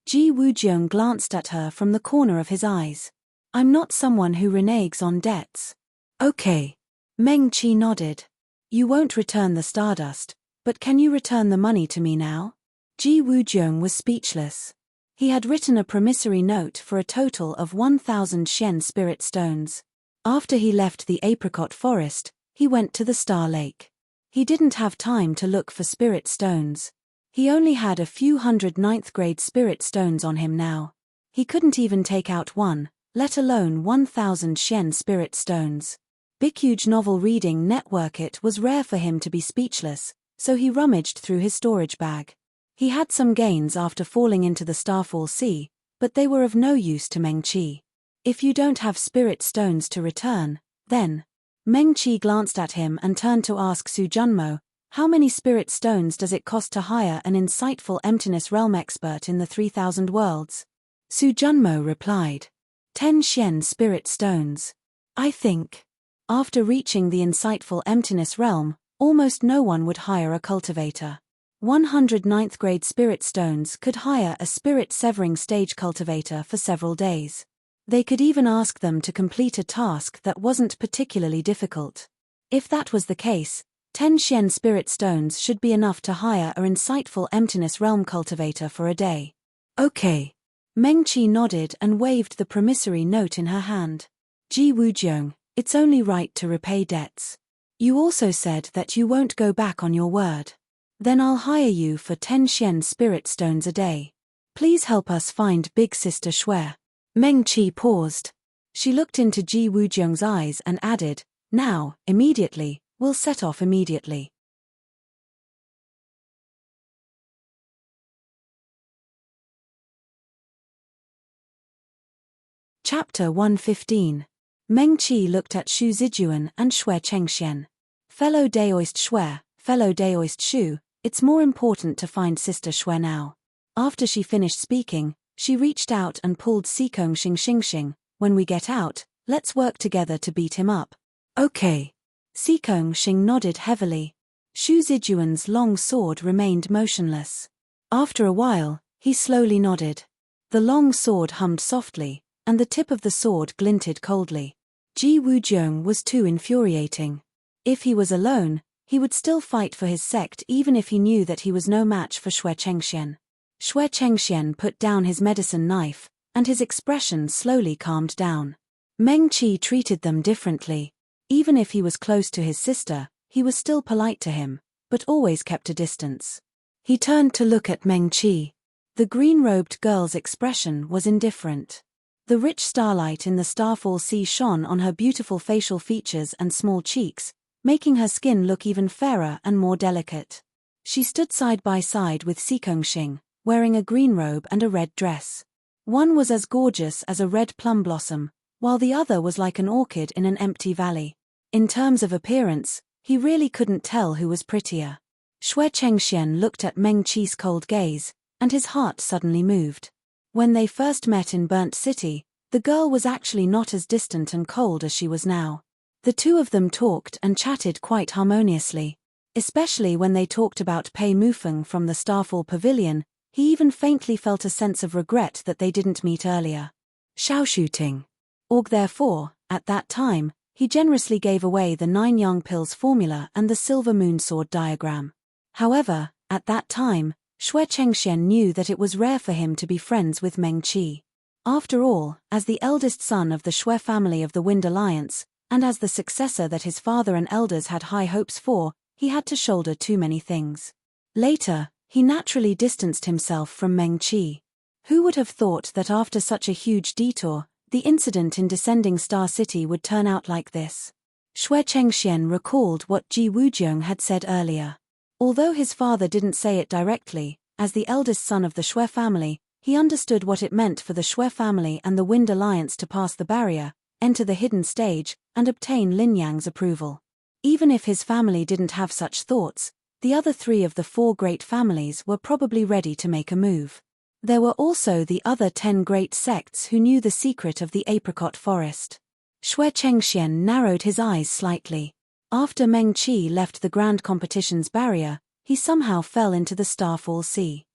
Ji Wujiang glanced at her from the corner of his eyes. I'm not someone who reneges on debts. Okay. Meng Qi nodded. You won't return the stardust, but can you return the money to me now? Ji Wujiang was speechless. He had written a promissory note for a total of 1,000 Shen spirit stones. After he left the apricot forest, he went to the Star Lake. He didn't have time to look for spirit stones. He only had a few hundred ninth-grade spirit stones on him now. He couldn't even take out one, let alone 1,000 Shen spirit stones. Big huge novel reading network. It was rare for him to be speechless, so he rummaged through his storage bag. He had some gains after falling into the Starfall Sea, but they were of no use to Meng Qi. If you don't have spirit stones to return, then... Meng Qi glanced at him and turned to ask Su Junmo, how many spirit stones does it cost to hire an insightful emptiness realm expert in the 3,000 worlds? Su Junmo replied, 10 Shen spirit stones. I think. After reaching the insightful emptiness realm, almost no one would hire a cultivator. 100 ninth grade spirit stones could hire a spirit severing stage cultivator for several days. They could even ask them to complete a task that wasn't particularly difficult. If that was the case, 10 Shen spirit stones should be enough to hire an insightful emptiness realm cultivator for a day. Okay. Meng Qi nodded and waved the promissory note in her hand. Ji Wujiang, it's only right to repay debts. You also said that you won't go back on your word. Then I'll hire you for 10 Shen spirit stones a day. Please help us find Big Sister Shui. Meng Qi paused. She looked into Ji Wujiang's eyes and added, now, immediately, we'll set off immediately. Chapter 115. Meng Qi looked at Xu Zijuan and Shui Chengxian. Fellow Daoist Shui, fellow Daoist Xu, it's more important to find Sister Shui now. After she finished speaking, she reached out and pulled Sikong Xing. When we get out, let's work together to beat him up. Okay. Sikong Xing nodded heavily. Xu Zijuan's long sword remained motionless. After a while, he slowly nodded. The long sword hummed softly, and the tip of the sword glinted coldly. Ji Wujiang was too infuriating. If he was alone, he would still fight for his sect even if he knew that he was no match for Shui Chengxian. Shui Chengxian put down his medicine knife, and his expression slowly calmed down. Meng Qi treated them differently. Even if he was close to his sister, he was still polite to him, but always kept a distance. He turned to look at Meng Qi. The green-robed girl's expression was indifferent. The rich starlight in the Starfall Sea shone on her beautiful facial features and small cheeks, making her skin look even fairer and more delicate. She stood side by side with Sikong Xing, wearing a green robe and a red dress. One was as gorgeous as a red plum blossom, while the other was like an orchid in an empty valley. In terms of appearance, he really couldn't tell who was prettier. Shui Chengxian looked at Meng Qi's cold gaze, and his heart suddenly moved. When they first met in Burnt City, the girl was actually not as distant and cold as she was now. The two of them talked and chatted quite harmoniously. Especially when they talked about Pei Mufeng from the Starfall Pavilion, he even faintly felt a sense of regret that they didn't meet earlier. Shaoshooting. Therefore, at that time, he generously gave away the 9 Yang Pills formula and the Silver Moon Sword diagram. However, at that time, Shui Chengxian knew that it was rare for him to be friends with Meng Qi. After all, as the eldest son of the Shui family of the Wind Alliance, and as the successor that his father and elders had high hopes for, he had to shoulder too many things. Later, he naturally distanced himself from Meng Qi. Who would have thought that after such a huge detour, the incident in Descending Star City would turn out like this? Shui Chengxian recalled what Ji Wujiang had said earlier. Although his father didn't say it directly, as the eldest son of the Shui family, he understood what it meant for the Shui family and the Wind Alliance to pass the barrier, enter the hidden stage, and obtain Lin Yang's approval. Even if his family didn't have such thoughts, the other 3 of the 4 great families were probably ready to make a move. There were also the other 10 great sects who knew the secret of the apricot forest. Shui Chengxian narrowed his eyes slightly. After Meng Qi left the Grand Competition's barrier, he somehow fell into the Starfall Sea.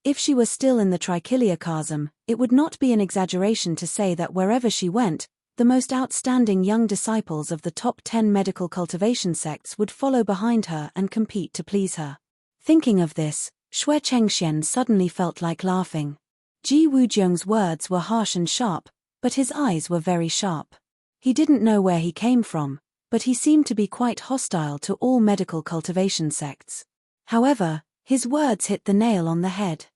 If she were still in the Trichilia chasm, it would not be an exaggeration to say that wherever she went, the most outstanding young disciples of the top 10 medical cultivation sects would follow behind her and compete to please her. Thinking of this, Shui Chengxian suddenly felt like laughing. Ji Wujiang's words were harsh and sharp, but his eyes were very sharp. He didn't know where he came from, but he seemed to be quite hostile to all medical cultivation sects. However, his words hit the nail on the head.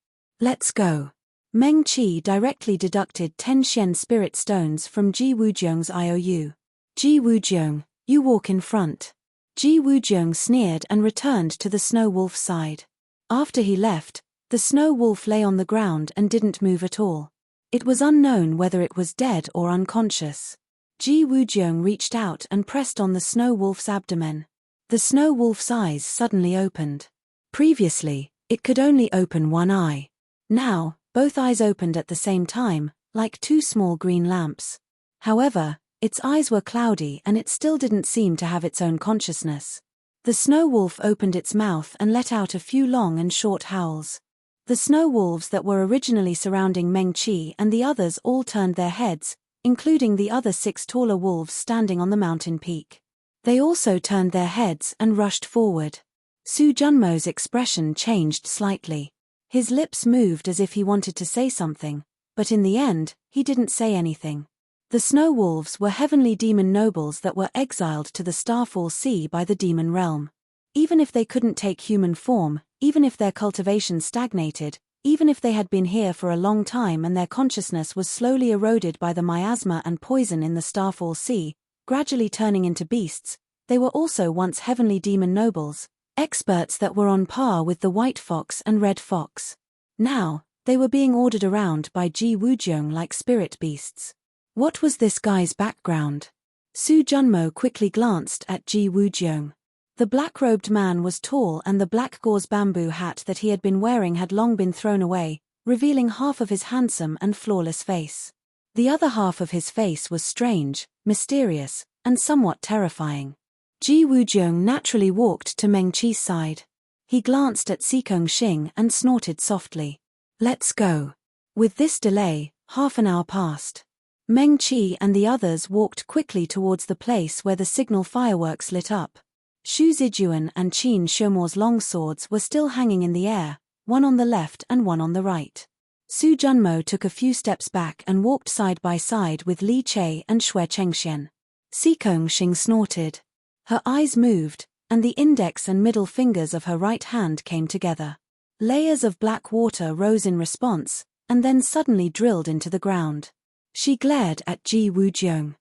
Let's go. Meng Qi directly deducted 10 Xian spirit stones from Ji Wujiang's IOU. Ji Wujiang, you walk in front. Ji Wujiang sneered and returned to the snow wolf's side. After he left, the snow wolf lay on the ground and didn't move at all. It was unknown whether it was dead or unconscious. Ji Wujiang reached out and pressed on the snow wolf's abdomen. The snow wolf's eyes suddenly opened. Previously, it could only open one eye. Now, both eyes opened at the same time, like two small green lamps. However, its eyes were cloudy and it still didn't seem to have its own consciousness. The snow wolf opened its mouth and let out a few long and short howls. The snow wolves that were originally surrounding Meng Qi and the others all turned their heads, including the other 6 taller wolves standing on the mountain peak. They also turned their heads and rushed forward. Su Junmo's expression changed slightly. His lips moved as if he wanted to say something, but in the end, he didn't say anything. The snow wolves were heavenly demon nobles that were exiled to the Starfall Sea by the demon realm. Even if they couldn't take human form, even if their cultivation stagnated, even if they had been here for a long time and their consciousness was slowly eroded by the miasma and poison in the Starfall Sea, gradually turning into beasts, they were also once heavenly demon nobles, experts that were on par with the white fox and red fox. Now, they were being ordered around by Ji Wujiang like spirit beasts. What was this guy's background? Su Junmo quickly glanced at Ji Wujiang. The black-robed man was tall and the black gauze bamboo hat that he had been wearing had long been thrown away, revealing half of his handsome and flawless face. The other half of his face was strange, mysterious, and somewhat terrifying. Ji Wujiang naturally walked to Meng Qi's side. He glanced at Sikong Xing and snorted softly. Let's go. With this delay, half an hour passed. Meng Qi and the others walked quickly towards the place where the signal fireworks lit up. Xu Zijuan and Qin Shomo's long swords were still hanging in the air, one on the left and one on the right. Su Junmo took a few steps back and walked side by side with Li Che and Xue Chengxian. Sikong Xing snorted. Her eyes moved, and the index and middle fingers of her right hand came together. Layers of black water rose in response, and then suddenly drilled into the ground. She glared at Ji Wujiang.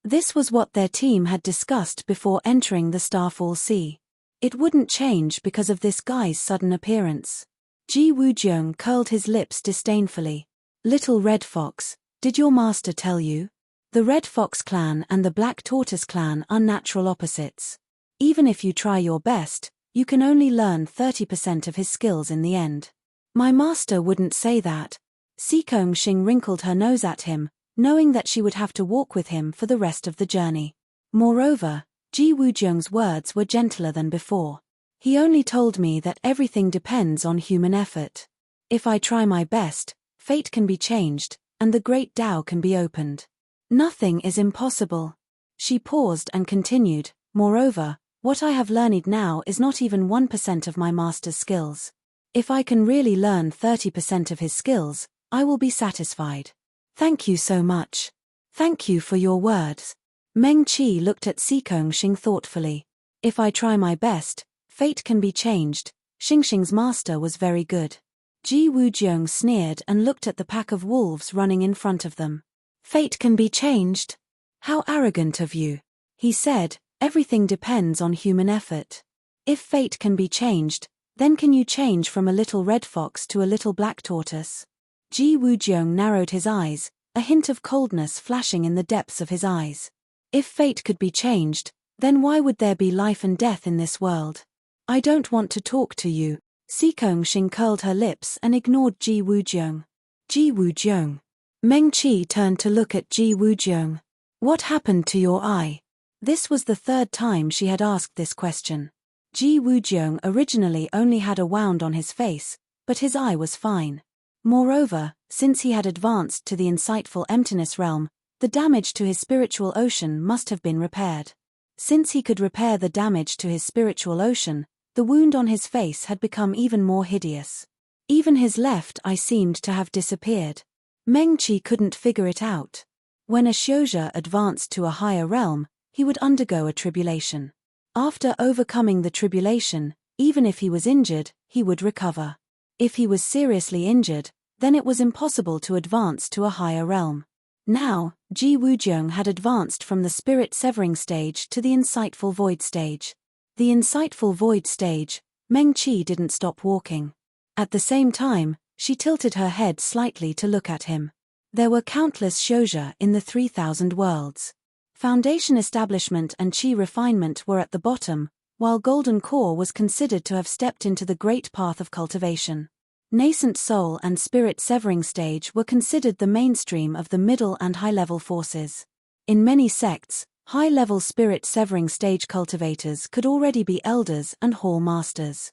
This was what their team had discussed before entering the Starfall Sea. It wouldn't change because of this guy's sudden appearance. Ji Wujiang curled his lips disdainfully. Little Red Fox, did your master tell you? The Red Fox clan and the Black Tortoise clan are natural opposites. Even if you try your best, you can only learn 30% of his skills in the end. My master wouldn't say that. Sikong Xing wrinkled her nose at him, knowing that she would have to walk with him for the rest of the journey. Moreover, Ji Wujiang's words were gentler than before. He only told me that everything depends on human effort. If I try my best, fate can be changed, and the great Tao can be opened. Nothing is impossible. She paused and continued, moreover, what I have learned now is not even 1% of my master's skills. If I can really learn 30% of his skills, I will be satisfied. Thank you so much. Thank you for your words. Meng Qi looked at Sikong Xing thoughtfully. If I try my best, fate can be changed. Xingxing's master was very good. Ji Wujiang sneered and looked at the pack of wolves running in front of them. Fate can be changed? How arrogant of you. He said, everything depends on human effort. If fate can be changed, then can you change from a little red fox to a little black tortoise? Ji Wujiang narrowed his eyes, a hint of coldness flashing in the depths of his eyes. If fate could be changed, then why would there be life and death in this world? I don't want to talk to you. Sikong Xing curled her lips and ignored Ji Wujiang. Ji Wujiang. Meng Qi turned to look at Ji Wujiang. What happened to your eye? This was the third time she had asked this question. Ji Wujiang originally only had a wound on his face, but his eye was fine. Moreover, since he had advanced to the insightful emptiness realm, the damage to his spiritual ocean must have been repaired. Since he could repair the damage to his spiritual ocean, the wound on his face had become even more hideous. Even his left eye seemed to have disappeared. Meng Qi couldn't figure it out. When a Xiuzhi advanced to a higher realm, he would undergo a tribulation. After overcoming the tribulation, even if he was injured, he would recover. If he was seriously injured, then it was impossible to advance to a higher realm. Now, Ji Wujiang had advanced from the spirit-severing stage to the insightful void stage. The insightful void stage, Meng Qi didn't stop walking. At the same time, she tilted her head slightly to look at him. There were countless Xiuzhi in the 3,000 worlds. Foundation establishment and Qi refinement were at the bottom, while Golden Core was considered to have stepped into the great path of cultivation. Nascent soul and spirit-severing stage were considered the mainstream of the middle and high-level forces. In many sects, high-level spirit-severing stage cultivators could already be elders and hall masters.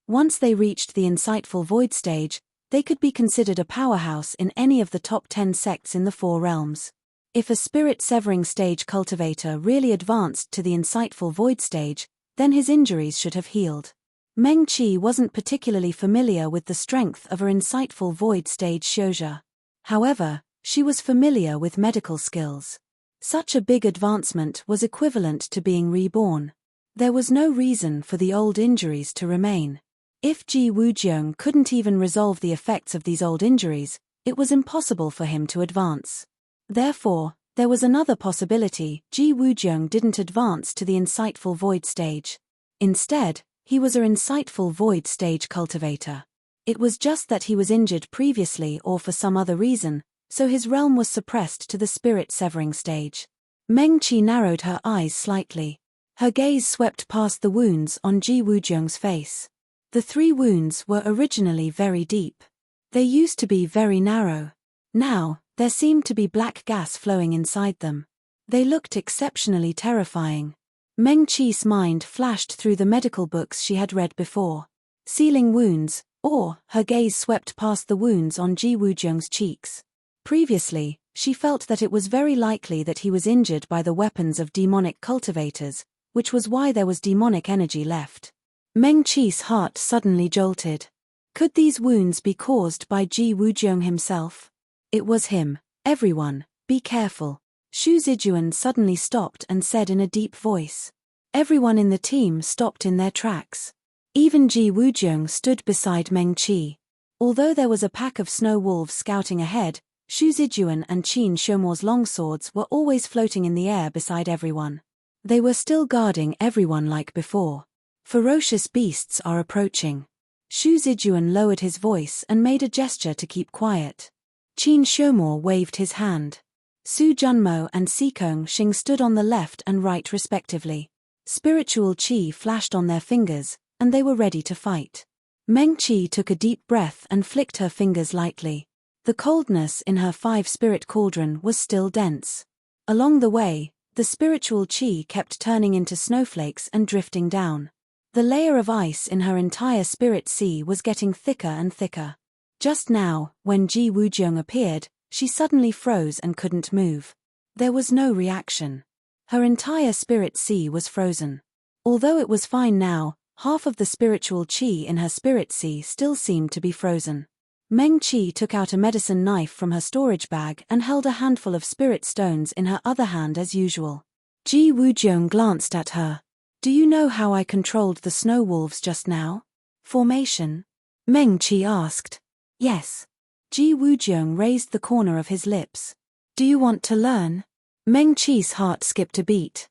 Once they reached the insightful void stage, they could be considered a powerhouse in any of the top 10 sects in the 4 realms. If a spirit-severing stage cultivator really advanced to the insightful void stage, then his injuries should have healed. Meng Qi wasn't particularly familiar with the strength of her insightful void stage Xiuzhi. However, she was familiar with medical skills. Such a big advancement was equivalent to being reborn. There was no reason for the old injuries to remain. If Ji Wujiang couldn't even resolve the effects of these old injuries, it was impossible for him to advance. Therefore, there was another possibility: Ji Wujiang didn't advance to the insightful void stage. Instead, he was an insightful void stage cultivator. It was just that he was injured previously or for some other reason, so his realm was suppressed to the spirit-severing stage. Meng Qi narrowed her eyes slightly. Her gaze swept past the wounds on Ji Wujiang's face. The 3 wounds were originally very deep. They used to be very narrow. Now, there seemed to be black gas flowing inside them. They looked exceptionally terrifying. Meng Qi's mind flashed through the medical books she had read before. Sealing wounds, or her gaze swept past the wounds on Ji Wujiang's cheeks. Previously, she felt that it was very likely that he was injured by the weapons of demonic cultivators, which was why there was demonic energy left. Meng Qi's heart suddenly jolted. Could these wounds be caused by Ji Wujiang himself? It was him. Everyone, be careful. Xu Zijuan suddenly stopped and said in a deep voice. Everyone in the team stopped in their tracks. Even Ji Wujiang stood beside Meng Qi. Although there was a pack of snow wolves scouting ahead, Xu Zijuan and Qin Shomo's longswords were always floating in the air beside everyone. They were still guarding everyone like before. Ferocious beasts are approaching. Xu Zijuan lowered his voice and made a gesture to keep quiet. Qin Shomo waved his hand. Su Junmo and Sikong Xing stood on the left and right respectively. Spiritual qi flashed on their fingers, and they were ready to fight. Meng Qi took a deep breath and flicked her fingers lightly. The coldness in her 5-spirit cauldron was still dense. Along the way, the spiritual qi kept turning into snowflakes and drifting down. The layer of ice in her entire spirit sea was getting thicker and thicker. Just now, when Ji Wujiang appeared, she suddenly froze and couldn't move. There was no reaction. Her entire spirit sea was frozen. Although it was fine now, half of the spiritual qi in her spirit sea still seemed to be frozen. Meng Qi took out a medicine knife from her storage bag and held a handful of spirit stones in her other hand as usual. Ji Wujiang glanced at her. Do you know how I controlled the snow wolves just now? Formation? Meng Qi asked. Yes. Ji Wujiang raised the corner of his lips. Do you want to learn? Meng Qi's heart skipped a beat.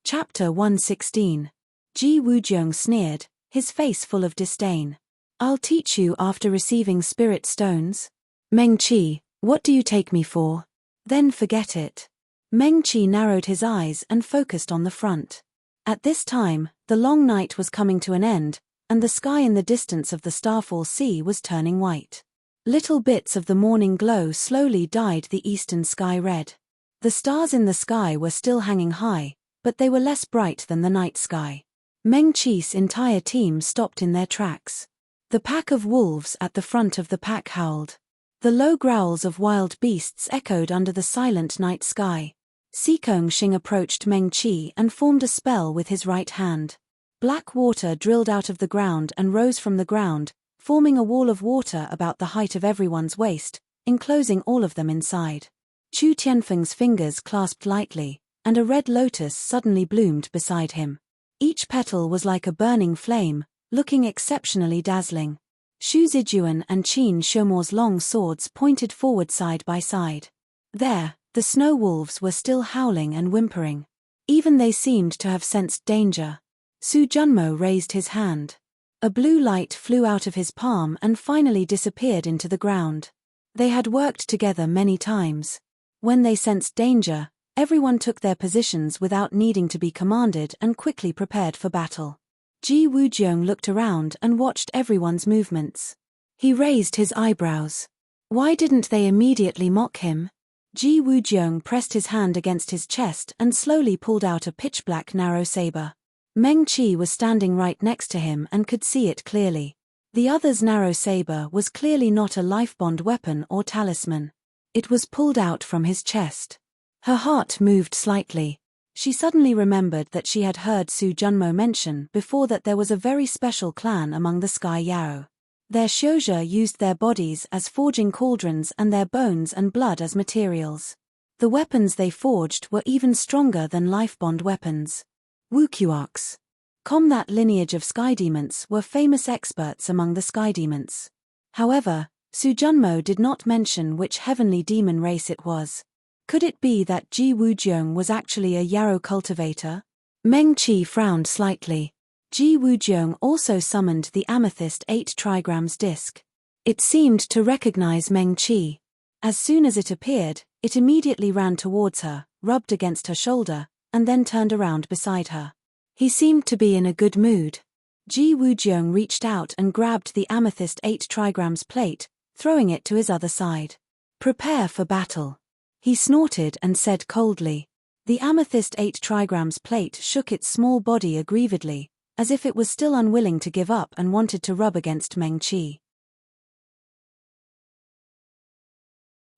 Chapter 116. Ji Wujiang sneered, his face full of disdain. I'll teach you after receiving spirit stones. Meng Qi, what do you take me for? Then forget it. Meng Qi narrowed his eyes and focused on the front. At this time, the long night was coming to an end, and the sky in the distance of the Starfall Sea was turning white. Little bits of the morning glow slowly dyed the eastern sky red. The stars in the sky were still hanging high, but they were less bright than the night sky. Meng Qi's entire team stopped in their tracks. The pack of wolves at the front of the pack howled. The low growls of wild beasts echoed under the silent night sky. Sikong Xing approached Meng Qi and formed a spell with his right hand. Black water drilled out of the ground and rose from the ground, forming a wall of water about the height of everyone's waist, enclosing all of them inside. Chu Tianfeng's fingers clasped lightly, and a red lotus suddenly bloomed beside him. Each petal was like a burning flame, looking exceptionally dazzling. Xu Zijuan and Qin Shimo's long swords pointed forward side by side. There, the snow wolves were still howling and whimpering. Even they seemed to have sensed danger. Su Junmo raised his hand. A blue light flew out of his palm and finally disappeared into the ground. They had worked together many times. When they sensed danger, everyone took their positions without needing to be commanded and quickly prepared for battle. Ji Wujiang looked around and watched everyone's movements. He raised his eyebrows. Why didn't they immediately mock him? Ji Wujiang pressed his hand against his chest and slowly pulled out a pitch-black narrow saber. Meng Qi was standing right next to him and could see it clearly. The other's narrow saber was clearly not a life-bond weapon or talisman. It was pulled out from his chest. Her heart moved slightly. She suddenly remembered that she had heard Su Junmo mention before that there was a very special clan among the Sky Yao. Their Xiuzhe used their bodies as forging cauldrons and their bones and blood as materials. The weapons they forged were even stronger than life-bond weapons. Wuqiuox. That lineage of sky demons were famous experts among the sky demons. However, Su Junmo did not mention which heavenly demon race it was. Could it be that Ji Wujiang was actually a yarrow cultivator? Meng Qi frowned slightly. Ji Wujiang also summoned the amethyst 8 trigrams disc. It seemed to recognize Meng Qi. As soon as it appeared, it immediately ran towards her, rubbed against her shoulder, and then turned around beside her. He seemed to be in a good mood. Ji Wujiang reached out and grabbed the amethyst 8 trigrams plate, throwing it to his other side. Prepare for battle. He snorted and said coldly. The amethyst 8 trigrams plate shook its small body aggrievedly, as if it was still unwilling to give up and wanted to rub against Meng Qi.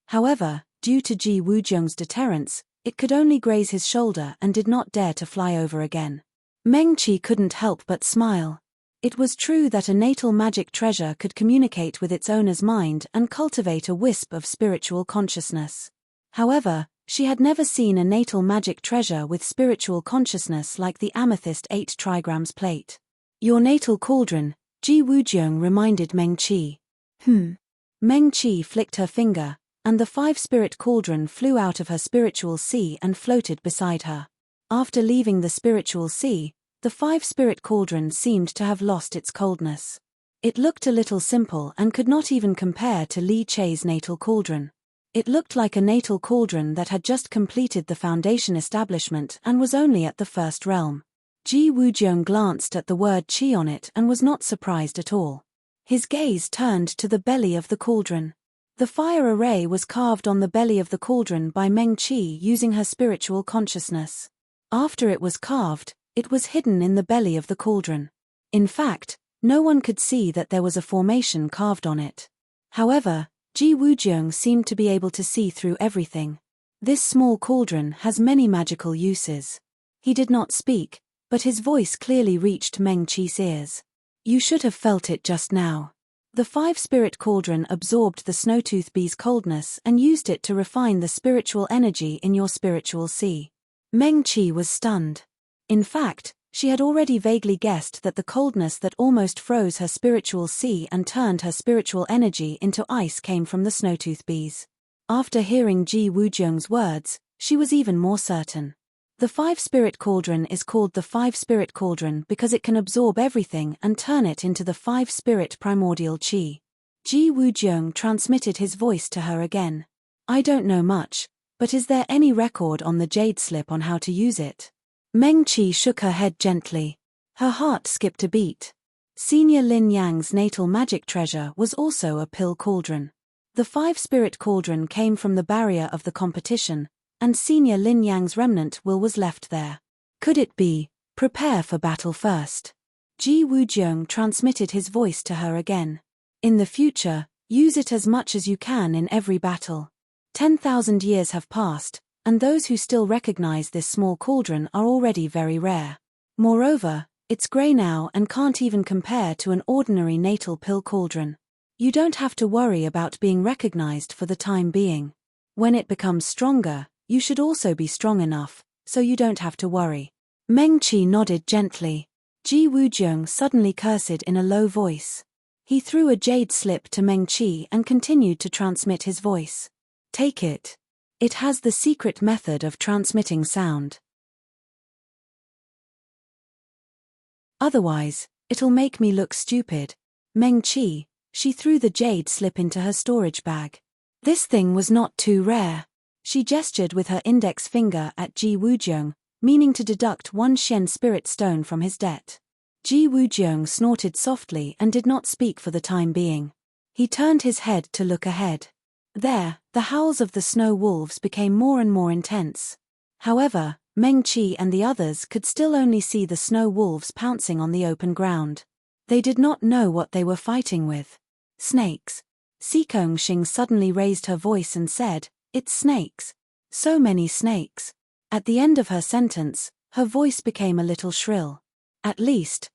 However, due to Ji Wujiang's deterrence, it could only graze his shoulder and did not dare to fly over again. Meng Qi couldn't help but smile. It was true that a natal magic treasure could communicate with its owner's mind and cultivate a wisp of spiritual consciousness. However, she had never seen a natal magic treasure with spiritual consciousness like the amethyst 8 trigrams plate. Your natal cauldron, Ji Wujiang reminded Meng Qi. Meng Qi flicked her finger, and the 5-spirit cauldron flew out of her spiritual sea and floated beside her. After leaving the spiritual sea, the 5-spirit cauldron seemed to have lost its coldness. It looked a little simple and could not even compare to Li Chei's natal cauldron. It looked like a natal cauldron that had just completed the foundation establishment and was only at the first realm. Ji Wujiang glanced at the word qi on it and was not surprised at all. His gaze turned to the belly of the cauldron. The fire array was carved on the belly of the cauldron by Meng Qi using her spiritual consciousness. After it was carved, it was hidden in the belly of the cauldron. In fact, no one could see that there was a formation carved on it. However, Ji Wujiang seemed to be able to see through everything. This small cauldron has many magical uses. He did not speak, but his voice clearly reached Meng Qi's ears. You should have felt it just now. The 5-spirit cauldron absorbed the snowtooth bee's coldness and used it to refine the spiritual energy in your spiritual sea. Meng Qi was stunned. In fact, she had already vaguely guessed that the coldness that almost froze her spiritual sea and turned her spiritual energy into ice came from the snowtooth bees. After hearing Ji Wujiang's words, she was even more certain. The 5-spirit cauldron is called the 5-spirit cauldron because it can absorb everything and turn it into the 5-spirit primordial qi. Ji Wujiang transmitted his voice to her again. I don't know much, but is there any record on the jade slip on how to use it? Meng Qi shook her head gently. Her heart skipped a beat. Senior Lin Yang's natal magic treasure was also a pill cauldron. The 5-spirit cauldron came from the barrier of the competition, and Senior Lin Yang's remnant will was left there. Could it be, prepare for battle first? Ji Wujiang transmitted his voice to her again. In the future, use it as much as you can in every battle. 10,000 years have passed, and those who still recognize this small cauldron are already very rare. Moreover, it's grey now and can't even compare to an ordinary natal pill cauldron. You don't have to worry about being recognized for the time being. When it becomes stronger, you should also be strong enough, so you don't have to worry. Meng Qi nodded gently. Ji Wujiang suddenly cursed in a low voice. He threw a jade slip to Meng Qi and continued to transmit his voice. Take it. It has the secret method of transmitting sound. Otherwise, it'll make me look stupid. Meng Qi, she threw the jade slip into her storage bag. This thing was not too rare. She gestured with her index finger at Ji Wujiang, meaning to deduct 1 Shen spirit stone from his debt. Ji Wujiang snorted softly and did not speak for the time being. He turned his head to look ahead. There, the howls of the snow wolves became more and more intense. However, Meng Qi and the others could still only see the snow wolves pouncing on the open ground. They did not know what they were fighting with. Snakes. Xing suddenly raised her voice and said, "It's snakes. So many snakes." At the end of her sentence, her voice became a little shrill. At least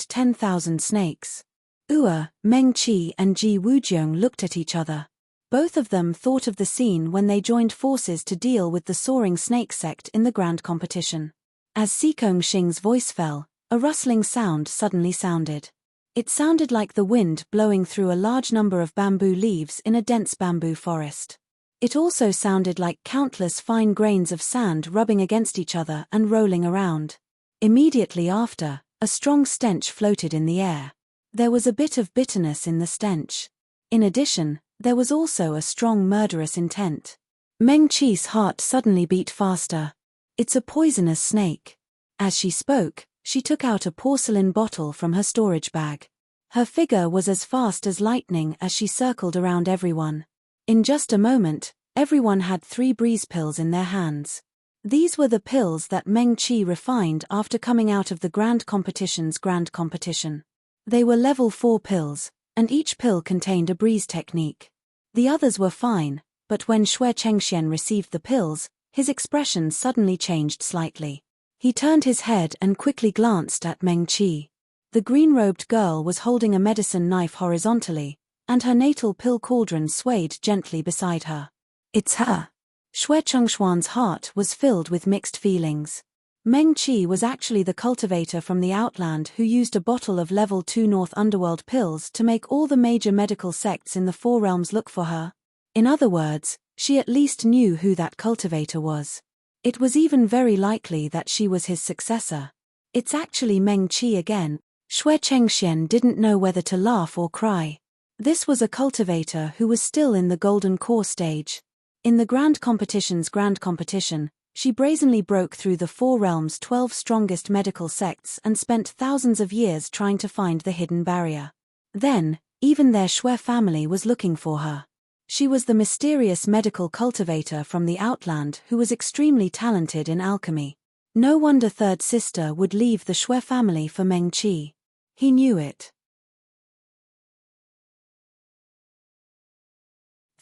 10,000 snakes. Meng Qi and Ji Wujiang looked at each other. Both of them thought of the scene when they joined forces to deal with the soaring snake sect in the grand competition. As Xing's voice fell, a rustling sound suddenly sounded. It sounded like the wind blowing through a large number of bamboo leaves in a dense bamboo forest. It also sounded like countless fine grains of sand rubbing against each other and rolling around. Immediately after, a strong stench floated in the air. There was a bit of bitterness in the stench. In addition, there was also a strong murderous intent. Meng Qi's heart suddenly beat faster. It's a poisonous snake. As she spoke, she took out a porcelain bottle from her storage bag. Her figure was as fast as lightning as she circled around everyone. In just a moment, everyone had 3 breeze pills in their hands. These were the pills that Meng Qi refined after coming out of the grand competition. They were level 4 pills, and each pill contained a breeze technique. The others were fine, but when Xue Chengxian received the pills, his expression suddenly changed slightly. He turned his head and quickly glanced at Meng Qi. The green-robed girl was holding a medicine knife horizontally, and her natal pill cauldron swayed gently beside her. It's her. Xue Chengshuan's heart was filled with mixed feelings. Meng Qi was actually the cultivator from the Outland who used a bottle of level 2 North Underworld pills to make all the major medical sects in the 4 realms look for her. In other words, she at least knew who that cultivator was. It was even very likely that she was his successor. It's actually Meng Qi again. Xue Chengxian didn't know whether to laugh or cry. This was a cultivator who was still in the golden core stage. In the grand competition, she brazenly broke through the 4 realms' 12 strongest medical sects and spent thousands of years trying to find the hidden barrier. Then, even their Xue family was looking for her. She was the mysterious medical cultivator from the Outland who was extremely talented in alchemy. No wonder third sister would leave the Xue family for Meng Qi. He knew it.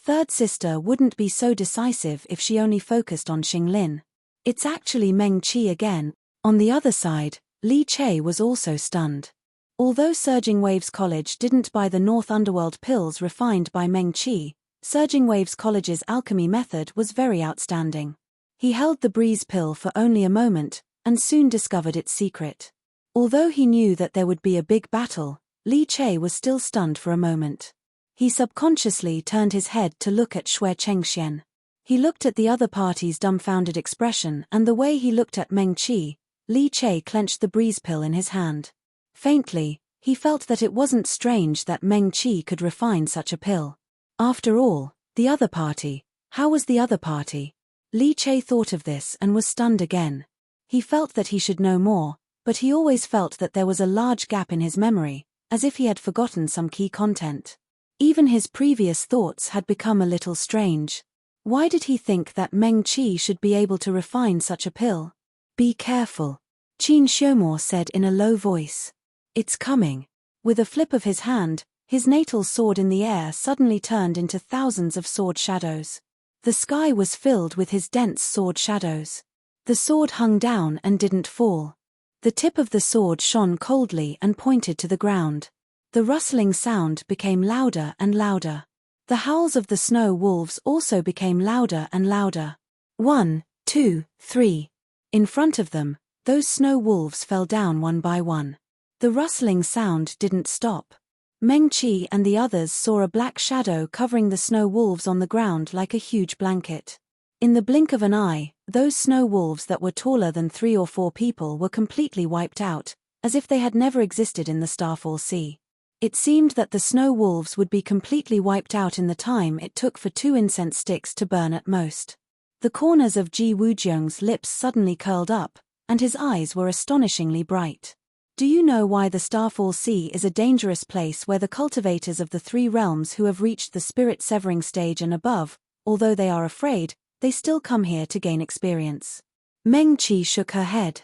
Third sister wouldn't be so decisive if she only focused on Xinglin. It's actually Meng Qi again. On the other side, Li Che was also stunned. Although Surging Waves College didn't buy the North Underworld pills refined by Meng Qi, Surging Waves College's alchemy method was very outstanding. He held the breeze pill for only a moment, and soon discovered its secret. Although he knew that there would be a big battle, Li Che was still stunned for a moment. He subconsciously turned his head to look at Xue Chengxian. He looked at the other party's dumbfounded expression, and the way he looked at Meng Qi, Li Che clenched the breeze pill in his hand. Faintly, he felt that it wasn't strange that Meng Qi could refine such a pill. After all, the other party, how was the other party? Li Che thought of this and was stunned again. He felt that he should know more, but he always felt that there was a large gap in his memory, as if he had forgotten some key content. Even his previous thoughts had become a little strange. Why did he think that Meng Qi should be able to refine such a pill? Be careful, Qin Xiumo said in a low voice. It's coming. With a flip of his hand, his natal sword in the air suddenly turned into thousands of sword shadows. The sky was filled with his dense sword shadows. The sword hung down and didn't fall. The tip of the sword shone coldly and pointed to the ground. The rustling sound became louder and louder. The howls of the snow wolves also became louder and louder. 1, 2, 3. In front of them, those snow wolves fell down one by one. The rustling sound didn't stop. Meng-Chi and the others saw a black shadow covering the snow wolves on the ground like a huge blanket. In the blink of an eye, those snow wolves that were taller than 3 or 4 people were completely wiped out, as if they had never existed in the Starfall Sea. It seemed that the snow wolves would be completely wiped out in the time it took for 2 incense sticks to burn at most. The corners of Ji Wujiang's lips suddenly curled up, and his eyes were astonishingly bright. Do you know why the Starfall Sea is a dangerous place where the cultivators of the 3 realms who have reached the spirit-severing stage and above, although they are afraid, they still come here to gain experience? Meng-Chi shook her head.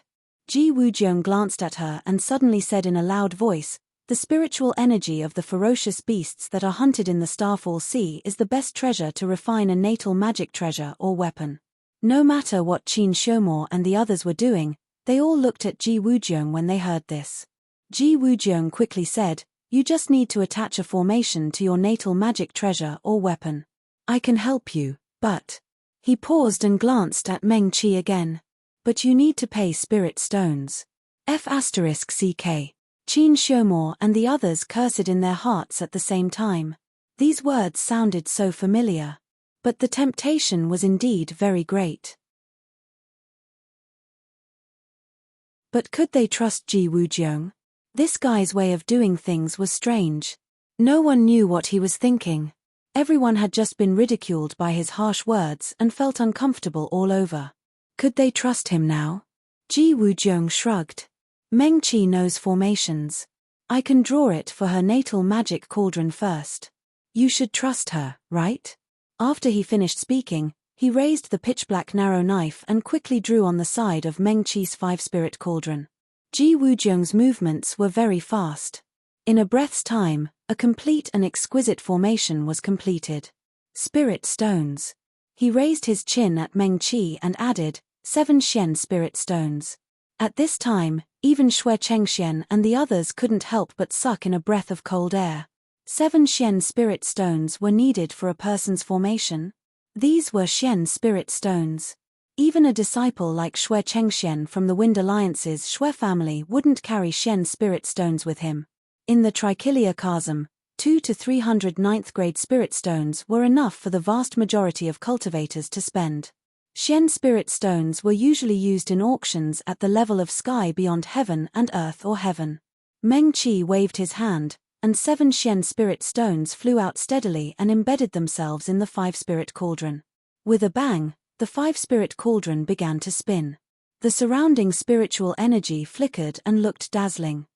Ji Wujiang glanced at her and suddenly said in a loud voice, "The spiritual energy of the ferocious beasts that are hunted in the Starfall Sea is the best treasure to refine a natal magic treasure or weapon." No matter what Qin Xiumor and the others were doing, they all looked at Ji Wujiang when they heard this. Ji Wujiang quickly said, "You just need to attach a formation to your natal magic treasure or weapon. I can help you, but..." He paused and glanced at Meng-Chi again. "But you need to pay spirit stones." F***CK. Qin Xiumor and the others cursed in their hearts at the same time. These words sounded so familiar. But the temptation was indeed very great. But could they trust Ji Wujiang? This guy's way of doing things was strange. No one knew what he was thinking. Everyone had just been ridiculed by his harsh words and felt uncomfortable all over. Could they trust him now? Ji Wujiang shrugged. Meng-Chi knows formations. I can draw it for her natal magic cauldron first. You should trust her, right? After he finished speaking, he raised the pitch-black narrow knife and quickly drew on the side of Meng-Chi's 5-spirit cauldron. Ji Wujiang's movements were very fast. In a breath's time, a complete and exquisite formation was completed. Spirit stones. He raised his chin at Meng-Chi and added, 7 Xian spirit stones. At this time, even Xue Chengxian and the others couldn't help but suck in a breath of cold air. 7 Xian spirit stones were needed for a person's formation. These were Xian spirit stones. Even a disciple like Xue Chengxian from the Wind Alliance's Xue family wouldn't carry Xian spirit stones with him. In the Trichilia Chasm, 2 to 300 9th grade spirit stones were enough for the vast majority of cultivators to spend. Xian spirit stones were usually used in auctions at the level of sky beyond heaven and earth or heaven. Meng-Chi waved his hand, and 7 Xian spirit stones flew out steadily and embedded themselves in the 5-spirit cauldron. With a bang, the 5-spirit cauldron began to spin. The surrounding spiritual energy flickered and looked dazzling.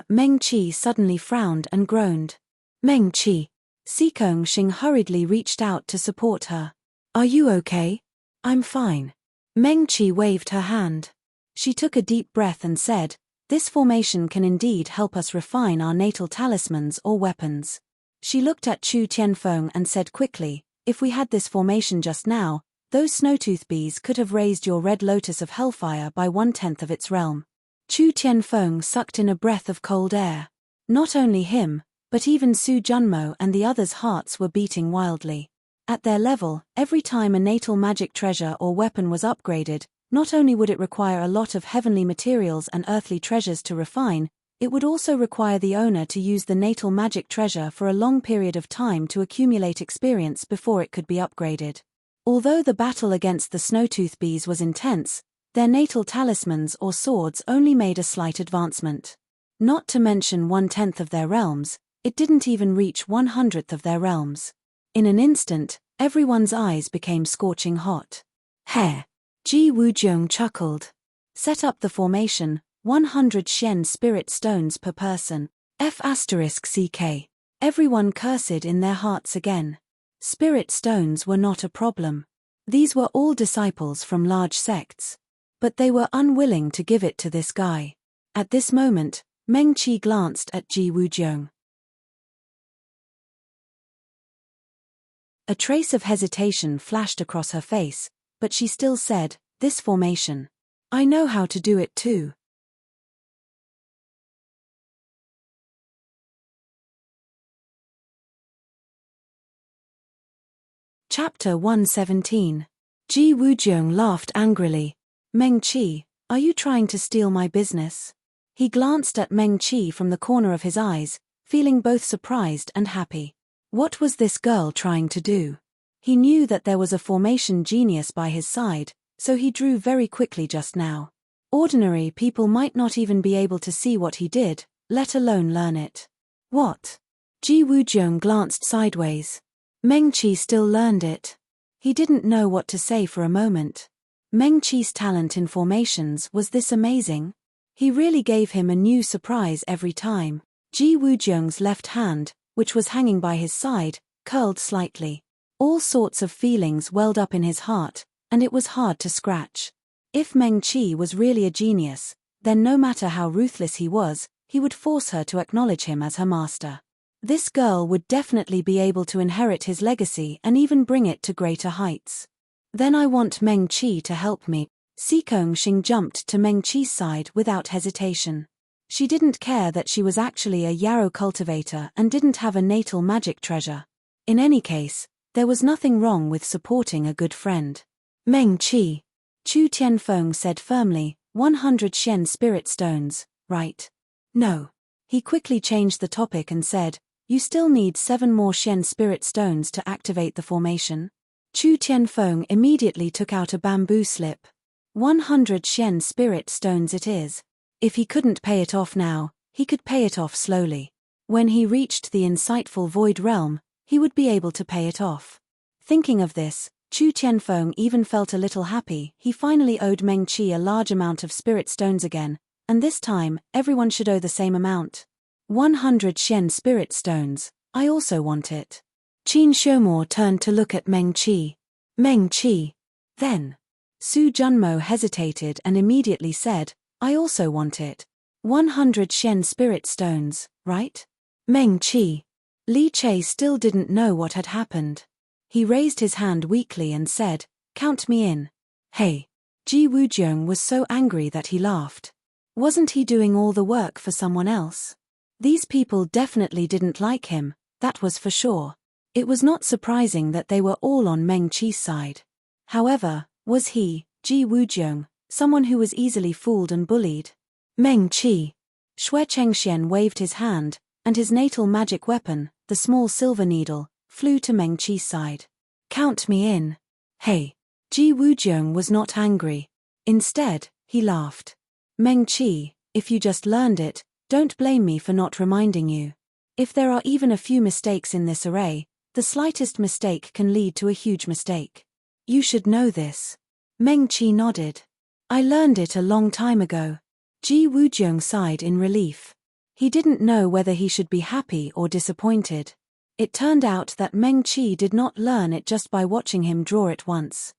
Meng-Chi suddenly frowned and groaned. Meng-Chi. Sikong Xing hurriedly reached out to support her. Are you okay? I'm fine. Meng-Chi waved her hand. She took a deep breath and said, this formation can indeed help us refine our natal talismans or weapons. She looked at Chu Tianfeng and said quickly, if we had this formation just now, those snowtooth bees could have raised your red lotus of hellfire by 1/10 of its realm. Chu Tianfeng sucked in a breath of cold air. Not only him, but even Su Junmo and the others' hearts were beating wildly. At their level, every time a natal magic treasure or weapon was upgraded, not only would it require a lot of heavenly materials and earthly treasures to refine, it would also require the owner to use the natal magic treasure for a long period of time to accumulate experience before it could be upgraded. Although the battle against the snowtooth bees was intense, their natal talismans or swords only made a slight advancement. Not to mention 1/10 of their realms, it didn't even reach 1/100th of their realms. In an instant, everyone's eyes became scorching hot. Heh! Ji Wujiang chuckled. Set up the formation, 100 Xian spirit stones per person. F***CK. Everyone cursed in their hearts again. Spirit stones were not a problem. These were all disciples from large sects. But they were unwilling to give it to this guy. At this moment, Meng-Chi glanced at Ji Wujiang. A trace of hesitation flashed across her face, but she still said, "This formation. I know how to do it too." Chapter 117. Ji Wujiang laughed angrily. "Meng Qi, are you trying to steal my business?" He glanced at Meng Qi from the corner of his eyes, feeling both surprised and happy. What was this girl trying to do? He knew that there was a formation genius by his side, so he drew very quickly just now. Ordinary people might not even be able to see what he did, let alone learn it. What? Ji Wujiang glanced sideways. Meng Qi still learned it. He didn't know what to say for a moment. Meng Qi's talent in formations was this amazing? He really gave him a new surprise every time. Ji Wujiang's left hand, which was hanging by his side, curled slightly. All sorts of feelings welled up in his heart, and it was hard to scratch. If Meng Qi was really a genius, then no matter how ruthless he was, he would force her to acknowledge him as her master. This girl would definitely be able to inherit his legacy and even bring it to greater heights. Then I want Meng Qi to help me. Sikong Xing jumped to Meng Qi's side without hesitation. She didn't care that she was actually a yarrow cultivator and didn't have a natal magic treasure. In any case, there was nothing wrong with supporting a good friend. "Meng Qi," Chu Tianfeng said firmly, 100 Shen spirit stones, right? "No." He quickly changed the topic and said, "You still need 7 more Shen spirit stones to activate the formation." Chu Tianfeng immediately took out a bamboo slip. 100 Shen spirit stones it is. If he couldn't pay it off now, he could pay it off slowly. When he reached the insightful void realm, he would be able to pay it off. Thinking of this, Chu Tianfeng even felt a little happy. He finally owed Meng Qi a large amount of spirit stones again, and this time, everyone should owe the same amount. 100 Shen spirit stones, I also want it. Qin Shomor turned to look at Meng Qi. "Meng Qi." Then, Su Junmo hesitated and immediately said, "I also want it. 100 Shen spirit stones, right?" Meng Qi. Li Che still didn't know what had happened. He raised his hand weakly and said, "Count me in." Hey. Ji Wujiang was so angry that he laughed. Wasn't he doing all the work for someone else? These people definitely didn't like him, that was for sure. It was not surprising that they were all on Meng Qi's side. However, was he, Ji Wujiang, someone who was easily fooled and bullied? Meng Qi. Xue Chengxian waved his hand, and his natal magic weapon, the small silver needle, flew to Meng Qi's side. "Count me in." Hey. Ji Wujiang was not angry. Instead, he laughed. "Meng Qi, if you just learned it, don't blame me for not reminding you. If there are even a few mistakes in this array, the slightest mistake can lead to a huge mistake. You should know this." Meng Qi nodded. "I learned it a long time ago." Ji Wujiang sighed in relief. He didn't know whether he should be happy or disappointed. It turned out that Meng Qi did not learn it just by watching him draw it once.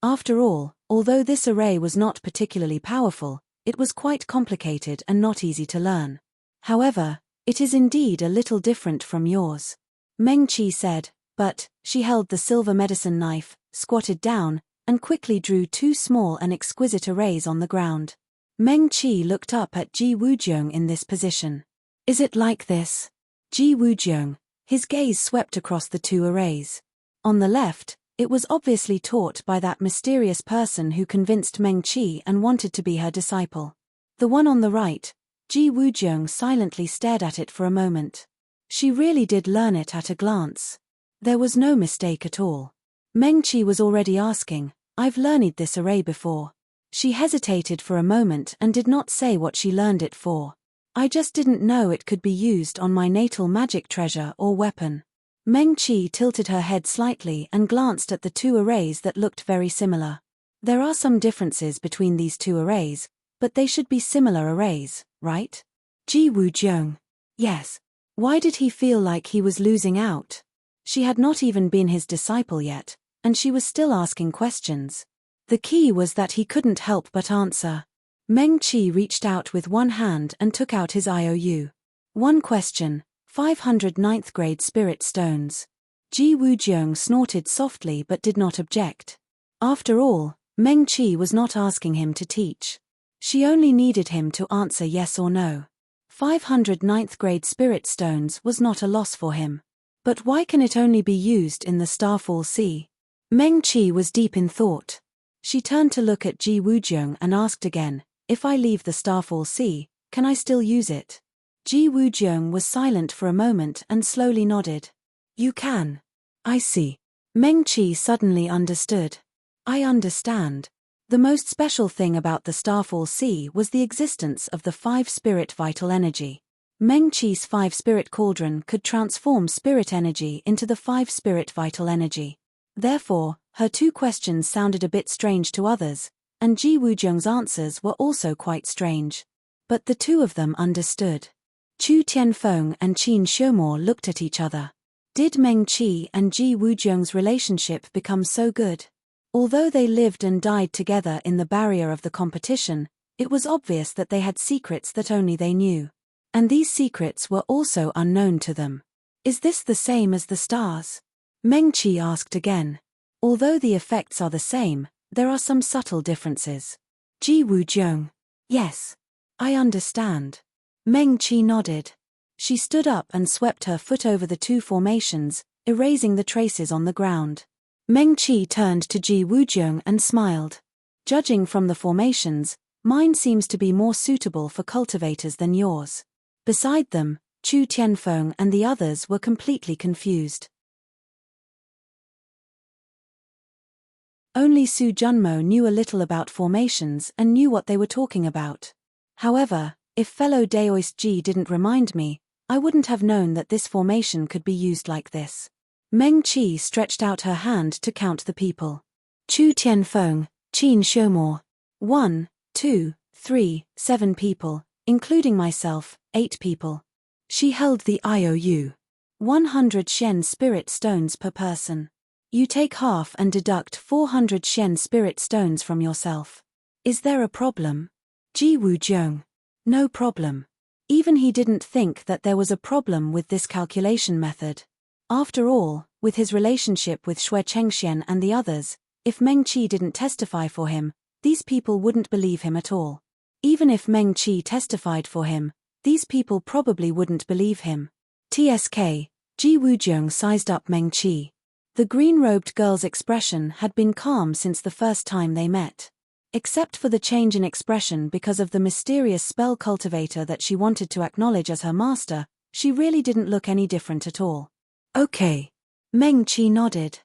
After all, although this array was not particularly powerful, it was quite complicated and not easy to learn. However, it is indeed a little different from yours. Meng Qi said, but she held the silver medicine knife, squatted down, and quickly drew 2 small and exquisite arrays on the ground. Meng Qi looked up at Ji Wujiang in this position. "Is it like this?" Ji Wujiang. His gaze swept across the 2 arrays. On the left, it was obviously taught by that mysterious person who convinced Meng Qi and wanted to be her disciple. The one on the right, Ji Wujiang silently stared at it for a moment. She really did learn it at a glance. There was no mistake at all. Meng Qi was already asking, "I've learned this array before." She hesitated for a moment and did not say what she learned it for. "I just didn't know it could be used on my natal magic treasure or weapon." Meng Qi tilted her head slightly and glanced at the 2 arrays that looked very similar. There are some differences between these 2 arrays, but they should be similar arrays, right? Ji Wujiang. Yes. Why did he feel like he was losing out? She had not even been his disciple yet, and she was still asking questions. The key was that he couldn't help but answer. Meng Qi reached out with one hand and took out his IOU. "One question, 500 ninth grade spirit stones. Ji Wujiang snorted softly but did not object. After all, Meng Qi was not asking him to teach. She only needed him to answer yes or no. 500 ninth grade spirit stones was not a loss for him. But why can it only be used in the Starfall Sea? Meng Qi was deep in thought. She turned to look at Ji Wujiang and asked again, if I leave the Starfall Sea, can I still use it? Ji Wujiang was silent for a moment and slowly nodded. You can. I see. Meng Qi suddenly understood. I understand. The most special thing about the Starfall Sea was the existence of the 5 spirit vital energy. Meng Qi's 5 spirit cauldron could transform spirit energy into the 5 spirit vital energy. Therefore, her 2 questions sounded a bit strange to others, and Ji Wujiang's answers were also quite strange. But the 2 of them understood. Chu Tianfeng and Qin Xiumor looked at each other. Did Meng Qi and Ji Wujiang's relationship become so good? Although they lived and died together in the barrier of the competition, it was obvious that they had secrets that only they knew. And these secrets were also unknown to them. Is this the same as the stars? Meng Qi asked again. Although the effects are the same, there are some subtle differences. Ji Wujiang. Yes. I understand. Meng Qi nodded. She stood up and swept her foot over the 2 formations, erasing the traces on the ground. Meng Qi turned to Ji Wujiang and smiled. Judging from the formations, mine seems to be more suitable for cultivators than yours. Beside them, Chu Tianfeng and the others were completely confused. Only Su Junmo knew a little about formations and knew what they were talking about. However, if fellow Daoist Ji didn't remind me, I wouldn't have known that this formation could be used like this. Meng Qi stretched out her hand to count the people. Chu Tianfeng, Qin Xiumor. 1, 2, 3, 7 people, including myself, 8 people. She held the IOU. 100 Shen spirit stones per person. You take half and deduct 400 Shen spirit stones from yourself. Is there a problem? Ji Wujiang. No problem. Even he didn't think that there was a problem with this calculation method. After all, with his relationship with Xue Chengxian and the others, if Meng Qi didn't testify for him, these people wouldn't believe him at all. Even if Meng Qi testified for him, these people probably wouldn't believe him. TSK, Ji Wujiang sized up Meng Qi. The green-robed girl's expression had been calm since the first time they met. Except for the change in expression because of the mysterious spell cultivator that she wanted to acknowledge as her master, she really didn't look any different at all. Okay. Meng Qi nodded.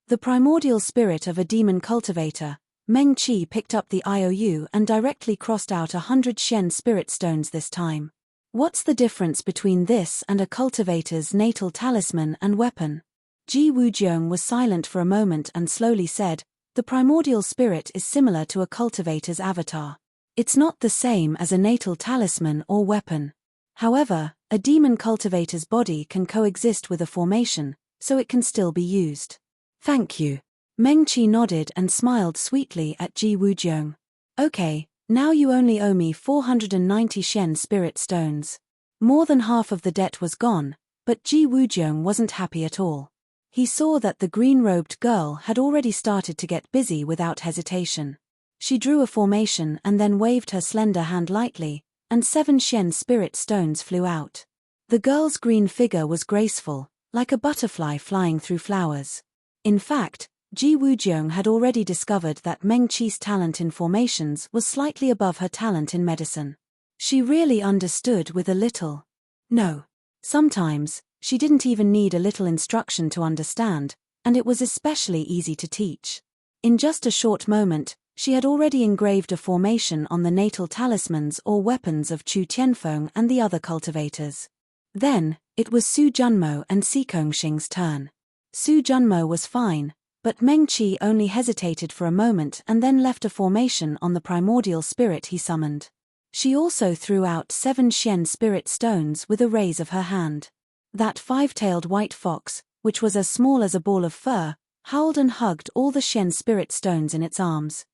The primordial spirit of a demon cultivator, Meng Qi picked up the IOU and directly crossed out 100 Shen spirit stones this time. What's the difference between this and a cultivator's natal talisman and weapon? Ji Wujiang was silent for a moment and slowly said, the primordial spirit is similar to a cultivator's avatar. It's not the same as a natal talisman or weapon. However, a demon cultivator's body can coexist with a formation, so it can still be used. Thank you. Meng Qi nodded and smiled sweetly at Ji Wujiang. Okay, now you only owe me 490 Shen spirit stones. More than half of the debt was gone, but Ji Wujiang wasn't happy at all. He saw that the green-robed girl had already started to get busy without hesitation. She drew a formation and then waved her slender hand lightly, and 7 Shen spirit stones flew out. The girl's green figure was graceful, like a butterfly flying through flowers. In fact, Ji Wujiang had already discovered that Meng Qi's talent in formations was slightly above her talent in medicine. She really understood with a little. No. Sometimes, she didn't even need a little instruction to understand, and it was especially easy to teach. In just a short moment, she had already engraved a formation on the natal talismans or weapons of Chu Tianfeng and the other cultivators. Then, it was Su Junmo and Xing's turn. Su Junmo was fine, but Meng Qi only hesitated for a moment and then left a formation on the primordial spirit he summoned. She also threw out 7 Shen spirit stones with a raise of her hand. That 5-tailed white fox, which was as small as a ball of fur, howled and hugged all the Shen spirit stones in its arms.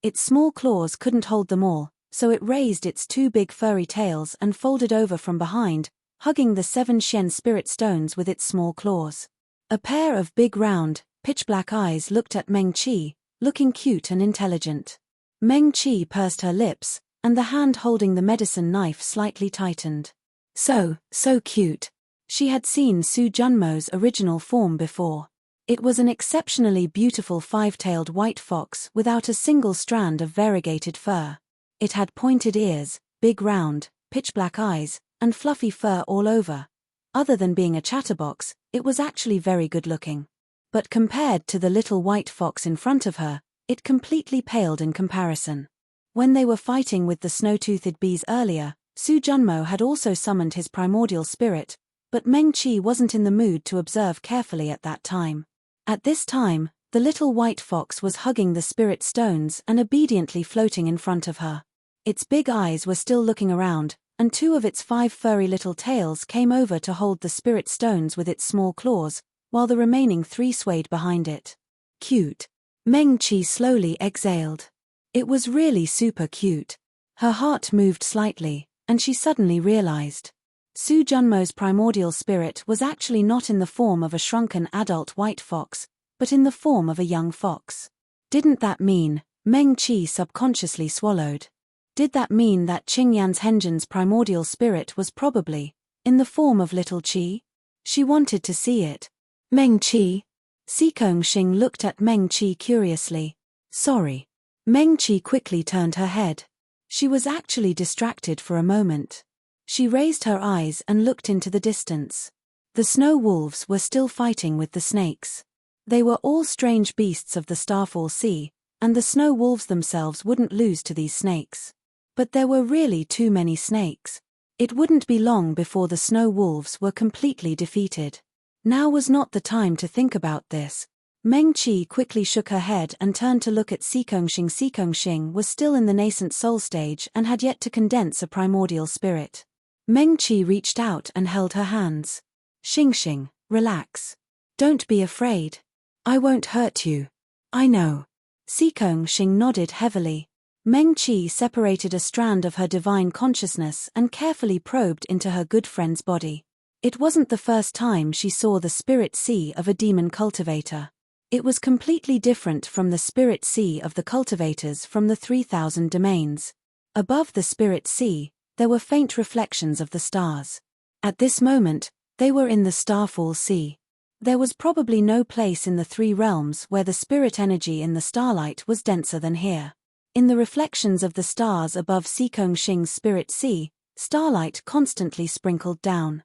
Its small claws couldn't hold them all, so it raised its two big furry tails and folded over from behind, hugging the 7 Shen spirit stones with its small claws. A pair of big round, pitch-black eyes looked at Meng Qi, looking cute and intelligent. Meng Qi pursed her lips, and the hand holding the medicine knife slightly tightened. So cute. She had seen Su Junmo's original form before. It was an exceptionally beautiful 5-tailed white fox without a single strand of variegated fur. It had pointed ears, big round, pitch-black eyes, and fluffy fur all over. Other than being a chatterbox, it was actually very good-looking. But compared to the little white fox in front of her, it completely paled in comparison. When they were fighting with the snow-toothed bees earlier, Su Junmo had also summoned his primordial spirit, but Meng Qi wasn't in the mood to observe carefully at that time. At this time, the little white fox was hugging the spirit stones and obediently floating in front of her. Its big eyes were still looking around, and 2 of its 5 furry little tails came over to hold the spirit stones with its small claws, while the remaining 3 swayed behind it. Cute. Meng Qi slowly exhaled. It was really super cute. Her heart moved slightly, and she suddenly realized. Su Junmo's primordial spirit was actually not in the form of a shrunken adult white fox, but in the form of a young fox. Didn't that mean, Meng Qi subconsciously swallowed. Did that mean that Qingyan's Henjin's primordial spirit was probably in the form of little Qi? She wanted to see it. Meng Qi? Sikong Xing looked at Meng Qi curiously. Sorry. Meng Qi quickly turned her head. She was actually distracted for a moment. She raised her eyes and looked into the distance. The snow wolves were still fighting with the snakes. They were all strange beasts of the Starfall Sea, and the snow wolves themselves wouldn't lose to these snakes. But there were really too many snakes. It wouldn't be long before the snow wolves were completely defeated. Now was not the time to think about this. Meng Qi quickly shook her head and turned to look at Sikong Xing. Sikong Xing was still in the nascent soul stage and had yet to condense a primordial spirit. Meng Qi reached out and held her hands. Xing, relax. Don't be afraid. I won't hurt you. I know. Sikong Xing nodded heavily. Meng Qi separated a strand of her divine consciousness and carefully probed into her good friend's body. It wasn't the first time she saw the spirit sea of a demon cultivator. It was completely different from the spirit sea of the cultivators from the 3,000 domains. Above the spirit sea, there were faint reflections of the stars. At this moment, they were in the Starfall Sea. There was probably no place in the 3 realms where the spirit energy in the starlight was denser than here. In the reflections of the stars above Sikong Xing's spirit sea, starlight constantly sprinkled down.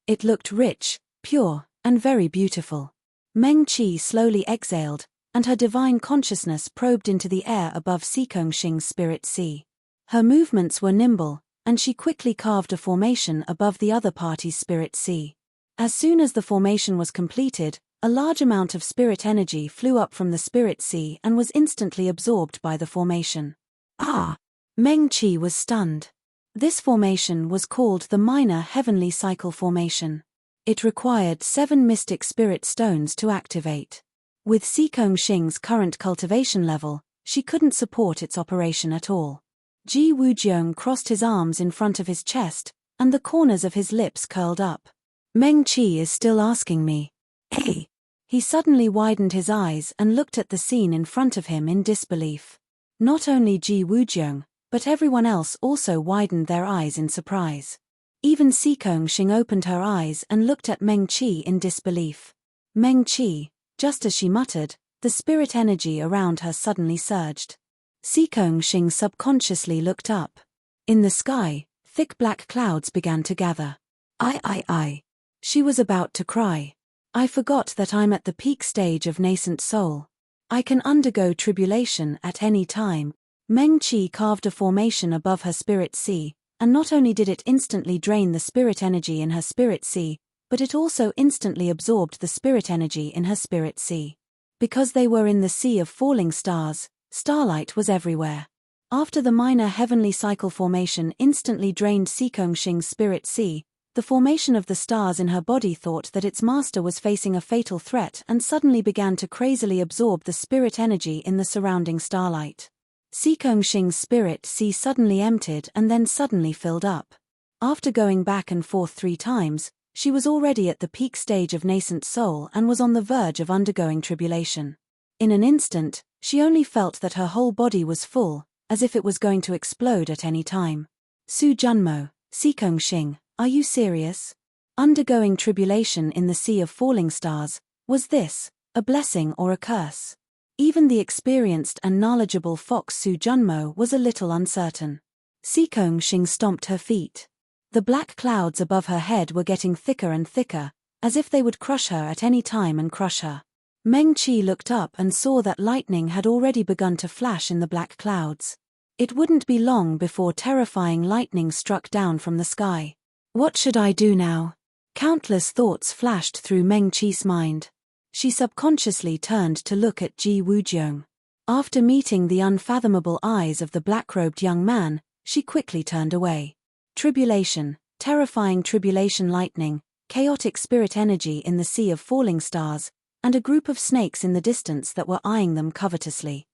It looked rich, pure, and very beautiful. Meng Qi slowly exhaled, and her divine consciousness probed into the air above Sikong Xing's spirit sea. Her movements were nimble, and she quickly carved a formation above the other party's spirit sea. As soon as the formation was completed, a large amount of spirit energy flew up from the spirit sea and was instantly absorbed by the formation. Ah! Meng Qi was stunned. This formation was called the Minor Heavenly Cycle Formation. It required 7 mystic spirit stones to activate. With Sikong Xing's current cultivation level, she couldn't support its operation at all. Ji Wujiong crossed his arms in front of his chest, and the corners of his lips curled up. Meng Qi is still asking me. Hey! He suddenly widened his eyes and looked at the scene in front of him in disbelief. Not only Ji Wujiong, but everyone else also widened their eyes in surprise. Even Sikong Xing opened her eyes and looked at Meng Qi in disbelief. Meng Qi, just as she muttered, the spirit energy around her suddenly surged. Sikong Xing subconsciously looked up. In the sky, thick black clouds began to gather. I. She was about to cry. I forgot that I'm at the peak stage of nascent soul. I can undergo tribulation at any time. Meng Qi carved a formation above her spirit sea, and not only did it instantly drain the spirit energy in her spirit sea, but it also instantly absorbed the spirit energy in her spirit sea. Because they were in the sea of falling stars, starlight was everywhere. After the minor heavenly cycle formation instantly drained Sikong Xing's spirit sea, The formation of the stars in her body thought that its master was facing a fatal threat and suddenly began to crazily absorb the spirit energy in the surrounding starlight. Xing's spirit sea suddenly emptied and then suddenly filled up. After going back and forth 3 times, she was already at the peak stage of nascent soul and was on the verge of undergoing tribulation. In an instant, she only felt that her whole body was full, as if it was going to explode at any time. Su Junmo, Xing, are you serious? Undergoing tribulation in the sea of falling stars, was this a blessing or a curse? Even the experienced and knowledgeable fox Su Junmo was a little uncertain. Xing stomped her feet. The black clouds above her head were getting thicker and thicker, as if they would crush her at any time and crush her. Meng Qi looked up and saw that lightning had already begun to flash in the black clouds. It wouldn't be long before terrifying lightning struck down from the sky. What should I do now? Countless thoughts flashed through Meng Qi's mind. She subconsciously turned to look at Ji Wujiang. After meeting the unfathomable eyes of the black-robed young man, she quickly turned away. Tribulation, terrifying tribulation lightning, chaotic spirit energy in the sea of falling stars, and a group of snakes in the distance that were eyeing them covetously.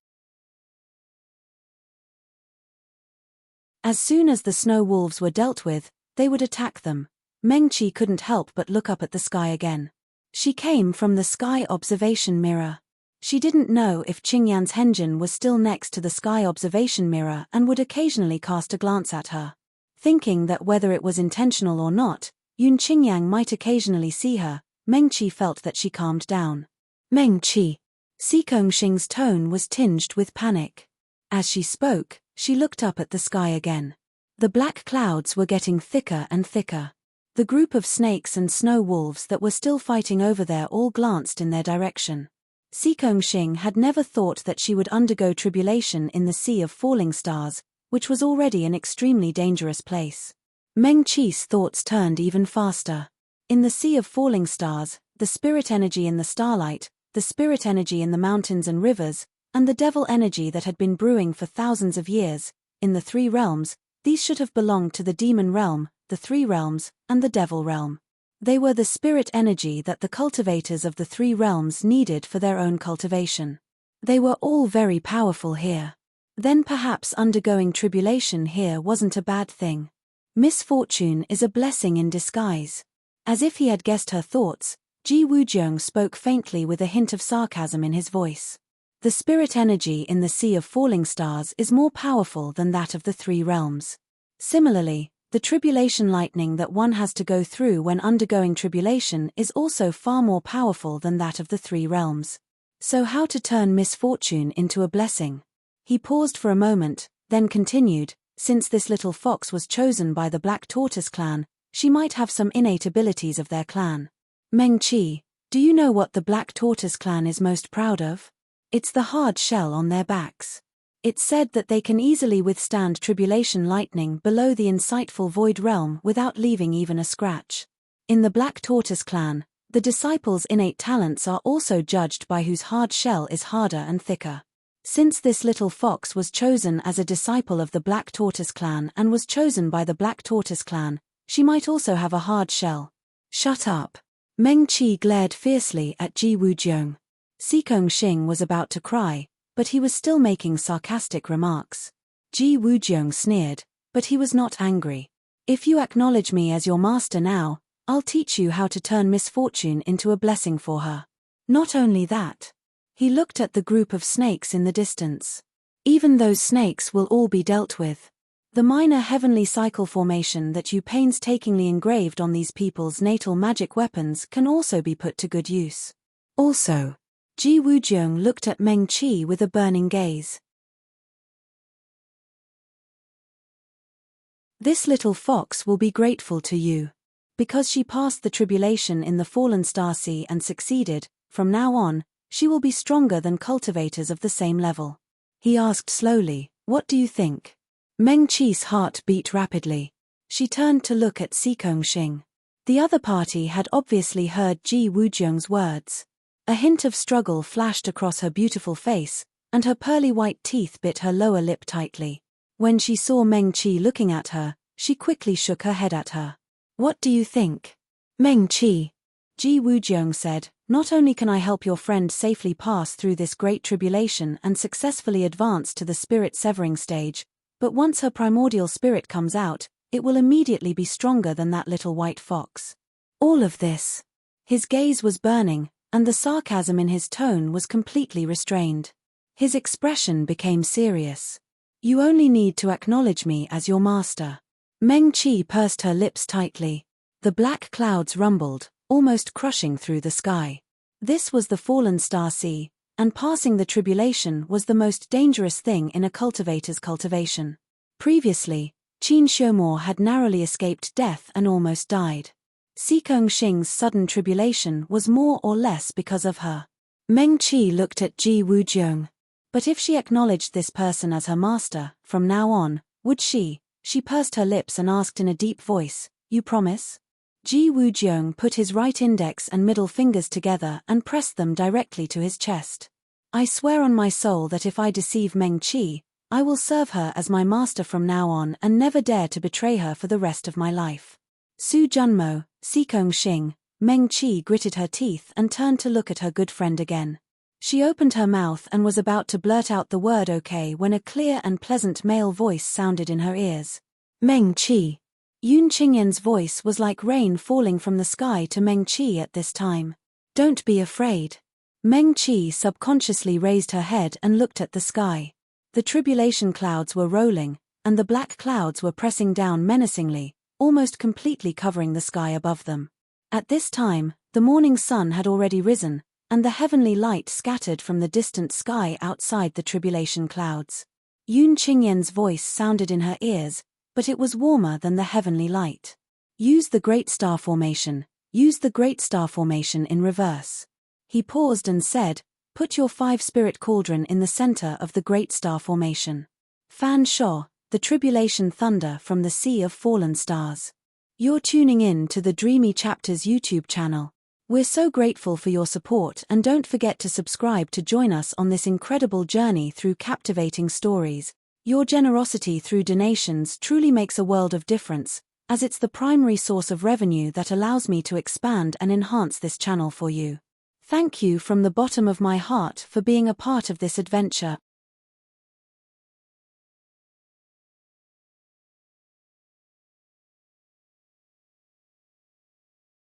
As soon as the snow wolves were dealt with, they would attack them. Meng Qi couldn't help but look up at the sky again. She came from the sky observation mirror. She didn't know if Qingyan's Henjin was still next to the sky observation mirror and would occasionally cast a glance at her. Thinking that whether it was intentional or not, Yun Qingyang might occasionally see her, Meng Qi felt that she calmed down. Meng Qi. Xing's tone was tinged with panic. As she spoke, she looked up at the sky again. The black clouds were getting thicker and thicker. The group of snakes and snow wolves that were still fighting over there all glanced in their direction. Xing had never thought that she would undergo tribulation in the sea of falling stars, which was already an extremely dangerous place. Meng Qi's thoughts turned even faster. In the sea of falling stars, the spirit energy in the starlight, the spirit energy in the mountains and rivers, and the devil energy that had been brewing for thousands of years, in the 3 realms, these should have belonged to the demon realm, the 3 realms, and the devil realm. They were the spirit energy that the cultivators of the 3 realms needed for their own cultivation. They were all very powerful here. Then perhaps undergoing tribulation here wasn't a bad thing. Misfortune is a blessing in disguise. As if he had guessed her thoughts, Ji Wujiang spoke faintly with a hint of sarcasm in his voice. The spirit energy in the sea of falling stars is more powerful than that of the 3 realms. Similarly, the tribulation lightning that one has to go through when undergoing tribulation is also far more powerful than that of the 3 realms. So how to turn misfortune into a blessing? He paused for a moment, then continued, since this little fox was chosen by the Black Tortoise clan, she might have some innate abilities of their clan. Meng Qi, do you know what the Black Tortoise clan is most proud of? It's the hard shell on their backs. It's said that they can easily withstand tribulation lightning below the insightful void realm without leaving even a scratch. In the Black Tortoise clan, the disciples' innate talents are also judged by whose hard shell is harder and thicker. Since this little fox was chosen as a disciple of the Black Tortoise clan and was chosen by the Black Tortoise clan, she might also have a hard shell. Shut up. Meng Qi glared fiercely at Ji Wujiang. Xing was about to cry, but he was still making sarcastic remarks. Ji Wujiang sneered, but he was not angry. If you acknowledge me as your master now, I'll teach you how to turn misfortune into a blessing for her. Not only that. He looked at the group of snakes in the distance. Even those snakes will all be dealt with. The minor heavenly cycle formation that you painstakingly engraved on these people's natal magic weapons can also be put to good use. Also, Ji Wujiang looked at Meng Qi with a burning gaze. This little fox will be grateful to you. Because she passed the tribulation in the fallen star sea and succeeded, from now on, she will be stronger than cultivators of the same level. He asked slowly, what do you think? Meng Qi's heart beat rapidly. She turned to look at Xing. The other party had obviously heard Ji Wujiang's words. A hint of struggle flashed across her beautiful face, and her pearly white teeth bit her lower lip tightly. When she saw Meng Qi looking at her, she quickly shook her head at her. What do you think? Meng Qi. Ji Wujiang said, not only can I help your friend safely pass through this great tribulation and successfully advance to the spirit severing stage, but once her primordial spirit comes out, it will immediately be stronger than that little white fox. All of this. His gaze was burning, and the sarcasm in his tone was completely restrained. His expression became serious. You only need to acknowledge me as your master. Meng Qi pursed her lips tightly. The black clouds rumbled, almost crushing through the sky. This was the fallen star sea, and passing the tribulation was the most dangerous thing in a cultivator's cultivation. Previously, Qin Xiumo had narrowly escaped death and almost died. Xikong Xing's sudden tribulation was more or less because of her. Meng Qi looked at Ji Wujiang. But if she acknowledged this person as her master, from now on, would she? She pursed her lips and asked in a deep voice, you promise? Ji Wujiang put his right index and middle fingers together and pressed them directly to his chest. I swear on my soul that if I deceive Meng Qi, I will serve her as my master from now on and never dare to betray her for the rest of my life. Su Junmo, Xikong Xing, Meng Qi gritted her teeth and turned to look at her good friend again. She opened her mouth and was about to blurt out the word okay when a clear and pleasant male voice sounded in her ears. Meng Qi. Yun Qingyan's voice was like rain falling from the sky to Meng Qi at this time. Don't be afraid. Meng Qi subconsciously raised her head and looked at the sky. The tribulation clouds were rolling, and the black clouds were pressing down menacingly, almost completely covering the sky above them. At this time, the morning sun had already risen, and the heavenly light scattered from the distant sky outside the tribulation clouds. Yun Qingyan's voice sounded in her ears, but it was warmer than the heavenly light. Use the Great Star Formation. Use the Great Star Formation in reverse. He paused and said, put your 5-spirit cauldron in the center of the Great Star Formation. Fan Sho, the tribulation thunder from the sea of fallen stars. You're tuning in to the Dreamy Chapters YouTube channel. We're so grateful for your support, and don't forget to subscribe to join us on this incredible journey through captivating stories. Your generosity through donations truly makes a world of difference, as it's the primary source of revenue that allows me to expand and enhance this channel for you. Thank you from the bottom of my heart for being a part of this adventure.